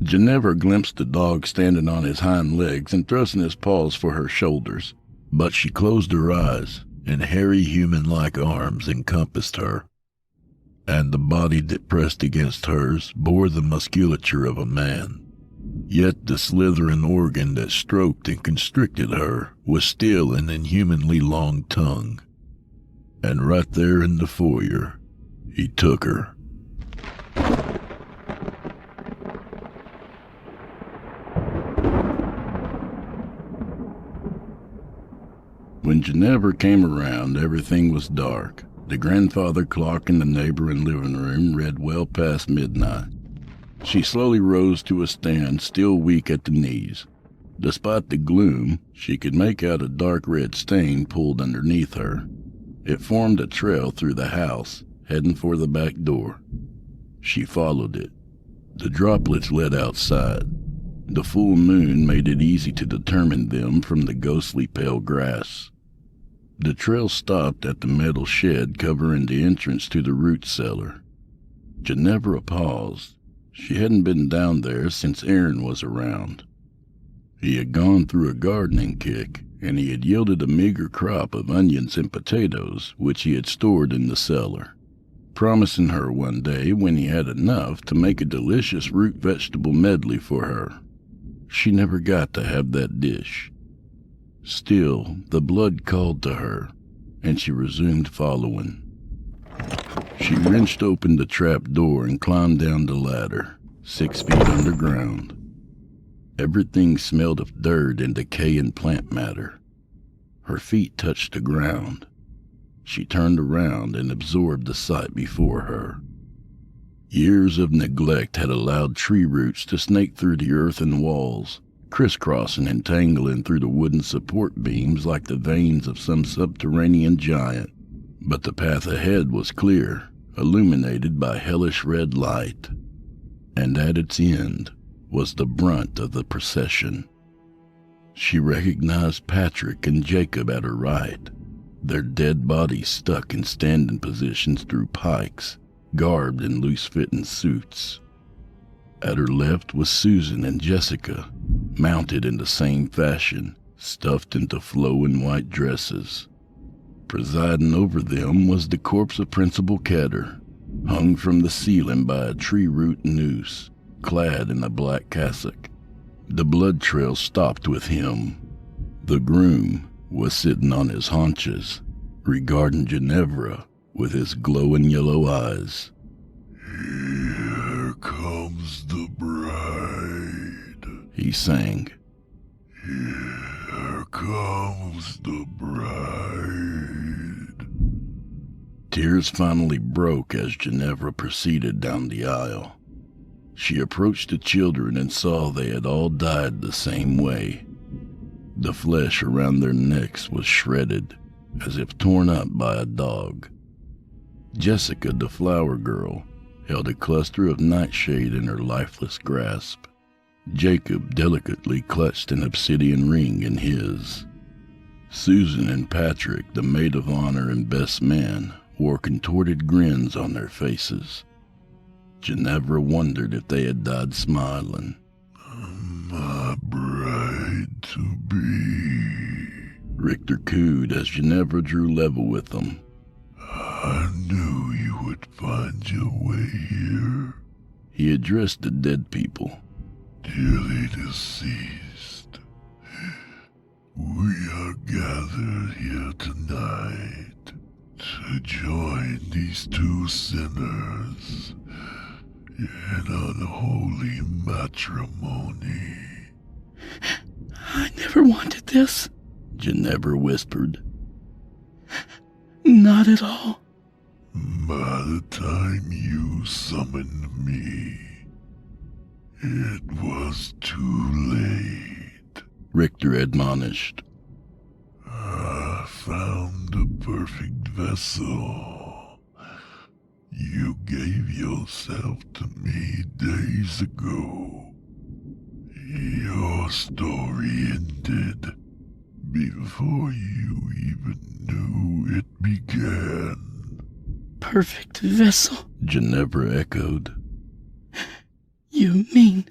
Speaker 6: Ginevra glimpsed the dog standing on his hind legs and thrusting his paws for her shoulders, but she closed her eyes, and hairy human-like arms encompassed her, and the body that pressed against hers bore the musculature of a man. Yet the slithering organ that stroked and constricted her was still an inhumanly long tongue. And right there in the foyer, he took her. When Ginevra came around, everything was dark. The grandfather clock in the neighboring living room read well past midnight. She slowly rose to a stand, still weak at the knees. Despite the gloom, she could make out a dark red stain pulled underneath her. It formed a trail through the house, heading for the back door. She followed it. The droplets led outside. The full moon made it easy to determine them from the ghostly pale grass. The trail stopped at the metal shed covering the entrance to the root cellar. Ginevra paused. She hadn't been down there since Aaron was around. He had gone through a gardening kick, and he had yielded a meager crop of onions and potatoes, which he had stored in the cellar, promising her one day, when he had enough, to make a delicious root vegetable medley for her. She never got to have that dish. Still, the blood called to her, and she resumed following. She wrenched open the trap door and climbed down the ladder, 6 feet underground. Everything smelled of dirt and decay and plant matter. Her feet touched the ground. She turned around and absorbed the sight before her. Years of neglect had allowed tree roots to snake through the earthen walls, crisscrossing and tangling through the wooden support beams like the veins of some subterranean giant. But the path ahead was clear, illuminated by hellish red light. And at its end was the brunt of the procession. She recognized Patrick and Jacob at her right, their dead bodies stuck in standing positions through pikes, garbed in loose-fitting suits. At her left was Susan and Jessica, mounted in the same fashion, stuffed into flowing white dresses. Presiding over them was the corpse of Principal Ketter, hung from the ceiling by a tree root noose, clad in a black cassock. The blood trail stopped with him. The groom was sitting on his haunches, regarding Ginevra with his glowing yellow eyes.
Speaker 1: "Here comes the bride,"
Speaker 6: he sang.
Speaker 1: "Here comes the bride."
Speaker 6: Tears finally broke as Ginevra proceeded down the aisle. She approached the children and saw they had all died the same way. The flesh around their necks was shredded, as if torn up by a dog. Jessica, the flower girl, held a cluster of nightshade in her lifeless grasp. Jacob delicately clutched an obsidian ring in his. Susan and Patrick, the maid of honor and best man, wore contorted grins on their faces. Ginevra wondered if they had died smiling.
Speaker 1: My bride-to-be,
Speaker 6: Richter cooed as Ginevra drew level with them.
Speaker 1: I knew you would find your way here.
Speaker 6: He addressed the dead people.
Speaker 1: Dearly deceased, we are gathered here tonight to join these two sinners in unholy matrimony.
Speaker 7: I never wanted this,
Speaker 6: Ginevra whispered.
Speaker 7: not at all.
Speaker 1: By the time you summoned me, it was too late.
Speaker 6: Richter admonished.
Speaker 1: I found the perfect vessel. You gave yourself to me days ago. Your story ended before you even knew it began.
Speaker 7: Perfect vessel,
Speaker 6: Ginevra echoed.
Speaker 7: you mean?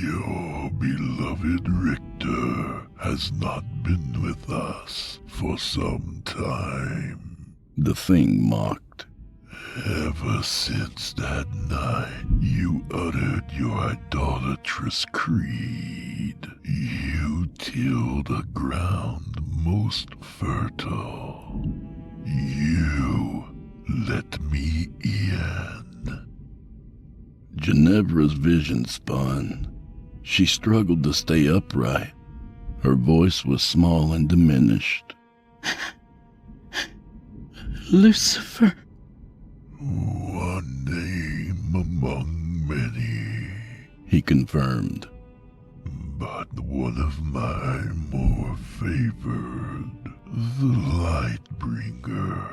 Speaker 1: Your beloved Richter has not been with us for some time.
Speaker 6: The thing mocked.
Speaker 1: Ever since that night you uttered your idolatrous creed, you tilled a ground most fertile. You let me in.
Speaker 6: Ginevra's vision spun. She struggled to stay upright. Her voice was small and diminished.
Speaker 7: Lucifer.
Speaker 1: One name among many,
Speaker 6: He confirmed.
Speaker 1: but one of my more favored, the Lightbringer.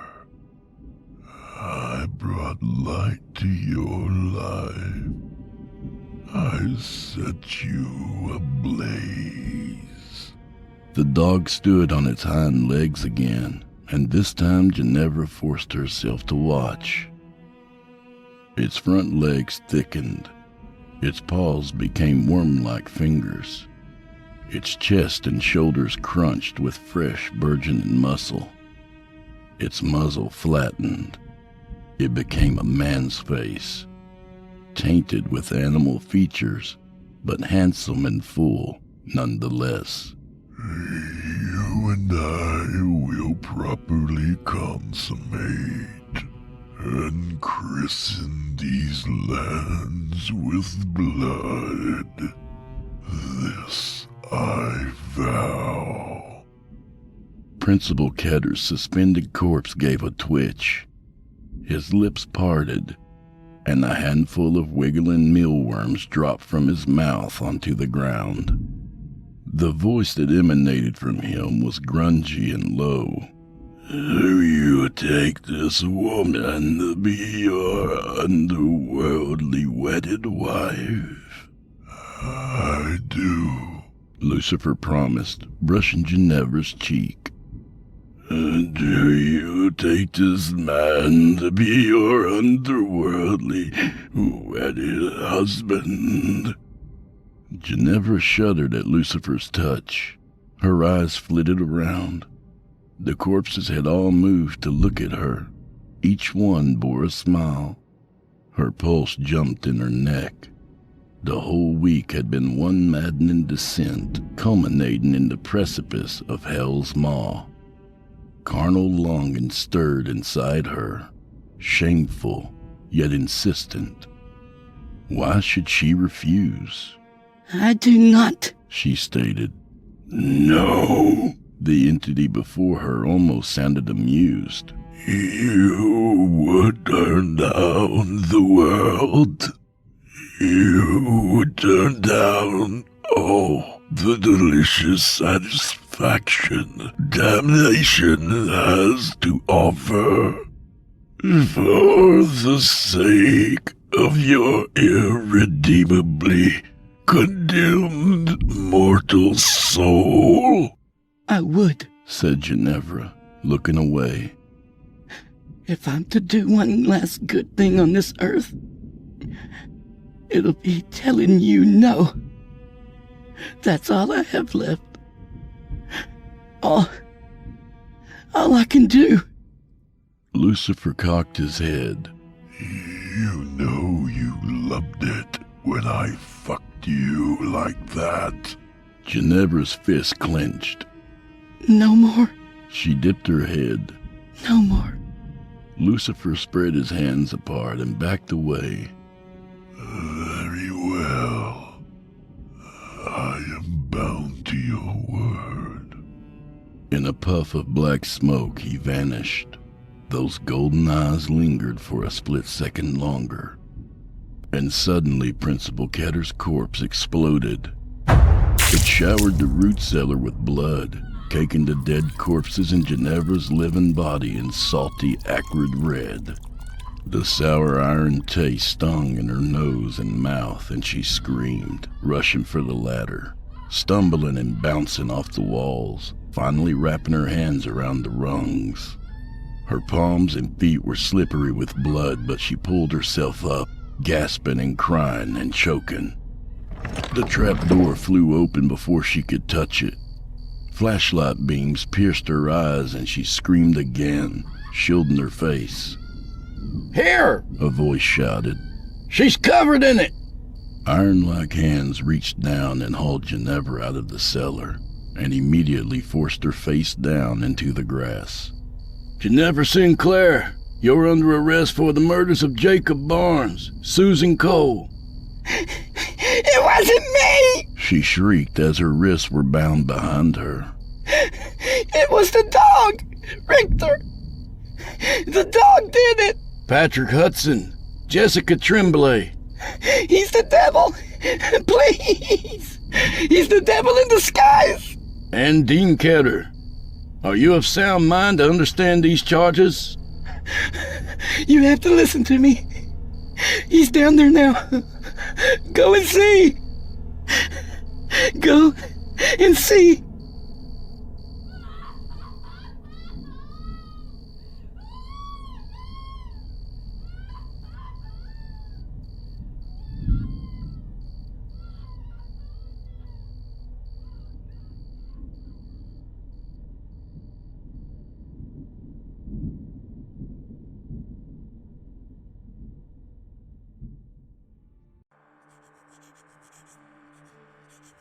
Speaker 1: I brought light to your life. I set you ablaze.
Speaker 6: The dog stood on its hind legs again, and this time Ginevra forced herself to watch. Its front legs thickened. Its paws became worm-like fingers. Its chest and shoulders crunched with fresh, burgeoning muscle. Its muzzle flattened. It became a man's face, tainted with animal features, but handsome and full nonetheless.
Speaker 1: You and I will properly consummate and christen these lands with blood. This I vow.
Speaker 6: Principal Ketter's suspended corpse gave a twitch. His lips parted, and a handful of wiggling mealworms dropped from his mouth onto the ground. The voice that emanated from him was grungy and low.
Speaker 1: Do you take this woman to be your underworldly wedded wife? I do,
Speaker 6: Lucifer promised, brushing Ginevra's cheek.
Speaker 1: Do you take this man to be your underworldly wedded husband?
Speaker 6: Ginevra shuddered at Lucifer's touch. Her eyes flitted around. The corpses had all moved to look at her. Each one bore a smile. Her pulse jumped in her neck. The whole week had been one maddening descent, culminating in the precipice of hell's maw. Carnal longing stirred inside her, shameful yet insistent. Why should she refuse?
Speaker 7: I do not.
Speaker 6: She stated.
Speaker 1: No.
Speaker 6: The entity before her almost sounded amused.
Speaker 1: You would turn down the world. You would turn down all the delicious satisfaction damnation has to offer. For the sake of your irredeemably condemned mortal soul.
Speaker 7: I would, said Ginevra, looking away. If I'm to do one last good thing on this earth, it'll be telling you no. That's all I have left. All I can do.
Speaker 6: Lucifer cocked his head.
Speaker 1: You know you loved it when I fucked you like that.
Speaker 6: Ginevra's fist clenched.
Speaker 7: No more.
Speaker 6: She dipped her head.
Speaker 7: No more.
Speaker 6: Lucifer spread his hands apart and backed away.
Speaker 1: Very well. I am bound to your word.
Speaker 6: In a puff of black smoke, he vanished. Those golden eyes lingered for a split second longer. And suddenly Principal Ketter's corpse exploded. It showered the root cellar with blood, caking the dead corpses in Ginevra's living body in salty, acrid red. The sour iron taste stung in her nose and mouth, and she screamed, rushing for the ladder, stumbling and bouncing off the walls, finally wrapping her hands around the rungs. Her palms and feet were slippery with blood, but she pulled herself up, gasping and crying and choking. The trapdoor flew open before she could touch it. Flashlight beams pierced her eyes and she screamed again, shielding her face.
Speaker 7: Here!
Speaker 6: A voice shouted.
Speaker 7: She's covered in it!
Speaker 6: Iron-like hands reached down and hauled Ginevra out of the cellar, and immediately forced her face down into the grass.
Speaker 7: Ginevra Sinclair, you're under arrest for the murders of Jacob Barnes, Susan Cole. It wasn't me!
Speaker 6: She shrieked as her wrists were bound behind her.
Speaker 7: It was the dog, Richter. The dog did it. Patrick Hudson, Jessica Tremblay. He's the devil. Please. He's the devil in disguise. And Dean Ketter. Are you of sound mind to understand these charges? You have to listen to me. He's down there now. Go and see. Go and see.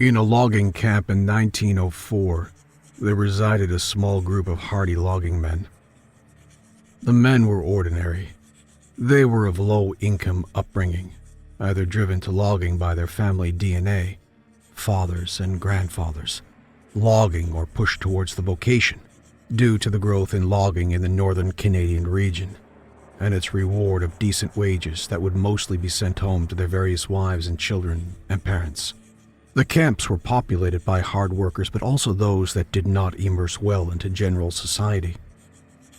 Speaker 3: In a logging camp in 1904, there resided a small group of hardy logging men. The men were ordinary. They were of low-income upbringing, either driven to logging by their family DNA, fathers and grandfathers, logging or pushed towards the vocation, due to the growth in logging in the northern Canadian region, and its reward of decent wages that would mostly be sent home to their various wives and children and parents. The camps were populated by hard workers, but also those that did not immerse well into general society.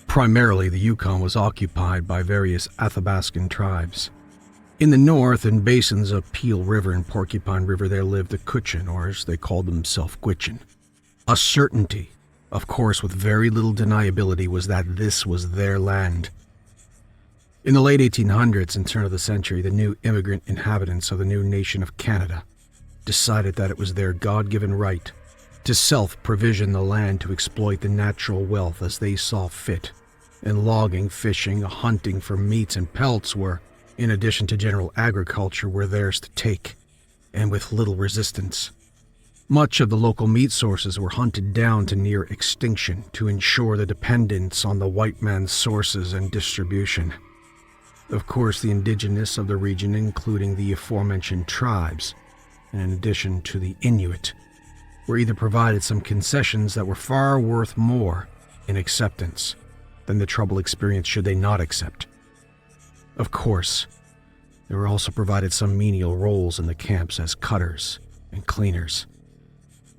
Speaker 3: Primarily, the Yukon was occupied by various Athabascan tribes. In the north, in basins of Peel River and Porcupine River, there lived the Kutchin, or as they called themselves, Gwitchin. A certainty, of course with very little deniability, was that this was their land. In the late 1800s and turn of the century, the new immigrant inhabitants of the new nation of Canada decided that it was their God-given right to self-provision the land to exploit the natural wealth as they saw fit, and logging, fishing, hunting for meats and pelts were, in addition to general agriculture, were theirs to take, and with little resistance. Much of the local meat sources were hunted down to near extinction to ensure the dependence on the white man's sources and distribution. Of course, the indigenous of the region, including the aforementioned tribes, and in addition to the Inuit, were either provided some concessions that were far worth more in acceptance than the trouble experienced should they not accept. Of course, they were also provided some menial roles in the camps as cutters and cleaners.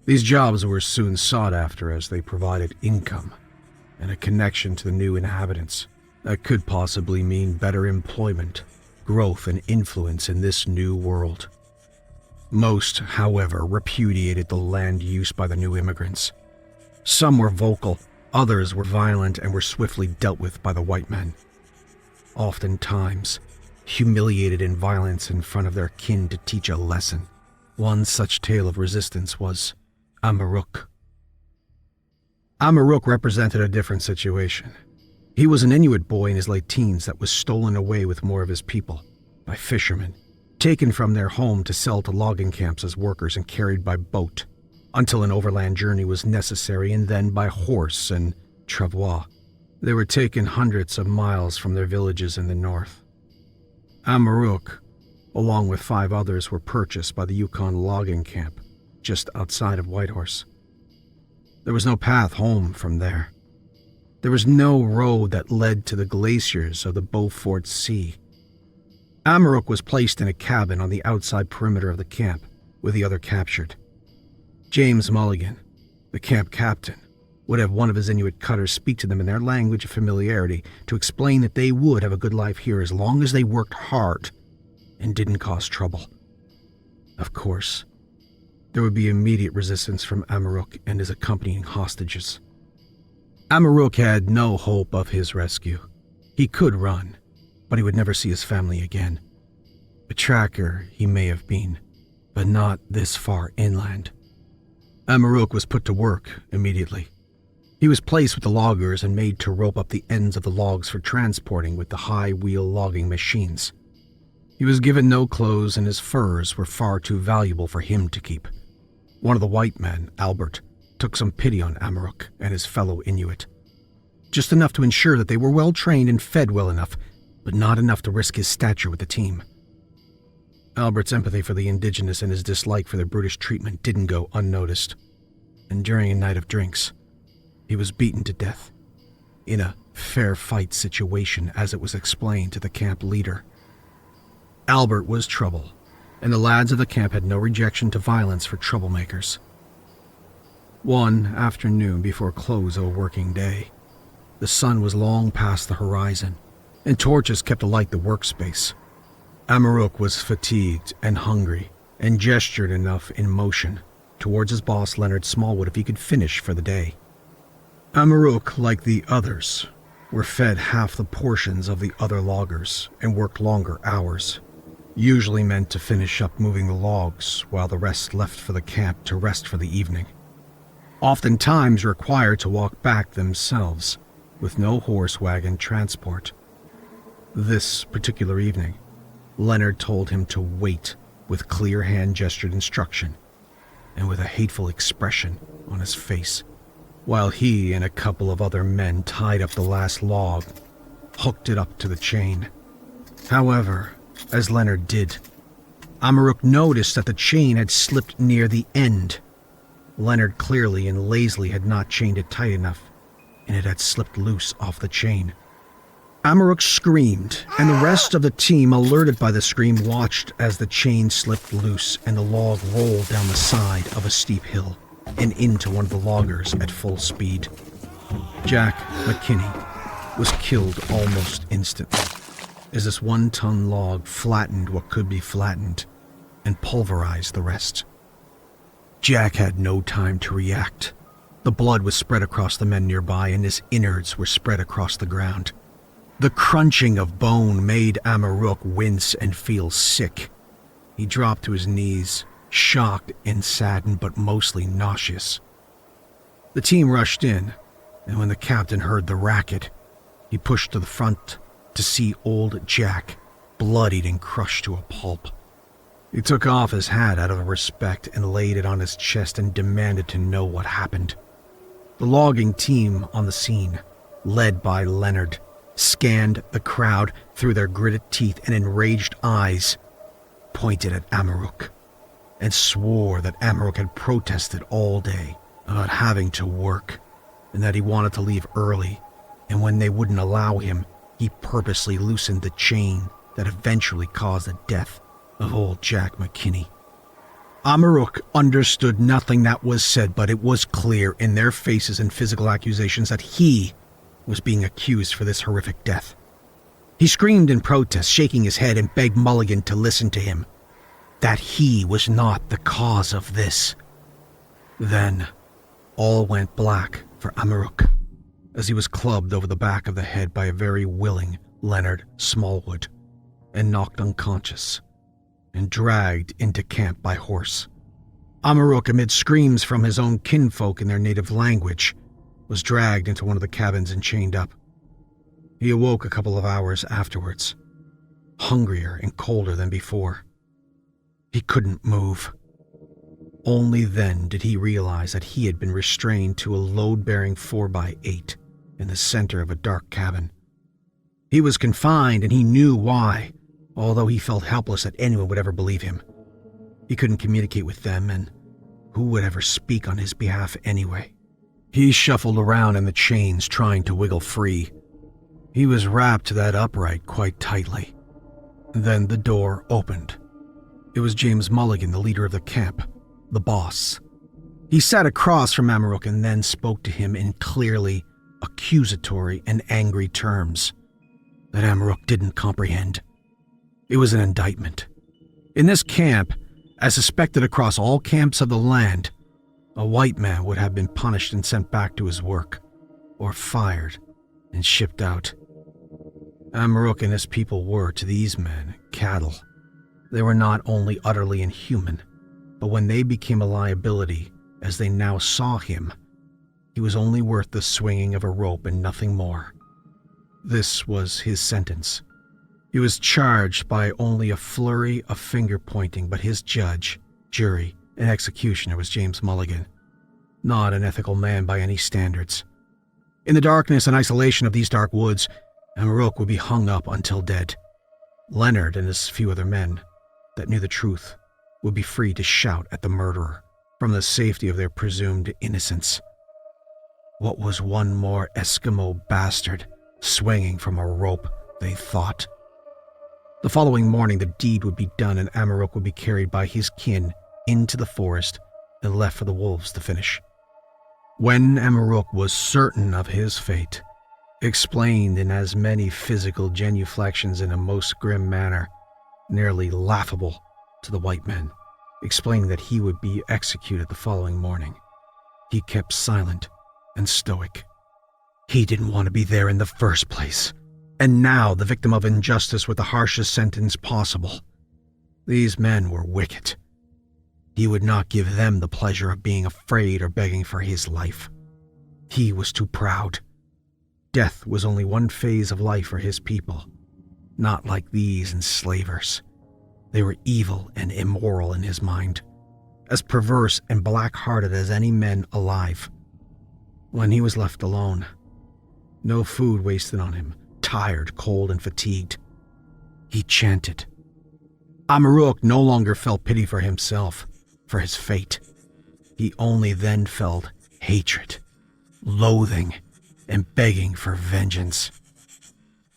Speaker 9: These jobs were soon sought after as they provided income and a connection to the new inhabitants that could possibly mean better employment, growth, and influence in this new world. Most, however, repudiated the land use by the new immigrants. Some were vocal, others were violent and were swiftly dealt with by the white men. Oftentimes, humiliated in violence in front of their kin to teach a lesson. One such tale of resistance was Amaruk. Amaruk represented a different situation. He was an Inuit boy in his late teens that was stolen away with more of his people by fishermen, taken from their home to sell to logging camps as workers and carried by boat until an overland journey was necessary, and then by horse and travois. They were taken hundreds of miles from their villages in the north. Amaruk, along with 5 others, were purchased by the Yukon logging camp just outside of Whitehorse. There was no path home from there. There was no road that led to the glaciers of the Beaufort Sea. Amaruk was placed in a cabin on the outside perimeter of the camp with the other captured. James Mulligan, the camp captain, would have one of his Inuit cutters speak to them in their language of familiarity to explain that they would have a good life here as long as they worked hard and didn't cause trouble. Of course, there would be immediate resistance from Amaruk and his accompanying hostages. Amaruk had no hope of his rescue. He could run, but he would never see his family again. A tracker he may have been, but not this far inland. Amaruk was put to work immediately. He was placed with the loggers and made to rope up the ends of the logs for transporting with the high-wheel logging machines. He was given no clothes, and his furs were far too valuable for him to keep. One of the white men, Albert, took some pity on Amaruk and his fellow Inuit. Just enough to ensure that they were well trained and fed well enough, but not enough to risk his stature with the team. Albert's empathy for the indigenous and his dislike for their brutish treatment didn't go unnoticed, and during a night of drinks, he was beaten to death, in a fair fight situation as it was explained to the camp leader. Albert was trouble, and the lads of the camp had no rejection to violence for troublemakers. One afternoon before close of a working day, the sun was long past the horizon, and torches kept alight the workspace. Amaruk was fatigued and hungry, and gestured enough in motion towards his boss Leonard Smallwood if he could finish for the day. Amaruk, like the others, were fed half the portions of the other loggers and worked longer hours, usually meant to finish up moving the logs while the rest left for the camp to rest for the evening. Oftentimes required to walk back themselves, with no horse wagon transport. This particular evening, Leonard told him to wait with clear hand-gestured instruction and with a hateful expression on his face, while he and a couple of other men tied up the last log, hooked it up to the chain. However, as Leonard did, Amaruk noticed that the chain had slipped near the end. Leonard clearly and lazily had not chained it tight enough, and it had slipped loose off the chain. Amaruk screamed, and the rest of the team, alerted by the scream, watched as the chain slipped loose and the log rolled down the side of a steep hill and into one of the loggers at full speed. Jack McKinney was killed almost instantly as this 1-ton log flattened what could be flattened and pulverized the rest. Jack had no time to react. The blood was spread across the men nearby, and his innards were spread across the ground. The crunching of bone made Amaruk wince and feel sick. He dropped to his knees, shocked and saddened, but mostly nauseous. The team rushed in, and when the captain heard the racket, he pushed to the front to see old Jack, bloodied and crushed to a pulp. He took off his hat out of respect and laid it on his chest and demanded to know what happened. The logging team on the scene, led by Leonard, scanned the crowd through their gritted teeth and enraged eyes, pointed at Amaruk, and swore that Amaruk had protested all day about having to work, and that he wanted to leave early, and when they wouldn't allow him, he purposely loosened the chain that eventually caused the death of old Jack McKinney. Amaruk understood nothing that was said, but it was clear in their faces and physical accusations that he was being accused for this horrific death. He screamed in protest, shaking his head, and begged Mulligan to listen to him, that he was not the cause of this. Then, all went black for Amaruk, as he was clubbed over the back of the head by a very willing Leonard Smallwood, and knocked unconscious, and dragged into camp by horse. Amaruk, amid screams from his own kinfolk in their native language, was dragged into one of the cabins and chained up. He awoke a couple of hours afterwards, hungrier and colder than before. He couldn't move. Only then did he realize that he had been restrained to a load-bearing 4x8 in the center of a dark cabin. He was confined, and he knew why, although he felt helpless that anyone would ever believe him. He couldn't communicate with them, and who would ever speak on his behalf anyway? He shuffled around in the chains, trying to wiggle free. He was wrapped to that upright quite tightly. Then the door opened. It was James Mulligan, the leader of the camp, the boss. He sat across from Amaruk and then spoke to him in clearly accusatory and angry terms that Amaruk didn't comprehend. It was an indictment. In this camp, as suspected across all camps of the land, a white man would have been punished and sent back to his work, or fired and shipped out. Amaruk and his people were, to these men, cattle. They were not only utterly inhuman, but when they became a liability, as they now saw him, he was only worth the swinging of a rope and nothing more. This was his sentence. He was charged by only a flurry of finger-pointing, but his judge, jury, and executioner was James Mulligan, not an ethical man by any standards. In the darkness and isolation of these dark woods, Amaruk would be hung up until dead. Leonard and his few other men that knew the truth would be free to shout at the murderer from the safety of their presumed innocence. What was one more Eskimo bastard swinging from a rope, they thought. The following morning the deed would be done and Amaruk would be carried by his kin into the forest and left for the wolves to finish. When Amaruk was certain of his fate, explained in as many physical genuflections in a most grim manner, nearly laughable to the white men, explaining that he would be executed the following morning, he kept silent and stoic. He didn't want to be there in the first place, and now the victim of injustice with the harshest sentence possible. These men were wicked. He would not give them the pleasure of being afraid or begging for his life. He was too proud. Death was only one phase of life for his people, not like these enslavers. They were evil and immoral in his mind, as perverse and black-hearted as any men alive. When he was left alone, no food wasted on him, tired, cold, and fatigued, he chanted. Amaruk no longer felt pity for himself, for his fate. He only then felt hatred, loathing, and begging for vengeance.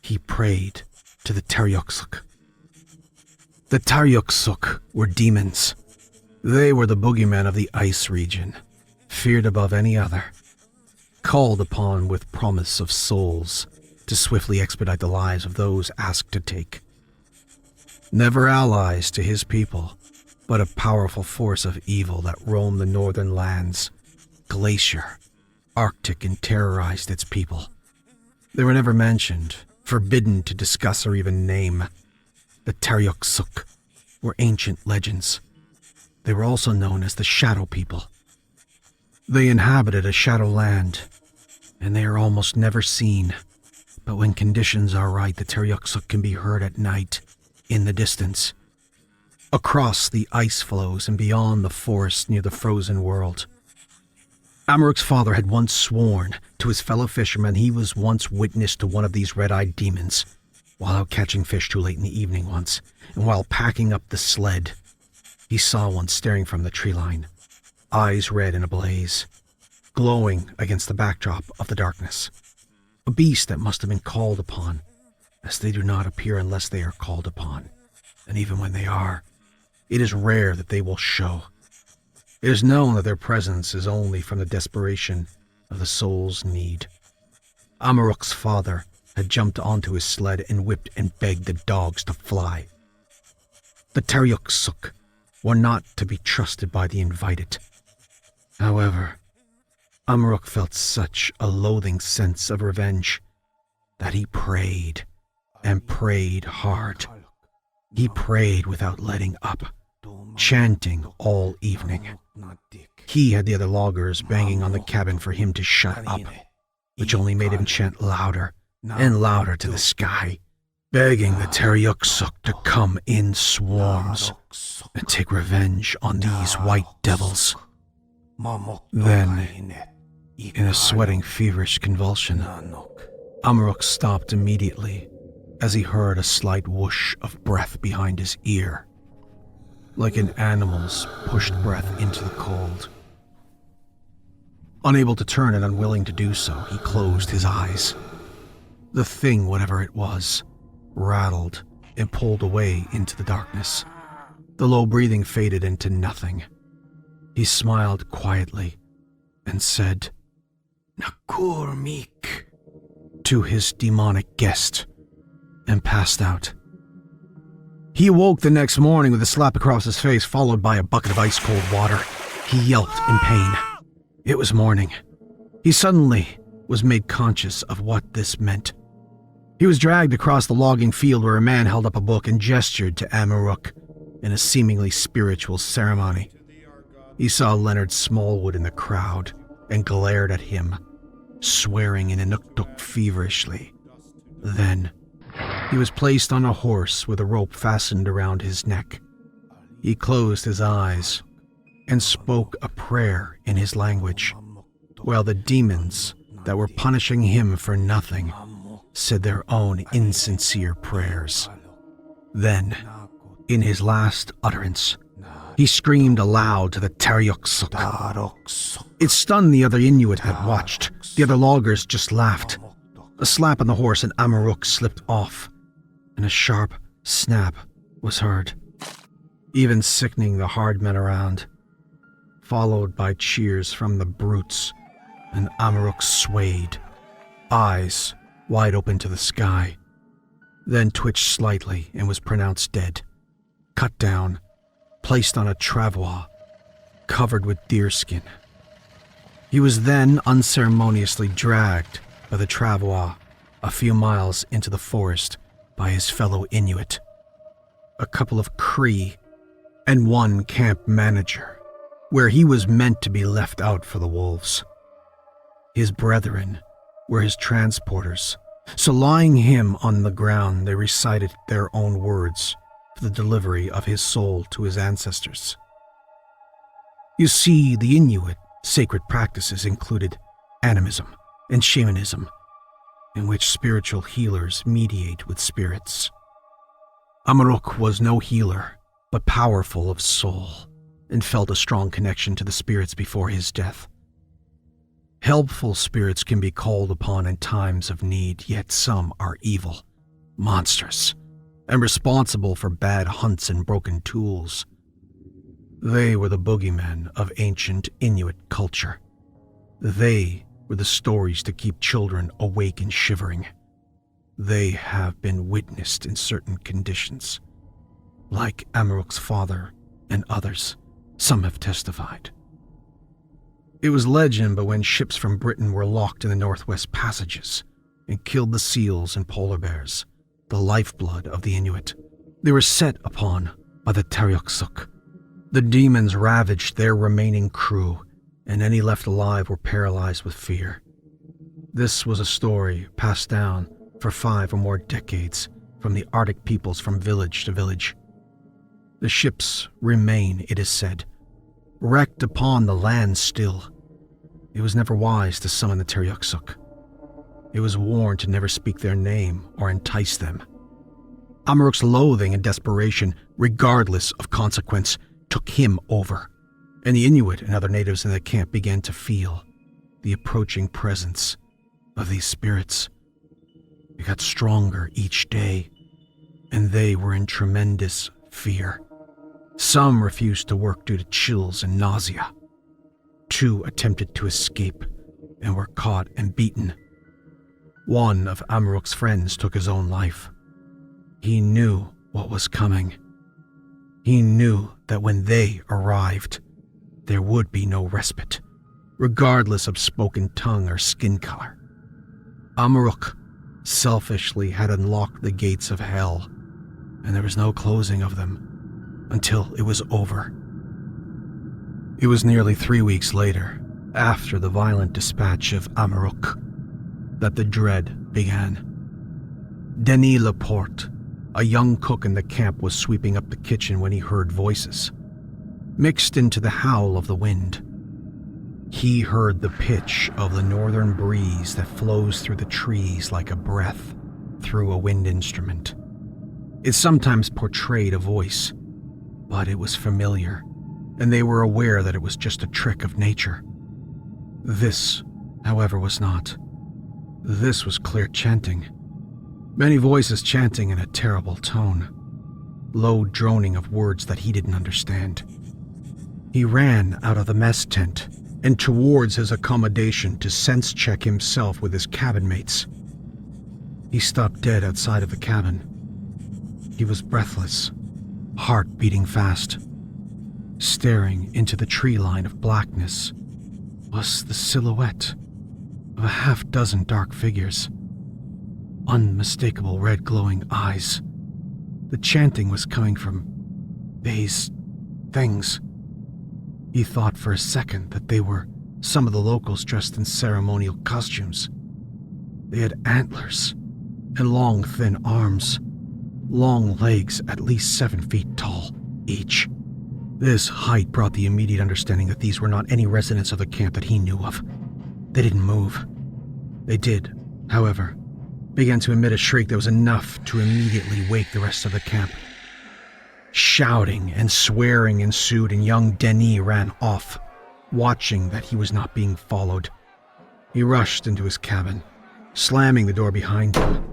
Speaker 9: He prayed to the Tariaksuq. The Tariaksuq were demons. They were the boogeymen of the ice region, feared above any other, called upon with promise of souls to swiftly expedite the lives of those asked to take. Never allies to his people, but a powerful force of evil that roamed the northern lands, glacier, Arctic, and terrorized its people. They were never mentioned, forbidden to discuss or even name. The Tariaksuq were ancient legends. They were also known as the Shadow People. They inhabited a shadow land, and they are almost never seen. But when conditions are right, the Tariaksuq can be heard at night, in the distance, across the ice floes and beyond the forest near the frozen world. Amaruk's father had once sworn to his fellow fishermen he was once witness to one of these red-eyed demons, while out catching fish too late in the evening once, and while packing up the sled, he saw one staring from the tree line, eyes red and ablaze, glowing against the backdrop of the darkness. A beast that must have been called upon, as they do not appear unless they are called upon, and even when they are, it is rare that they will show. It is known that their presence is only from the desperation of the soul's need. Amaruk's father had jumped onto his sled and whipped and begged the dogs to fly. The Tariaksuq were not to be trusted by the invited. However, Amaruk felt such a loathing sense of revenge that he prayed, and prayed hard. He prayed without letting up, chanting all evening. He had the other loggers banging on the cabin for him to shut up, which only made him chant louder and louder to the sky, begging the Tariaksuq to come in swarms and take revenge on these white devils. Then, in a sweating, feverish convulsion, Amaruk stopped immediately as he heard a slight whoosh of breath behind his ear, like an animal's pushed breath into the cold. Unable to turn and unwilling to do so, he closed his eyes. The thing, whatever it was, rattled and pulled away into the darkness. The low breathing faded into nothing. He smiled quietly and said, "Nakur Mick," to his demonic guest, and passed out. He awoke the next morning with a slap across his face, followed by a bucket of ice-cold water. He yelped in pain. It was morning. He suddenly was made conscious of what this meant. He was dragged across the logging field where a man held up a book and gestured to Amaruk in a seemingly spiritual ceremony. He saw Leonard Smallwood in the crowd and glared at him, swearing in Inuktuk feverishly. Then, he was placed on a horse with a rope fastened around his neck. He closed his eyes and spoke a prayer in his language, while the demons that were punishing him for nothing said their own insincere prayers. Then, in his last utterance, he screamed aloud to the Tariaksuq. It stunned the other Inuit that watched. The other loggers just laughed. A slap on the horse and Amaruk slipped off, and a sharp snap was heard, even sickening the hard men around, followed by cheers from the brutes, and Amaruk swayed, eyes wide open to the sky, then twitched slightly and was pronounced dead, cut down, placed on a travois, covered with deerskin. He was then unceremoniously dragged by the travois a few miles into the forest by his fellow Inuit, a couple of Cree, and one camp manager, where he was meant to be left out for the wolves. His brethren were his transporters, so lying him on the ground, they recited their own words for the delivery of his soul to his ancestors. You see, the Inuit sacred practices included animism and shamanism, in which spiritual healers mediate with spirits. Amaruk was no healer, but powerful of soul, and felt a strong connection to the spirits before his death. Helpful spirits can be called upon in times of need, yet some are evil, monstrous, and responsible for bad hunts and broken tools. They were the boogeymen of ancient Inuit culture. They were the stories to keep children awake and shivering. They have been witnessed in certain conditions. Like Amaruk's father and others, some have testified. It was legend, but when ships from Britain were locked in the Northwest Passages and killed the seals and polar bears, the lifeblood of the Inuit, they were set upon by the Tariaksuq. The demons ravaged their remaining crew, and any left alive were paralyzed with fear. This was a story passed down for 5 or more decades from the Arctic peoples from village to village. The ships remain, it is said, wrecked upon the land still. It was never wise to summon the Tariaksuq. It was warned to never speak their name or entice them. Amaruk's loathing and desperation, regardless of consequence, took him over, and the Inuit and other natives in the camp began to feel the approaching presence of these spirits. It got stronger each day, and they were in tremendous fear. Some refused to work due to chills and nausea. 2 attempted to escape and were caught and beaten. One of Amaruk's friends took his own life. He knew what was coming. He knew that when they arrived, there would be no respite, regardless of spoken tongue or skin color. Amaruk selfishly had unlocked the gates of hell, and there was no closing of them until it was over. It was nearly 3 weeks later, after the violent dispatch of Amaruk, that the dread began. Denis Laporte, a young cook in the camp, was sweeping up the kitchen when he heard voices, mixed into the howl of the wind. He heard the pitch of the northern breeze that flows through the trees like a breath through a wind instrument. It sometimes portrayed a voice, but it was familiar, and they were aware that it was just a trick of nature. This, however, was not. This was clear chanting. Many voices chanting in a terrible tone. Low droning of words that he didn't understand. He ran out of the mess tent and towards his accommodation to sense-check himself with his cabin mates. He stopped dead outside of the cabin. He was breathless, heart beating fast. Staring into the tree line of blackness was the silhouette of a half-dozen dark figures. Unmistakable red glowing eyes. The chanting was coming from these things. He thought for a second that they were some of the locals dressed in ceremonial costumes. They had antlers and long, thin arms, long legs at least 7 feet tall each. This height brought the immediate understanding that these were not any residents of the camp that he knew of. They didn't move. They did, however, began to emit a shriek that was enough to immediately wake the rest of the camp. Shouting and swearing ensued, and young Denis ran off, watching that he was not being followed. He rushed into his cabin, slamming the door behind him.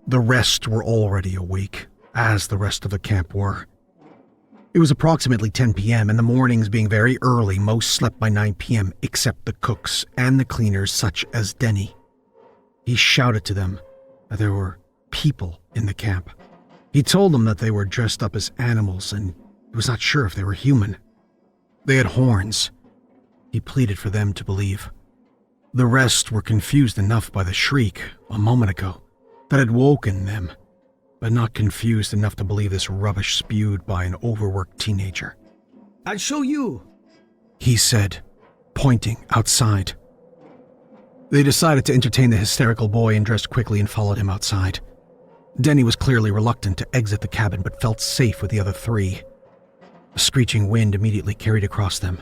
Speaker 9: The rest were already awake, as the rest of the camp were. It was approximately 10 p.m., and the mornings being very early, most slept by 9 p.m. except the cooks and the cleaners such as Denis. He shouted to them that there were people in the camp. He told them that they were dressed up as animals, and he was not sure if they were human. They had horns. He pleaded for them to believe. The rest were confused enough by the shriek a moment ago that had woken them, but not confused enough to believe this rubbish spewed by an overworked teenager.
Speaker 10: "I'll show you,"
Speaker 9: he said, pointing outside. They decided to entertain the hysterical boy and dressed quickly and followed him outside. Denis was clearly reluctant to exit the cabin, but felt safe with the other 3. A screeching wind immediately carried across them,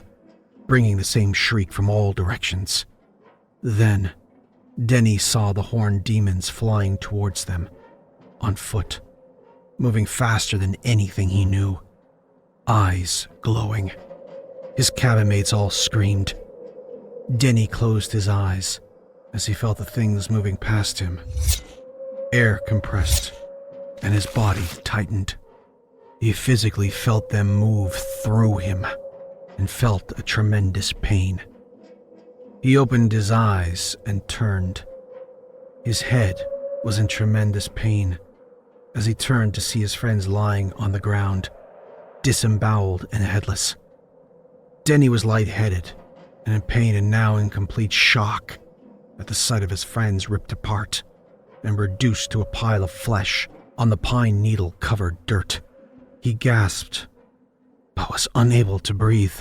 Speaker 9: bringing the same shriek from all directions. Then, Denis saw the horned demons flying towards them, on foot, moving faster than anything he knew, eyes glowing. His cabin mates all screamed. Denis closed his eyes as he felt the things moving past him. Air compressed, and his body tightened. He physically felt them move through him, and felt a tremendous pain. He opened his eyes and turned. His head was in tremendous pain as he turned to see his friends lying on the ground, disemboweled and headless. Denis was lightheaded and in pain, and now in complete shock at the sight of his friends ripped apart and reduced to a pile of flesh on the pine needle-covered dirt. He gasped, but was unable to breathe.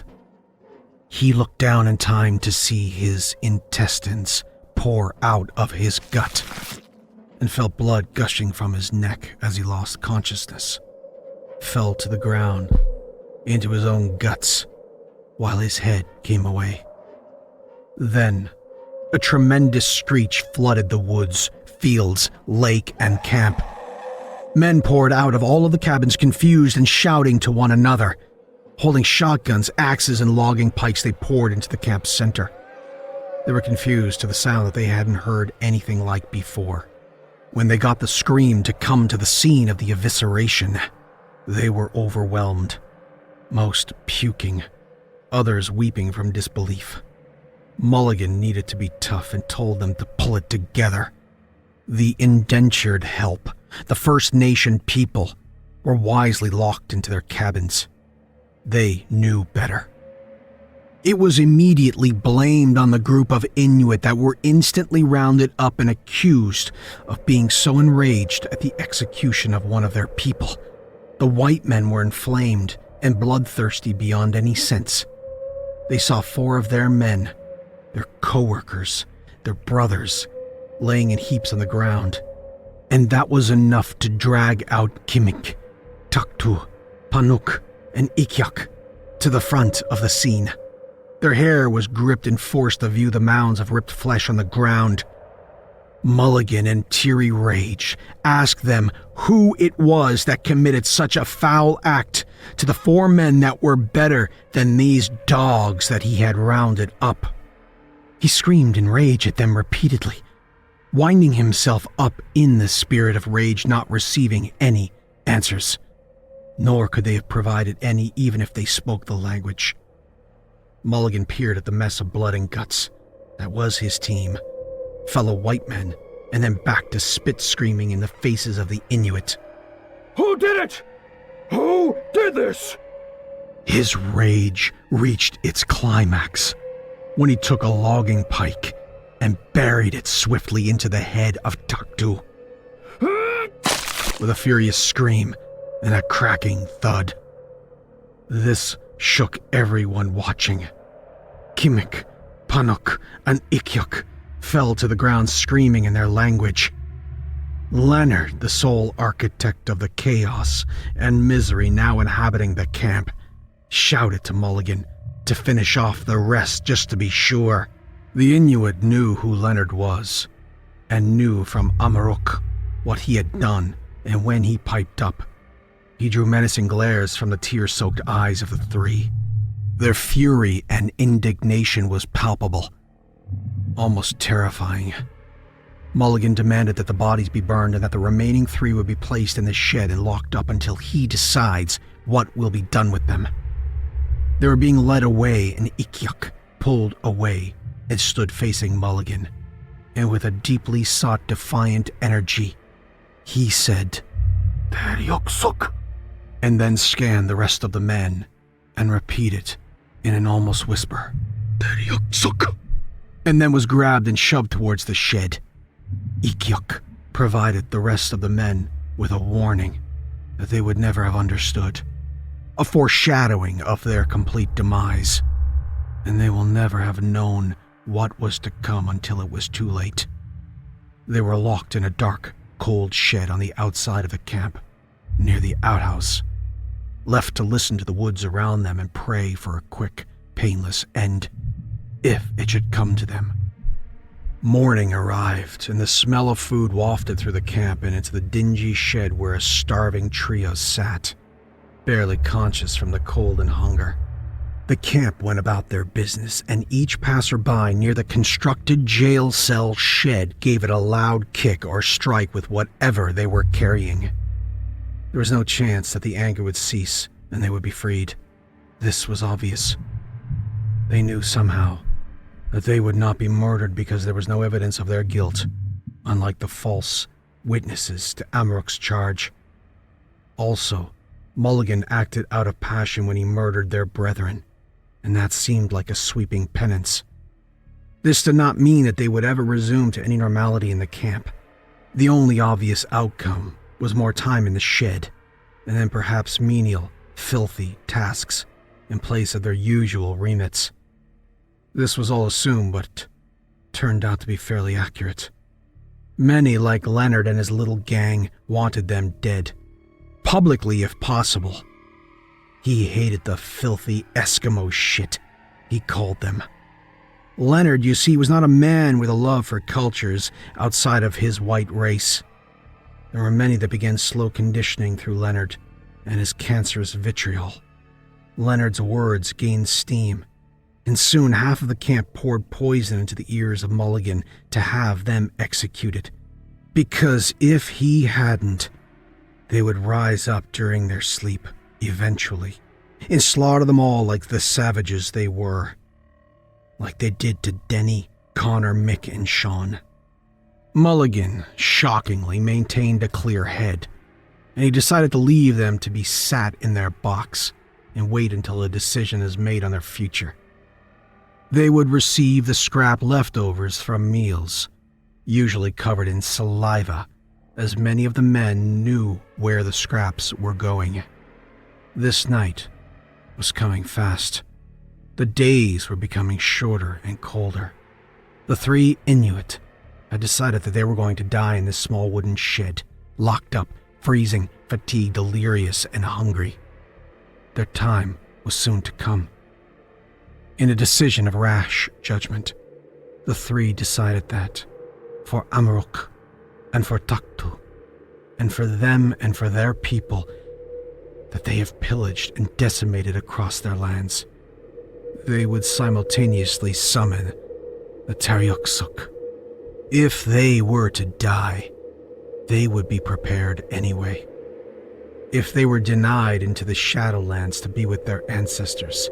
Speaker 9: He looked down in time to see his intestines pour out of his gut and felt blood gushing from his neck as he lost consciousness, fell to the ground, into his own guts, while his head came away. Then, a tremendous screech flooded the woods, fields, lake, and camp. Men poured out of all of the cabins, confused and shouting to one another. Holding shotguns, axes, and logging pikes, they poured into the camp's center. They were confused to the sound that they hadn't heard anything like before. When they got the scream to come to the scene of the evisceration, they were overwhelmed. most puking, others weeping from disbelief. Mulligan needed to be tough and told them to pull it together. The indentured help, the First Nation people, were wisely locked into their cabins. They knew better. It was immediately blamed on the group of Inuit that were instantly rounded up and accused of being so enraged at the execution of one of their people. The white men were inflamed and bloodthirsty beyond any sense. They saw 4 of their men, their co-workers, their brothers, laying in heaps on the ground, and that was enough to drag out Kimik, Taktu, Panuk, and Ikyak to the front of the scene. Their hair was gripped and forced to view the mounds of ripped flesh on the ground. Mulligan, in teary rage, asked them who it was that committed such a foul act to the 4 men that were better than these dogs that he had rounded up. He screamed in rage at them repeatedly, winding himself up in the spirit of rage, not receiving any answers. Nor could they have provided any even if they spoke the language. Mulligan peered at the mess of blood and guts that was his team, fellow white men, and then back to spit screaming in the faces of the Inuit.
Speaker 10: Who did it? Who did this?
Speaker 9: His rage reached its climax when he took a logging pike and buried it swiftly into the head of Taktu. With a furious scream and a cracking thud. This shook everyone watching. Kimik, Panuk, and Ikyak fell to the ground screaming in their language. Leonard, the sole architect of the chaos and misery now inhabiting the camp, shouted to Mulligan to finish off the rest just to be sure. The Inuit knew who Leonard was, and knew from Amaruk what he had done, and when he piped up, he drew menacing glares from the tear-soaked eyes of the 3. Their fury and indignation was palpable, almost terrifying. Mulligan demanded that the bodies be burned and that the remaining 3 would be placed in the shed and locked up until he decides what will be done with them. They were being led away, and Ikyak pulled away and stood facing Mulligan, and with a deeply sought defiant energy, he said, "Tariaksuq," and then scanned the rest of the men and repeated in an almost whisper, "Tariaksuq," and then was grabbed and shoved towards the shed. Ikyak provided the rest of the men with a warning that they would never have understood, a foreshadowing of their complete demise, and they will never have known what was to come until it was too late. They were locked in a dark, cold shed on the outside of the camp, near the outhouse, left to listen to the woods around them and pray for a quick, painless end, if it should come to them. Morning arrived, and the smell of food wafted through the camp and into the dingy shed where a starving trio sat, barely conscious from the cold and hunger. The camp went about their business, and each passerby near the constructed jail cell shed gave it a loud kick or strike with whatever they were carrying. There was no chance that the anger would cease and they would be freed. This was obvious. They knew somehow that they would not be murdered because there was no evidence of their guilt, unlike the false witnesses to Amaruk's charge. Also, Mulligan acted out of passion when he murdered their brethren, and that seemed like a sweeping penance. This did not mean that they would ever resume to any normality in the camp. The only obvious outcome was more time in the shed, and then perhaps menial, filthy tasks in place of their usual remits. This was all assumed, but turned out to be fairly accurate. Many, like Leonard and his little gang, wanted them dead, publicly if possible. He hated the filthy Eskimo shit, he called them. Leonard, you see, was not a man with a love for cultures outside of his white race. There were many that began slow conditioning through Leonard and his cancerous vitriol. Leonard's words gained steam, and soon half of the camp poured poison into the ears of Mulligan to have them executed. Because if he hadn't, they would rise up during their sleep, eventually, and slaughter them all like the savages they were, like they did to Denny, Connor, Mick, and Sean. Mulligan, shockingly, maintained a clear head, and he decided to leave them to be sat in their box and wait until a decision is made on their future. They would receive the scrap leftovers from meals, usually covered in saliva, as many of the men knew where the scraps were going. This night was coming fast. The days were becoming shorter and colder. The three Inuit had decided that they were going to die in this small wooden shed, locked up, freezing, fatigued, delirious, and hungry. Their time was soon to come. In a decision of rash judgment, the three decided that, for Amarok, and for Taktu, and for them and for their people, that they have pillaged and decimated across their lands, they would simultaneously summon the Tariaksuq. If they were to die, they would be prepared anyway. If they were denied into the Shadowlands to be with their ancestors,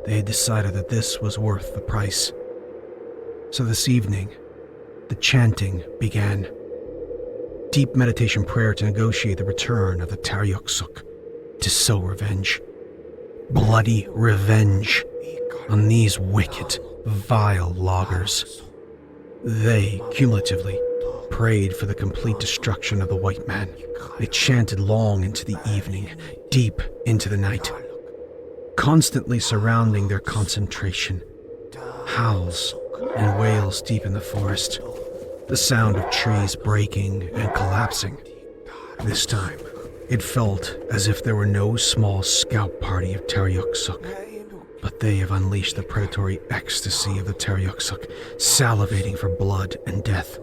Speaker 9: they had decided that this was worth the price. So this evening, the chanting began. Deep meditation prayer to negotiate the return of the Tariaksuq, to sow revenge. Bloody revenge on these wicked, vile loggers. They, cumulatively, prayed for the complete destruction of the white man. They chanted long into the evening, deep into the night. Constantly surrounding their concentration, howls and wails deep in the forest, the sound of trees breaking and collapsing. This time, it felt as if there were no small scout party of Tariaksuq, but they have unleashed the predatory ecstasy of the Tariaksuq, salivating for blood and death.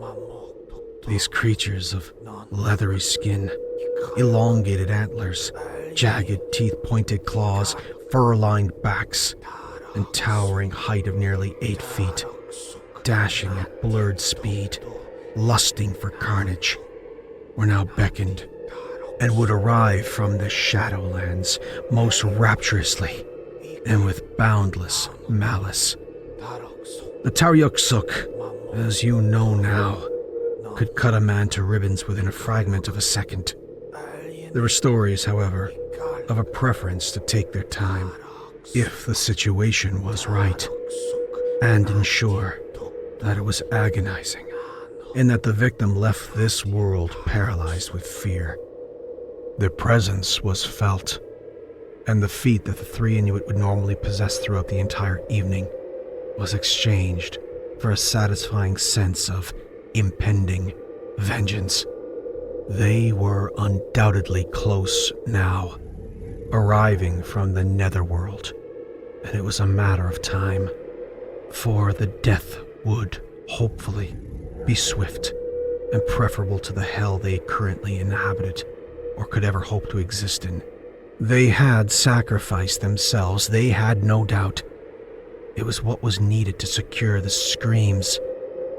Speaker 9: These creatures of leathery skin, elongated antlers, jagged teeth-pointed claws, fur-lined backs, and towering height of nearly 8 feet, dashing at blurred speed, lusting for carnage, were now beckoned and would arrive from the Shadowlands most rapturously and with boundless malice. The Tariaksuq, as you know now, could cut a man to ribbons within a fragment of a second. There were stories, however, of a preference to take their time, if the situation was right, and ensure that it was agonizing, and that the victim left this world paralyzed with fear. Their presence was felt, and the feat that the three Inuit would normally possess throughout the entire evening was exchanged for a satisfying sense of impending vengeance. They were undoubtedly close now, arriving from the netherworld, and it was a matter of time, for the death would, hopefully, be swift and preferable to the hell they currently inhabited, or could ever hope to exist in. They had sacrificed themselves, they had no doubt. It was what was needed to secure the screams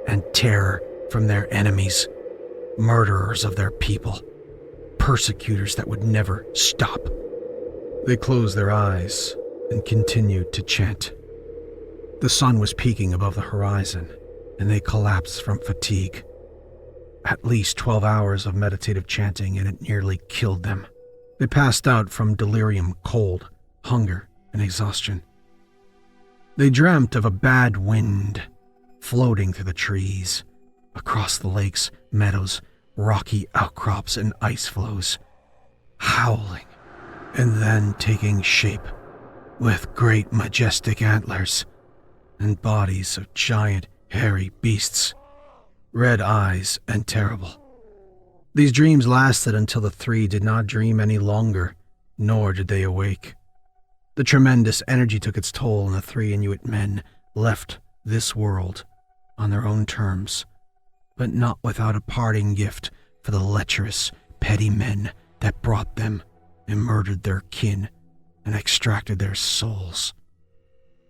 Speaker 9: and terror from their enemies, murderers of their people, persecutors that would never stop. They closed their eyes and continued to chant. The sun was peaking above the horizon, and they collapsed from fatigue. At least 12 hours of meditative chanting, and it nearly killed them. They passed out from delirium, cold, hunger, and exhaustion. They dreamt of a bad wind floating through the trees, across the lakes, meadows, rocky outcrops, and ice flows, howling, and then taking shape with great majestic antlers and bodies of giant hairy beasts, red eyes and terrible. These dreams lasted until the three did not dream any longer, nor did they awake. The tremendous energy took its toll, and the three Inuit men left this world on their own terms, but not without a parting gift for the lecherous, petty men that brought them and murdered their kin and extracted their souls.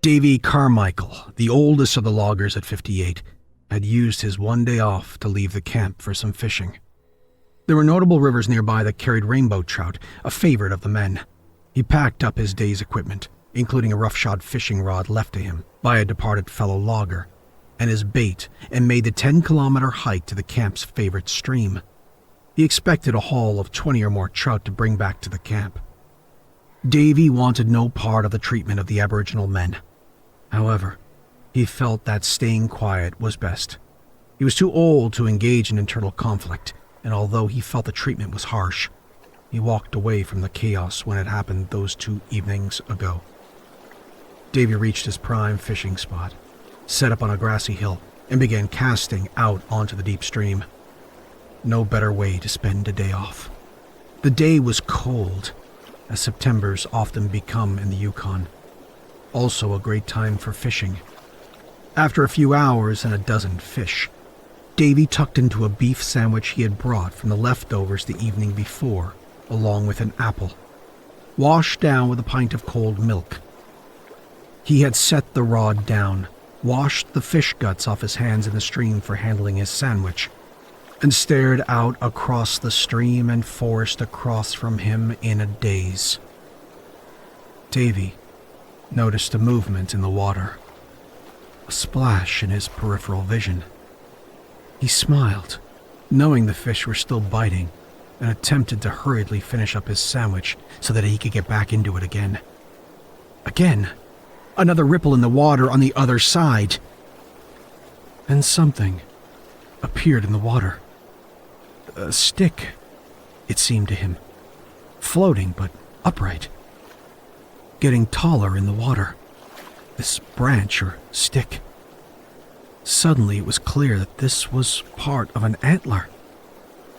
Speaker 9: Davy Carmichael, the oldest of the loggers at 58, had used his one day off to leave the camp for some fishing. There were notable rivers nearby that carried rainbow trout, a favorite of the men. He packed up his day's equipment, including a roughshod fishing rod left to him by a departed fellow logger, and his bait, and made the 10-kilometer hike to the camp's favorite stream. He expected a haul of 20 or more trout to bring back to the camp. Davy wanted no part of the treatment of the Aboriginal men. However, he felt that staying quiet was best. He was too old to engage in internal conflict, and although he felt the treatment was harsh, he walked away from the chaos when it happened those 2 evenings ago. Davy reached his prime fishing spot, set up on a grassy hill, and began casting out onto the deep stream. No better way to spend a day off. The day was cold, as Septembers often become in the Yukon. Also a great time for fishing. After a few hours and a dozen fish, Davy tucked into a beef sandwich he had brought from the leftovers the evening before, along with an apple, washed down with a pint of cold milk. He had set the rod down, washed the fish guts off his hands in the stream for handling his sandwich, and stared out across the stream and forest across from him in a daze. Davy noticed a movement in the water, a splash in his peripheral vision. He smiled, knowing the fish were still biting, and attempted to hurriedly finish up his sandwich so that he could get back into it again. Again, another ripple in the water on the other side. Then something appeared in the water. A stick, it seemed to him, floating but upright, getting taller in the water. This branch or stick. Suddenly it was clear that this was part of an antler,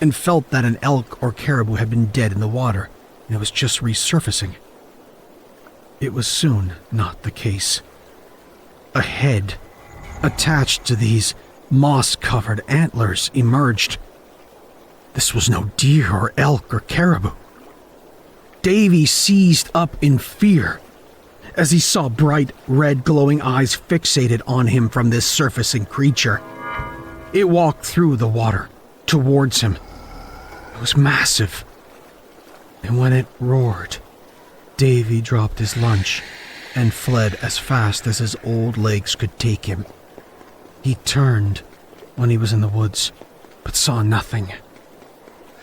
Speaker 9: and felt that an elk or caribou had been dead in the water, and it was just resurfacing. It was soon not the case. A head, attached to these moss-covered antlers, emerged. This was no deer or elk or caribou. Davy seized up in fear as he saw bright red glowing eyes fixated on him from this surfacing creature. It walked through the water, towards him. It was massive. And when it roared, Davy dropped his lunch and fled as fast as his old legs could take him. He turned when he was in the woods, but saw nothing.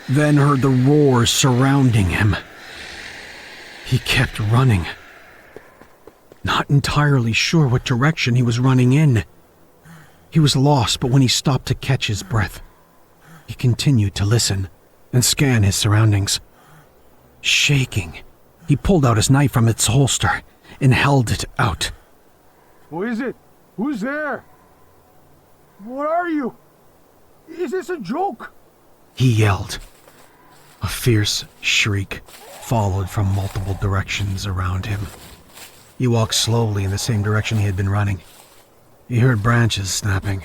Speaker 9: Then heard the roars surrounding him. He kept running, not entirely sure what direction he was running in. He was lost, but when he stopped to catch his breath, he continued to listen and scan his surroundings. Shaking, he pulled out his knife from its holster and held it out.
Speaker 10: Who is it? Who's there? What are you? Is this a joke?
Speaker 9: He yelled. A fierce shriek followed from multiple directions around him. He walked slowly in the same direction he had been running. He heard branches snapping,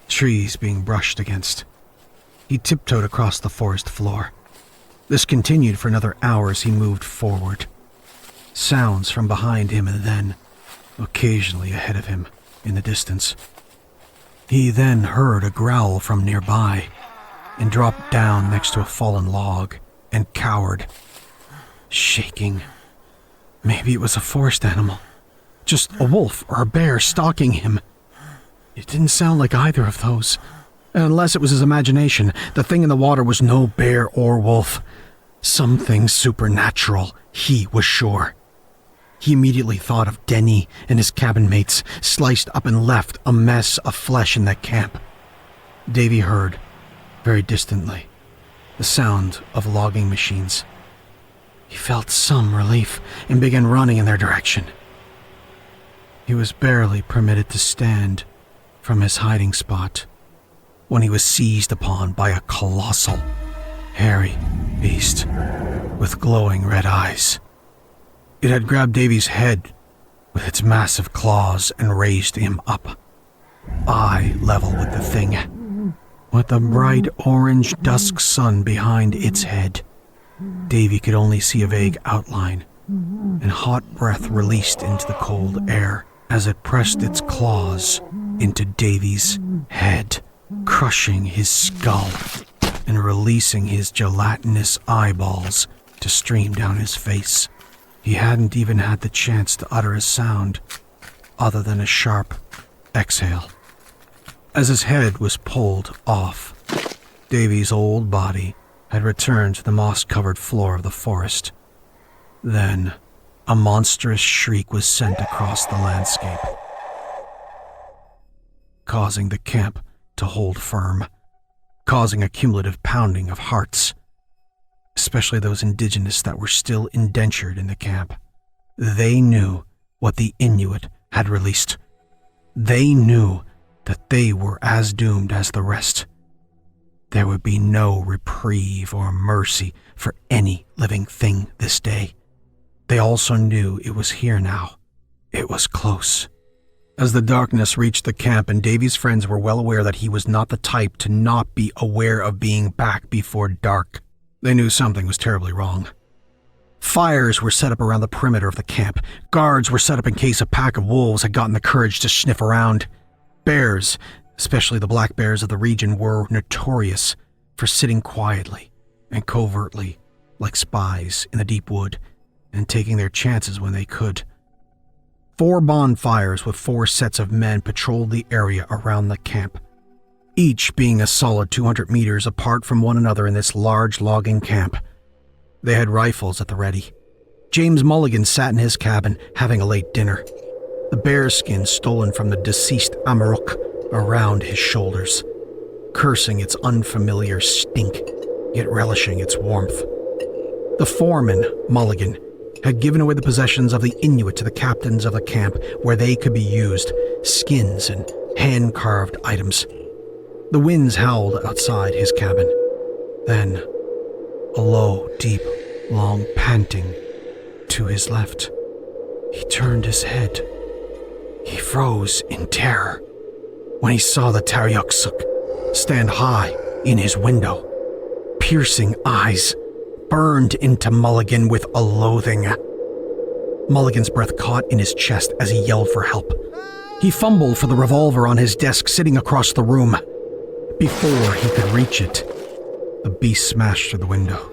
Speaker 9: trees being brushed against. He tiptoed across the forest floor. This continued for another hour as he moved forward. Sounds from behind him and then, occasionally ahead of him, in the distance. He then heard a growl from nearby and dropped down next to a fallen log and cowered, shaking. Maybe it was a forest animal, just a wolf or a bear stalking him. It didn't sound like either of those. And unless it was his imagination, the thing in the water was no bear or wolf. Something supernatural, he was sure. He immediately thought of Denny and his cabin mates, sliced up and left a mess of flesh in that camp. Davy heard, very distantly, the sound of logging machines. He felt some relief and began running in their direction. He was barely permitted to stand from his hiding spot when he was seized upon by a colossal, hairy beast with glowing red eyes. It had grabbed Davy's head with its massive claws and raised him up, eye level with the thing, with the bright orange dusk sun behind its head. Davy could only see a vague outline, and hot breath released into the cold air as it pressed its claws into Davy's head, crushing his skull and releasing his gelatinous eyeballs to stream down his face. He hadn't even had the chance to utter a sound other than a sharp exhale. As his head was pulled off, Davy's old body had returned to the moss-covered floor of the forest. Then, a monstrous shriek was sent across the landscape, causing the camp to hold firm, causing a cumulative pounding of hearts, especially those indigenous that were still indentured in the camp. They knew what the Inuit had released. They knew that they were as doomed as the rest. There would be no reprieve or mercy for any living thing this day. They also knew it was here now. It was close. As the darkness reached the camp, and Davy's friends were well aware that he was not the type to not be aware of being back before dark, they knew something was terribly wrong. Fires were set up around the perimeter of the camp. Guards were set up in case a pack of wolves had gotten the courage to sniff around. Bears, especially the black bears of the region, were notorious for sitting quietly and covertly like spies in the deep wood and taking their chances when they could. 4 bonfires with 4 sets of men patrolled the area around the camp, each being a solid 200 meters apart from one another in this large logging camp. They had rifles at the ready. James Mulligan sat in his cabin having a late dinner, the bear skin stolen from the deceased Amaruk around his shoulders, cursing its unfamiliar stink, yet relishing its warmth. The foreman, Mulligan, had given away the possessions of the Inuit to the captains of the camp where they could be used, skins and hand-carved items. The winds howled outside his cabin. Then, a low, deep, long panting to his left. He turned his head. He froze in terror when he saw the Tariaksuq stand high in his window. Piercing eyes burned into Mulligan with a loathing. Mulligan's breath caught in his chest as he yelled for help. He fumbled for the revolver on his desk sitting across the room. Before he could reach it, the beast smashed through the window,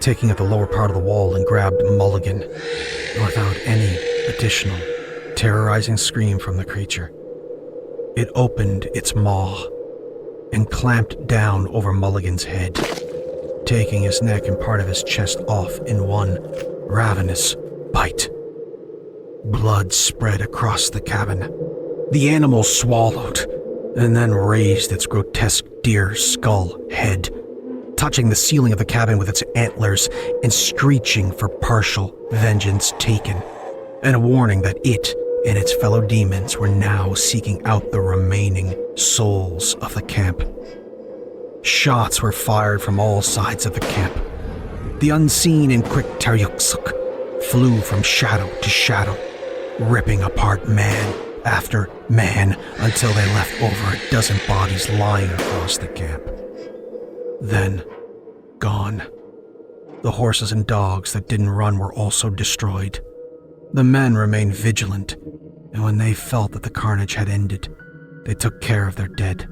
Speaker 9: taking at the lower part of the wall and grabbed Mulligan, without any additional terrorizing scream from the creature. It opened its maw and clamped down over Mulligan's head, taking his neck and part of his chest off in one ravenous bite. Blood spread across the cabin. The animal swallowed and then raised its grotesque deer skull head, touching the ceiling of the cabin with its antlers and screeching for partial vengeance taken, and a warning that it and its fellow demons were now seeking out the remaining souls of the camp. Shots were fired from all sides of the camp. The unseen and quick Tariaksuq flew from shadow to shadow, ripping apart man after man until they left over a dozen bodies lying across the camp. Then, gone. The horses and dogs that didn't run were also destroyed. The men remained vigilant, and when they felt that the carnage had ended, they took care of their dead.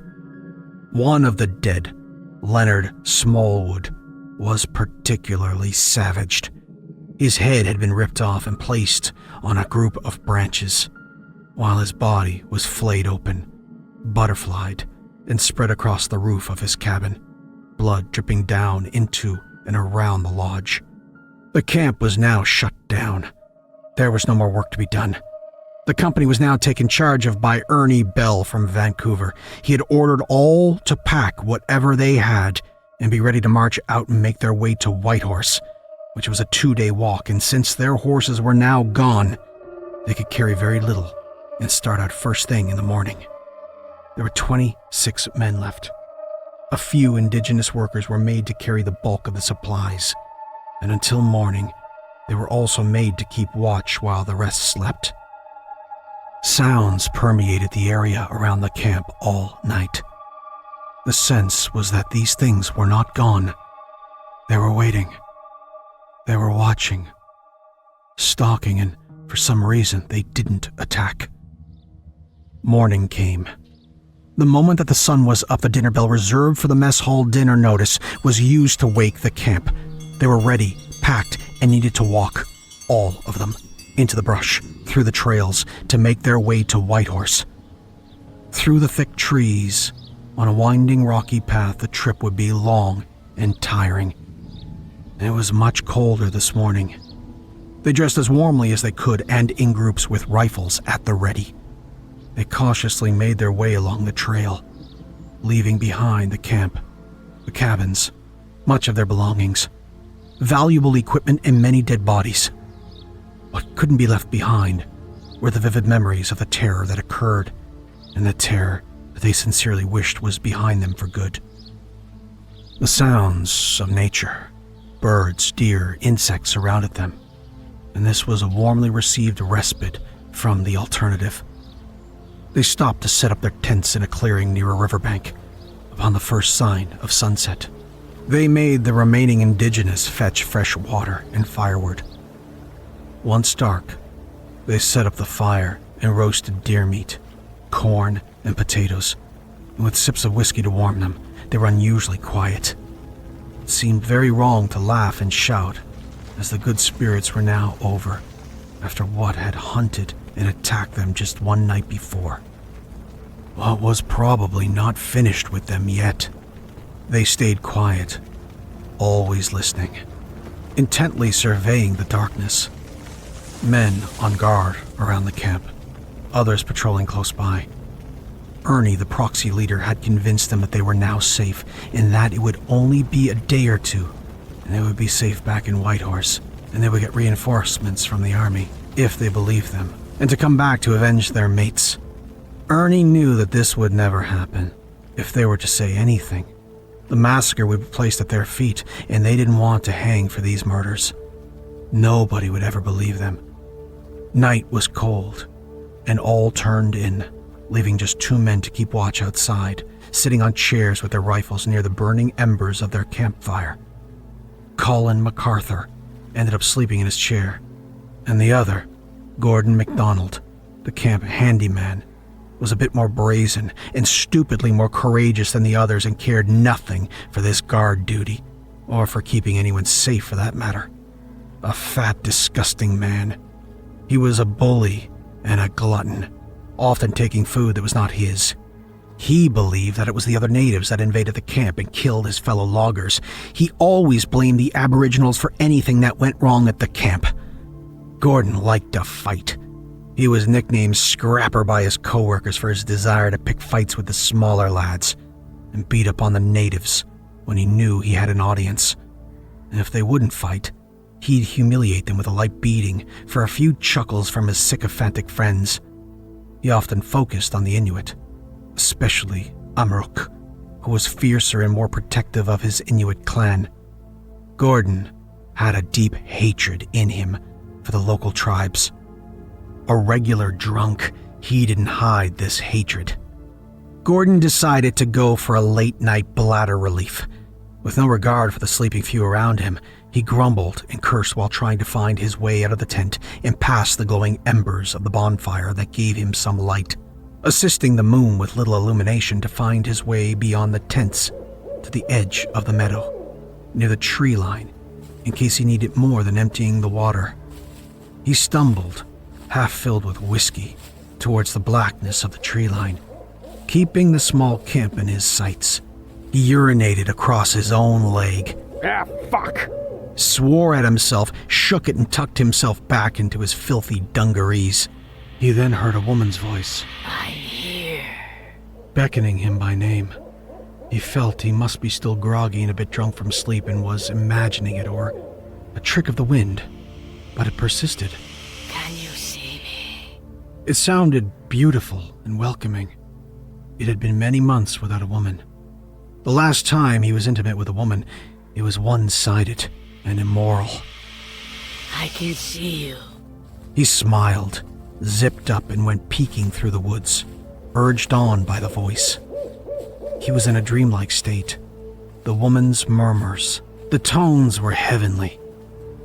Speaker 9: One of the dead, Leonard Smallwood, was particularly savaged. His head had been ripped off and placed on a group of branches, while his body was flayed open, butterflied, and spread across the roof of his cabin, blood dripping down into and around the lodge. The camp was now shut down. There was no more work to be done. The company was now taken charge of by Ernie Bell from Vancouver. He had ordered all to pack whatever they had and be ready to march out and make their way to Whitehorse, which was a 2-day walk, and since their horses were now gone, they could carry very little and start out first thing in the morning. There were 26 men left. A few indigenous workers were made to carry the bulk of the supplies, and until morning, they were also made to keep watch while the rest slept. Sounds permeated the area around the camp all night. The sense was that these things were not gone. They were waiting. They were watching, stalking, and for some reason they didn't attack. Morning came. The moment that the sun was up, the dinner bell reserved for the mess hall dinner notice was used to wake the camp. They were ready, packed, and needed to walk. all of them, into the brush, through the trails, to make their way to Whitehorse. Through the thick trees, on a winding rocky path, the trip would be long and tiring. It was much colder this morning. They dressed as warmly as they could and in groups with rifles at the ready. They cautiously made their way along the trail, leaving behind the camp, the cabins, much of their belongings, valuable equipment and many dead bodies. What couldn't be left behind were the vivid memories of the terror that occurred and the terror that they sincerely wished was behind them for good. The sounds of nature, birds, deer, insects surrounded them, and this was a warmly received respite from the alternative. They stopped to set up their tents in a clearing near a riverbank upon the first sign of sunset. They made the remaining indigenous fetch fresh water and firewood. Once dark, they set up the fire and roasted deer meat, corn, and potatoes, and with sips of whiskey to warm them, they were unusually quiet. It seemed very wrong to laugh and shout, as the good spirits were now over, after what had hunted and attacked them just one night before. What was probably not finished with them yet. They stayed quiet, always listening, intently surveying the darkness. Men on guard around the camp, others patrolling close by. Ernie, the proxy leader, had convinced them that they were now safe and that it would only be a day or two and they would be safe back in Whitehorse, and they would get reinforcements from the army, if they believed them, and to come back to avenge their mates. Ernie knew that this would never happen, if they were to say anything. The massacre would be placed at their feet, and they didn't want to hang for these murders. Nobody would ever believe them. Night was cold, and all turned in, leaving just 2 men to keep watch outside, sitting on chairs with their rifles near the burning embers of their campfire. Colin MacArthur ended up sleeping in his chair, and the other, Gordon MacDonald, the camp handyman, was a bit more brazen and stupidly more courageous than the others and cared nothing for this guard duty, or for keeping anyone safe for that matter. A fat, disgusting man. He was a bully and a glutton, often taking food that was not his. He believed that it was the other natives that invaded the camp and killed his fellow loggers. He always blamed the Aboriginals for anything that went wrong at the camp. Gordon liked to fight. He was nicknamed Scrapper by his co-workers for his desire to pick fights with the smaller lads and beat up on the natives when he knew he had an audience. And if they wouldn't fight, he'd humiliate them with a light beating for a few chuckles from his sycophantic friends. He often focused on the Inuit, especially Amruk, who was fiercer and more protective of his Inuit clan. Gordon had a deep hatred in him for the local tribes. A regular drunk, he didn't hide this hatred. Gordon decided to go for a late-night bladder relief. With no regard for the sleeping few around him, he grumbled and cursed while trying to find his way out of the tent and past the glowing embers of the bonfire that gave him some light, assisting the moon with little illumination to find his way beyond the tents to the edge of the meadow, near the tree line, in case he needed more than emptying the water. He stumbled, half filled with whiskey, towards the blackness of the tree line, keeping the small camp in his sights. He urinated across his own leg.
Speaker 10: Fuck!
Speaker 9: Swore at himself, shook it and tucked himself back into his filthy dungarees. He then heard a woman's voice.
Speaker 8: I'm here.
Speaker 9: Beckoning him by name. He felt he must be still groggy and a bit drunk from sleep and was imagining it or a trick of the wind, but it persisted.
Speaker 8: Can you see me?
Speaker 9: It sounded beautiful and welcoming. It had been many months without a woman. The last time he was intimate with a woman, it was one-sided and immoral.
Speaker 8: I can see you.
Speaker 9: He smiled, zipped up and went peeking through the woods, urged on by the voice. He was in a dreamlike state. The woman's murmurs, the tones were heavenly,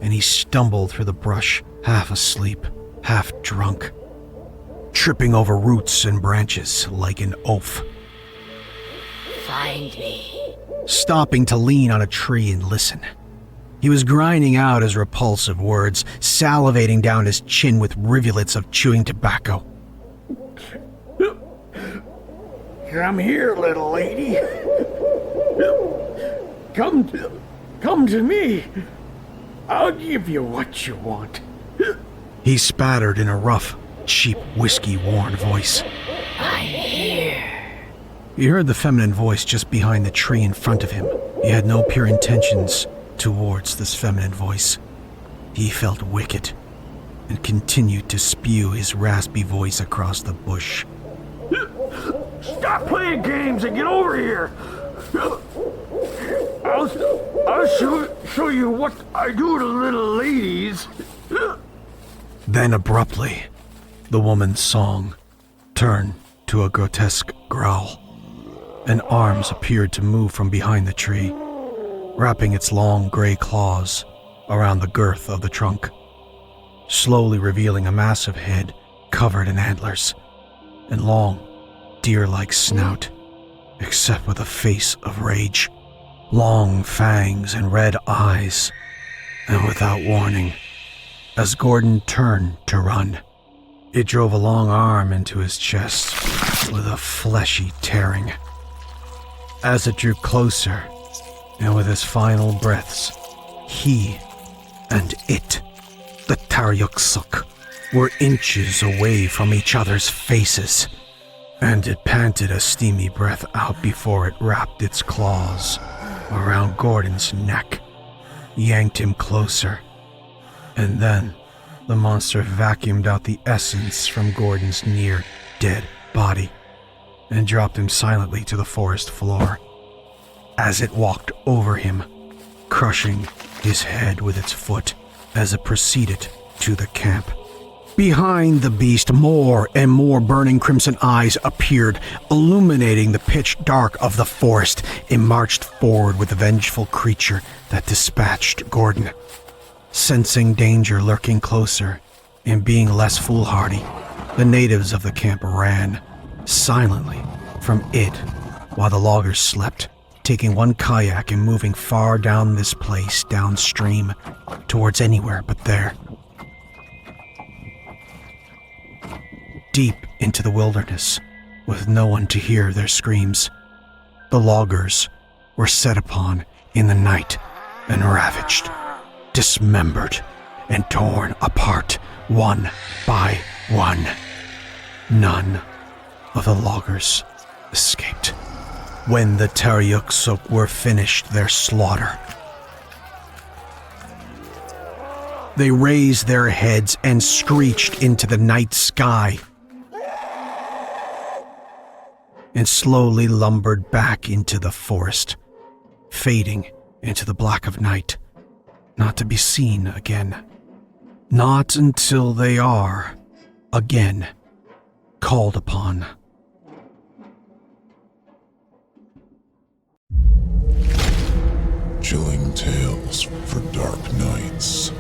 Speaker 9: and he stumbled through the brush, half asleep, half drunk, tripping over roots and branches like an oaf.
Speaker 8: Find me.
Speaker 9: Stopping to lean on a tree and listen. He was grinding out his repulsive words, salivating down his chin with rivulets of chewing tobacco.
Speaker 10: Come here, little lady. Come to me. I'll give you what you want.
Speaker 9: He spattered in a rough, cheap, whiskey-worn voice.
Speaker 8: I'm here.
Speaker 9: He heard the feminine voice just behind the tree in front of him. He had no pure intentions towards this feminine voice. He felt wicked and continued to spew his raspy voice across the bush.
Speaker 10: Stop playing games and get over here. I'll show you what I do to little ladies.
Speaker 9: Then abruptly, the woman's song turned to a grotesque growl, and arms appeared to move from behind the tree, wrapping its long gray claws around the girth of the trunk, slowly revealing a massive head covered in antlers and long, deer-like snout, except with a face of rage, long fangs and red eyes. And without warning, as Gordon turned to run, it drove a long arm into his chest with a fleshy tearing. As it drew closer, and with his final breaths, he and it, the Tariaksuq, were inches away from each other's faces, and it panted a steamy breath out before it wrapped its claws around Gordon's neck, yanked him closer, and then the monster vacuumed out the essence from Gordon's near-dead body and dropped him silently to the forest floor as it walked over him, crushing his head with its foot as it proceeded to the camp. Behind the beast, more and more burning crimson eyes appeared, illuminating the pitch dark of the forest. It marched forward with the vengeful creature that dispatched Gordon. Sensing danger lurking closer and being less foolhardy, the natives of the camp ran silently from it while the loggers slept, taking one kayak and moving far down this place downstream towards anywhere but there. Deep into the wilderness, with no one to hear their screams, the loggers were set upon in the night and ravaged, dismembered, and torn apart one by one. None of the loggers escaped. When the Tariaksuq were finished their slaughter, they raised their heads and screeched into the night sky, and slowly lumbered back into the forest, fading into the black of night, not to be seen again. Not until they are, again, called upon.
Speaker 1: Chilling tales for dark nights.